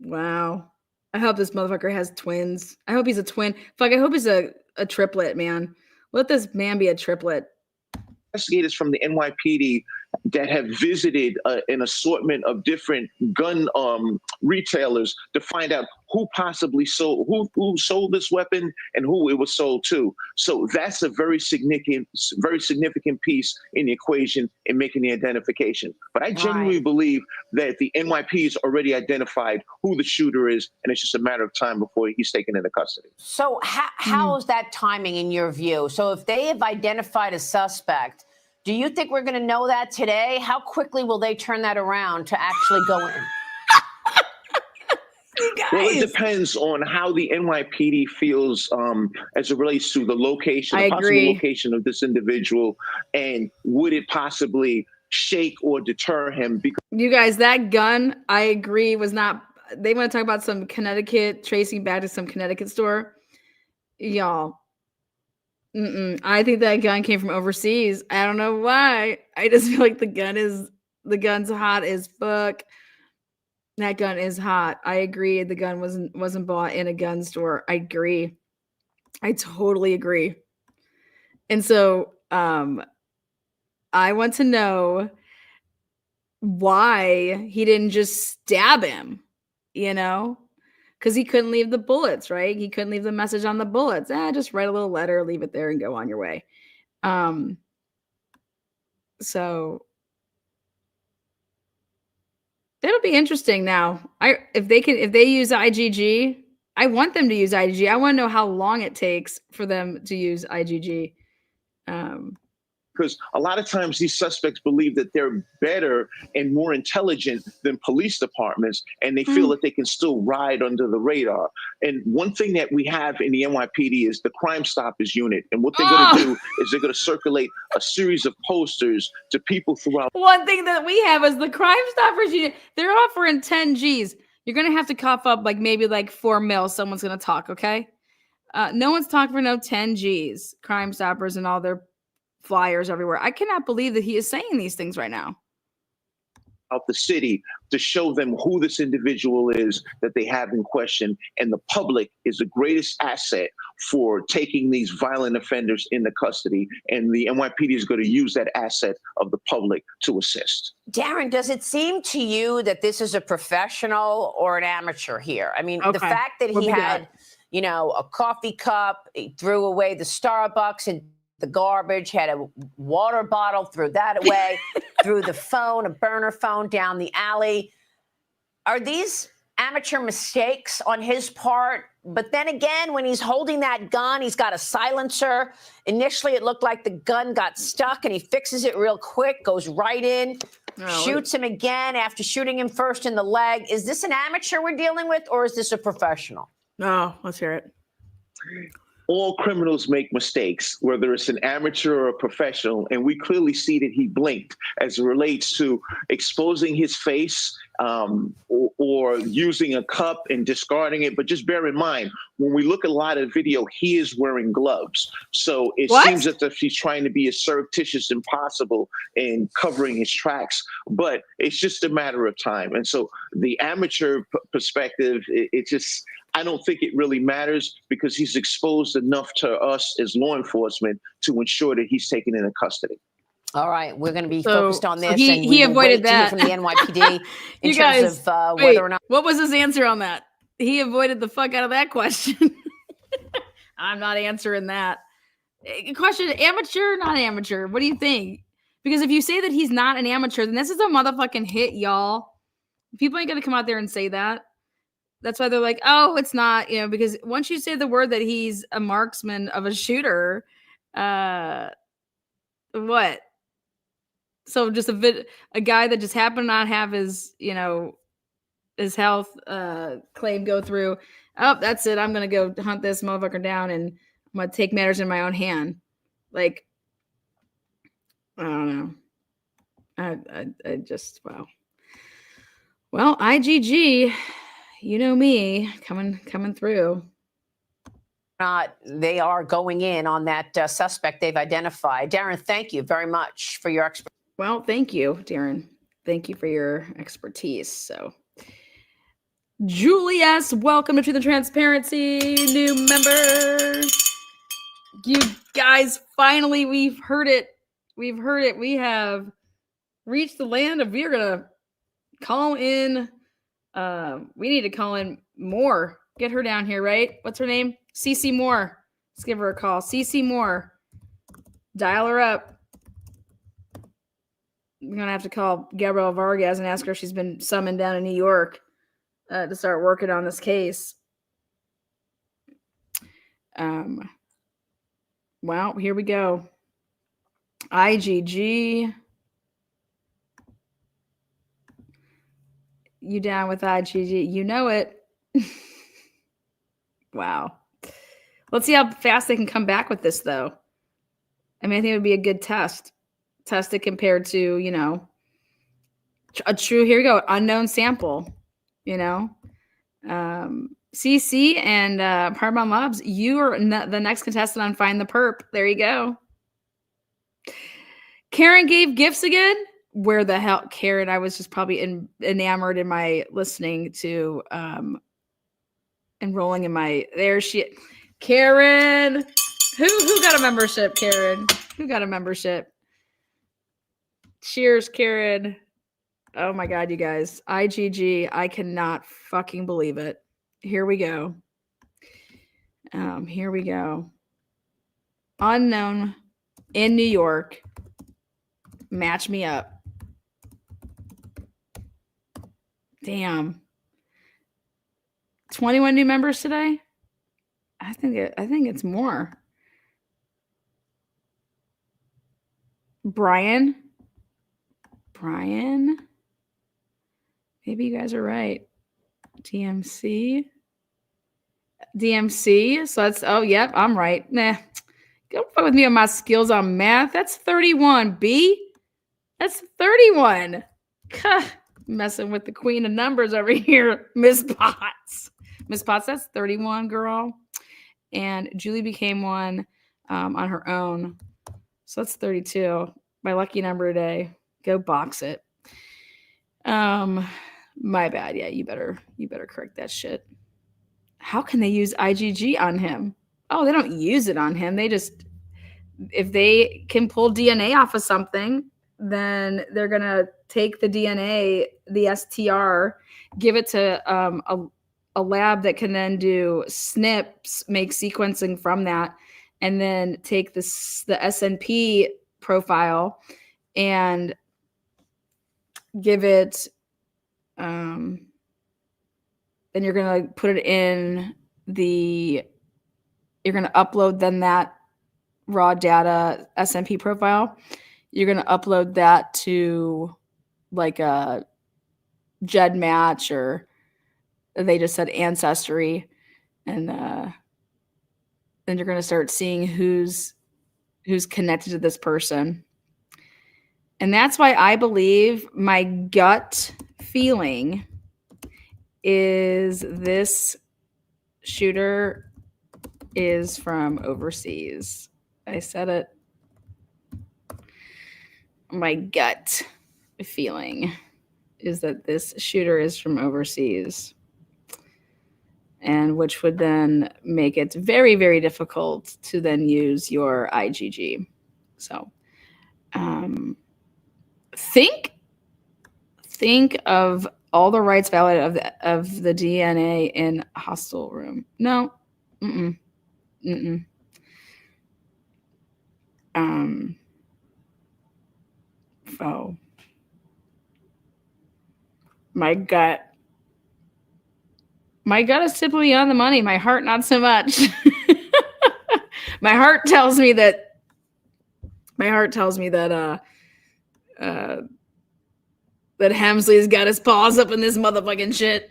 I hope this motherfucker has twins. I hope he's a twin. Fuck, I hope he's a triplet, man. Let this man be a triplet. Investigators from the NYPD that have visited an assortment of different gun retailers to find out who possibly sold, who sold this weapon and who it was sold to. So that's a very significant piece in the equation in making the identification. But I genuinely believe that the NYPD has already identified who the shooter is, and it's just a matter of time before he's taken into custody. So how is that timing in your view? So if they have identified a suspect, do you think we're going to know that today? How quickly will they turn that around to actually go in? Well, it depends on how the NYPD feels as it relates to the location, the possible location of this individual, and would it possibly shake or deter him? Because you guys, that gun, I agree, was not. They want to talk about some Connecticut, tracing back to some Connecticut store. Y'all. I think that gun came from overseas. I don't know why. I just feel like the gun's hot as fuck. That gun is hot. I agree. The gun wasn't bought in a gun store. I agree. I totally agree. And so I want to know why he didn't just stab him, because he couldn't leave the bullets, right? He couldn't leave the message on the bullets. Just write a little letter, leave it there, and go on your way. So it'll be interesting now. If they use IGG, I want them to use IGG. I want to know how long it takes for them to use IGG. Because a lot of times these suspects believe that they're better and more intelligent than police departments, and they feel that they can still ride under the radar. And one thing that we have in the NYPD is the Crime Stoppers unit. And what they're going to do is they're going to circulate a series of posters to people throughout. One thing that we have is the Crime Stoppers unit. They're offering 10 G's. You're going to have to cough up maybe 4 mil. Someone's going to talk, okay? No one's talking for no 10 G's. Crime Stoppers and all their flyers everywhere. I cannot believe that he is saying these things right now. Out the city to show them who this individual is that they have in question. And the public is the greatest asset for taking these violent offenders into custody. And the NYPD is going to use that asset of the public to assist. Darren, does it seem to you that this is a professional or an amateur here? I mean, the fact that he had, a coffee cup, he threw away the Starbucks and the garbage, had a water bottle, threw that away, threw the phone, a burner phone down the alley. Are these amateur mistakes on his part? But then again, when he's holding that gun, he's got a silencer. Initially, it looked like the gun got stuck and he fixes it real quick, goes right in, shoots him again after shooting him first in the leg. Is this an amateur we're dealing with, or is this a professional? No, let's hear it. All criminals make mistakes, whether it's an amateur or a professional, and we clearly see that he blinked as it relates to exposing his face or using a cup and discarding it. But just bear in mind, when we look at a lot of video, he is wearing gloves. So it seems as if he's trying to be as surreptitious as possible in covering his tracks, but it's just a matter of time. And so the amateur perspective, it just, I don't think it really matters because he's exposed enough to us as law enforcement to ensure that he's taken into custody. All right, we're going to be focused on this. He avoided that from the NYPD in you terms guys, of wait, whether or not. what was his answer on that? He avoided the fuck out of that question. I'm not answering that. Question, amateur, not amateur? What do you think? Because if you say that he's not an amateur, then this is a motherfucking hit, y'all. People ain't going to come out there and say that. That's why they're like, oh, it's not, because once you say the word that he's a marksman of a shooter, what? So just a guy that just happened to not have his, his health claim go through. Oh, that's it. I'm going to go hunt this motherfucker down and I'm going to take matters in my own hand. Like, I don't know. I just, wow. Well, IGG, you know me, coming through. They are going in on that suspect they've identified. Darren, thank you very much for your expertise. Well, thank you, Darren. Thank you for your expertise. So, Julius, welcome to the Transparency, new members. You guys, finally, we've heard it. We've heard it. We have reached the land of we're going to call in. We need to call in Moore. Get her down here, right? What's her name? CC Moore. Let's give her a call. CC Moore. Dial her up. We're going to have to call Gabrielle Vargas and ask her if she's been summoned down in New York to start working on this case. Well, here we go. IGG. You down with IGG? You know it. Wow. Let's see how fast they can come back with this, though. I mean, I think it would be a good test. Test it compared to, a true, here we go, unknown sample, CC and Parmon Labs, you are the next contestant on Find the Perp. There you go. Karen gave gifts again. Where the hell, Karen? I was just probably enamored in my listening to, enrolling in my, there she, Karen. Who got a membership, Karen? Who got a membership? Cheers, Karen. Oh my God, you guys. IGG, I cannot fucking believe it. Here we go. Here we go. Unknown in New York. Match me up. Damn. 21 new members today? I think it's more. Brian, maybe you guys are right. DMC. So that's, oh, yep, I'm right. Nah, don't fuck with me on my skills on math. That's 31, B. That's 31. Messing with the queen of numbers over here, Miss Potts. Miss Potts, that's 31, girl. And Julie became one on her own. So that's 32. My lucky number today. Go box it. My bad. Yeah, you better correct that shit. How can they use IGG on him? Oh, they don't use it on him. They just, if they can pull DNA off of something, then they're gonna take the DNA, the STR, give it to a lab that can then do SNPs, make sequencing from that, and then take the SNP profile and give it, then you're going to put it in you're going to upload then that raw data SNP profile. You're going to upload that to like a GEDmatch, or they just said Ancestry, and then you're going to start seeing who's connected to this person. And that's why I believe, my gut feeling is this shooter is from overseas. I said it. My gut feeling is that this shooter is from overseas, and which would then make it very, very difficult to then use your IgG. So think of all the rights valid of the DNA in hostile room. No. Oh. My gut is typically on the money. My heart, not so much. My heart tells me that that Hemsley's got his paws up in this motherfucking shit.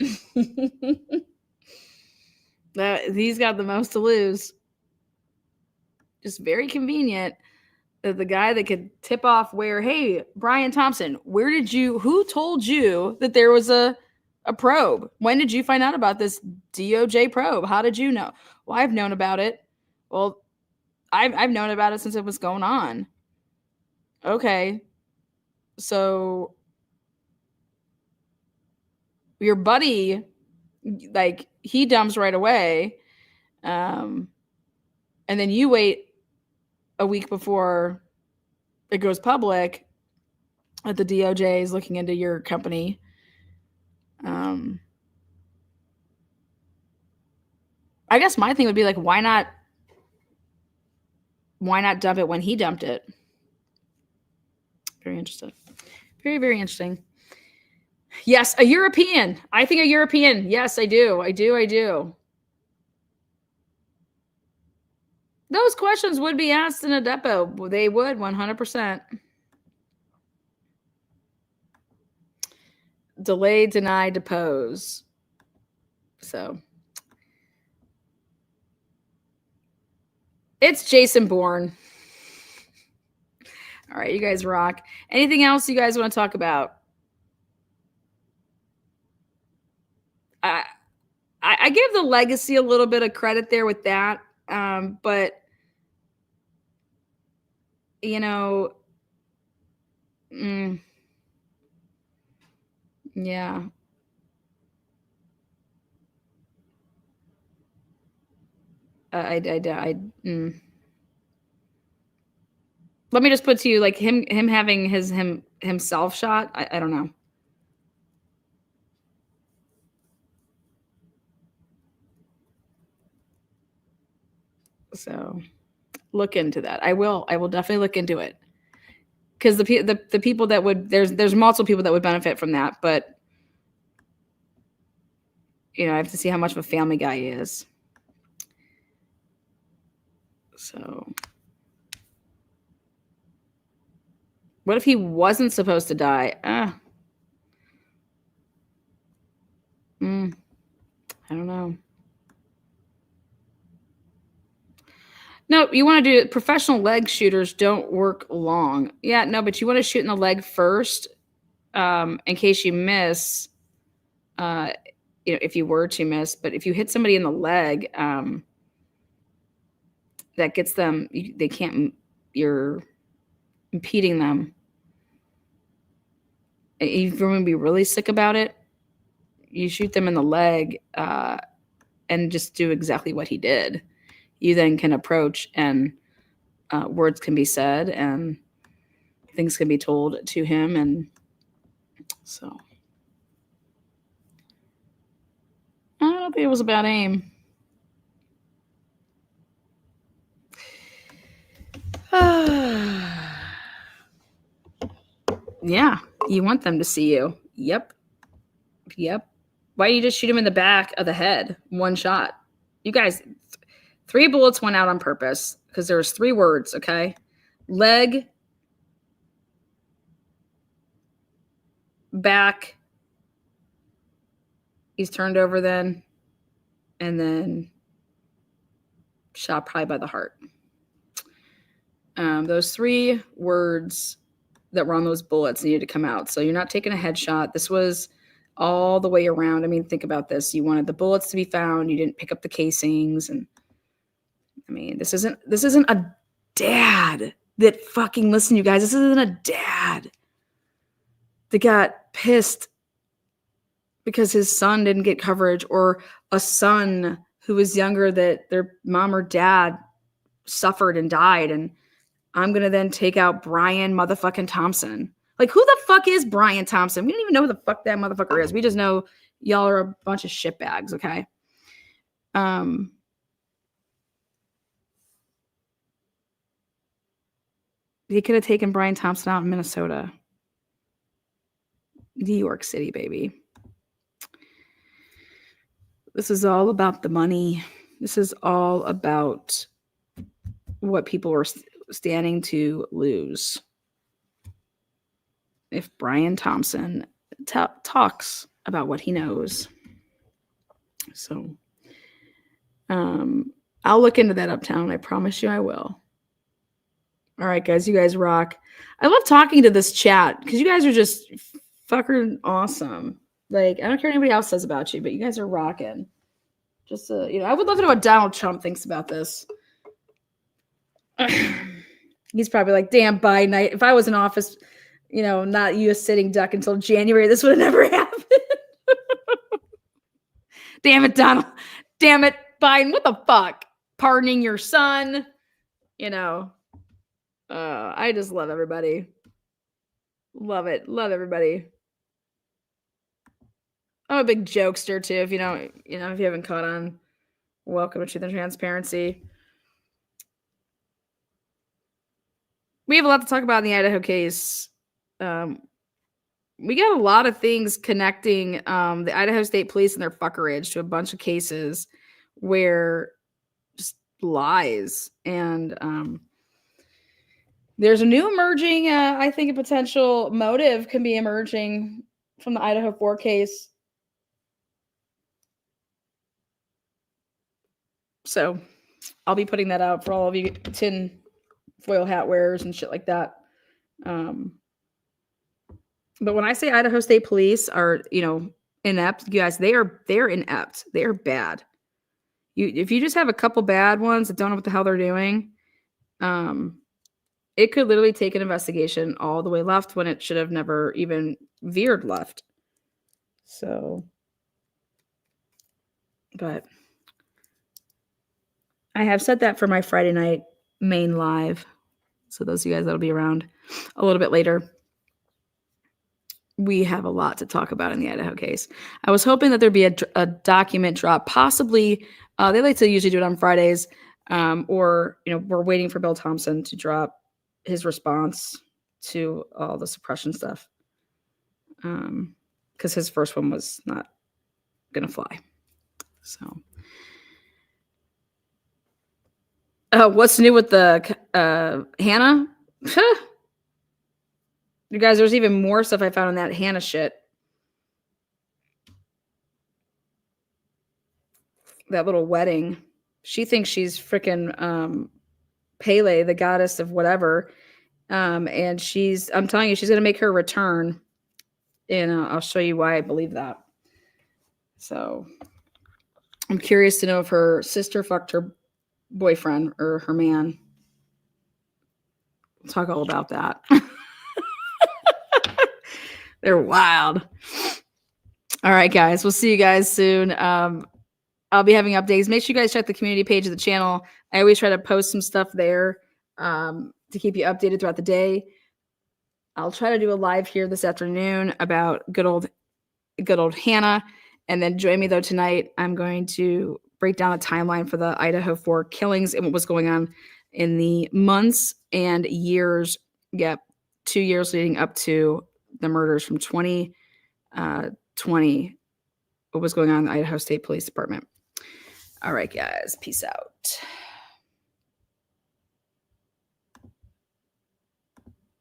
That he's got the most to lose. Just very convenient that the guy that could tip off where, hey, Brian Thompson, who told you that there was a probe? When did you find out about this DOJ probe? How did you know? Well, I've known about it. Well, I've known about it since it was going on. Okay. So your buddy, like, he dumps right away. And then you wait a week before it goes public that the DOJ is looking into your company. I guess my thing would be like, why not dump it when he dumped it? Very interesting. Very, very interesting. Yes, a European. I think a European. Yes, I do. I do. Those questions would be asked in a depot. They would, 100%. Delay, deny, depose. So it's Jason Bourne. All right, you guys rock. Anything else you guys want to talk about? I give the legacy a little bit of credit there with that. But you know, yeah. Let me just put to you, like, him having himself shot. I don't know. So look into that. I will definitely look into it, because the people that would, there's multiple people that would benefit from that, but you know, I have to see how much of a family guy he is. So what if he wasn't supposed to die? I don't know. No, you want to do professional leg shooters don't work long. Yeah, no, but you want to shoot in the leg first, in case you miss. You know, if you were to miss, but if you hit somebody in the leg, that gets them. They can't. You're impeding them. If you're going to be really sick about it, you shoot them in the leg, and just do exactly what he did. You then can approach, and words can be said, and things can be told to him. And so I don't think it was a bad aim. Yeah, you want them to see you. Yep. Why don't you just shoot him in the back of the head? One shot. You guys, 3 bullets went out on purpose because there was 3 words, okay? Leg, back. He's turned over then, and then shot probably by the heart. Those 3 words that were on those bullets needed to come out. So you're not taking a headshot. This was all the way around. I mean, think about this. You wanted the bullets to be found. You didn't pick up the casings. And I mean, this isn't a dad that fucking, listen, you guys, this isn't a dad that got pissed because his son didn't get coverage, or a son who was younger that their mom or dad suffered and died. And I'm going to then take out Brian motherfucking Thompson. Like, who the fuck is Brian Thompson? We don't even know who the fuck that motherfucker is. We just know y'all are a bunch of shitbags, okay? He could have taken Brian Thompson out in Minnesota. New York City, baby. This is all about the money. This is all about what people are standing to lose. If Brian Thompson talks about what he knows. So I'll look into that uptown. I promise you I will. All right, guys, you guys rock. I love talking to this chat because you guys are just fucking awesome. Like, I don't care what anybody else says about you, but you guys are rocking. Just, I would love to know what Donald Trump thinks about this. He's probably like, damn, Biden, if I was in office, not you a sitting duck until January, this would have never happened. Damn it, Donald. Damn it, Biden. What the fuck? Pardoning your son. I just love everybody. Love it. Love everybody. I'm a big jokester too. If if you haven't caught on, welcome to Truth and Transparency. We have a lot to talk about in the Idaho case. We got a lot of things connecting the Idaho State Police and their fuckerage to a bunch of cases where just lies. And there's a new emerging, I think a potential motive can be emerging from the Idaho 4 case. So I'll be putting that out for all of you tin foil hat wearers and shit like that. But when I say Idaho State Police are, inept, you guys, they're inept. They are bad. If you just have a couple bad ones that don't know what the hell they're doing, it could literally take an investigation all the way left when it should have never even veered left. So, but I have said that for my Friday night main live. So those of you guys that'll be around a little bit later. We have a lot to talk about in the Idaho case. I was hoping that there'd be a document drop. Possibly, they like to usually do it on Fridays, or we're waiting for Bill Thompson to drop his response to all the suppression stuff, because his first one was not gonna fly. So, what's new with the Hannah? You guys, there's even more stuff I found on that Hannah shit. That little wedding. She thinks she's freaking Pele, the goddess of whatever. And I'm telling you, she's going to make her return. And I'll show you why I believe that. So I'm curious to know if her sister fucked her boyfriend or her man. We'll talk all about that. They're wild. All right, guys. We'll see you guys soon. I'll be having updates. Make sure you guys check the community page of the channel. I always try to post some stuff there to keep you updated throughout the day. I'll try to do a live here this afternoon about good old Hannah. And then join me, though, tonight. I'm going to break down a timeline for the Idaho 4 killings and what was going on in the months and years. 2 years leading up to the murders from 2020, what was going on in the Idaho State Police Department. All right, guys. Peace out.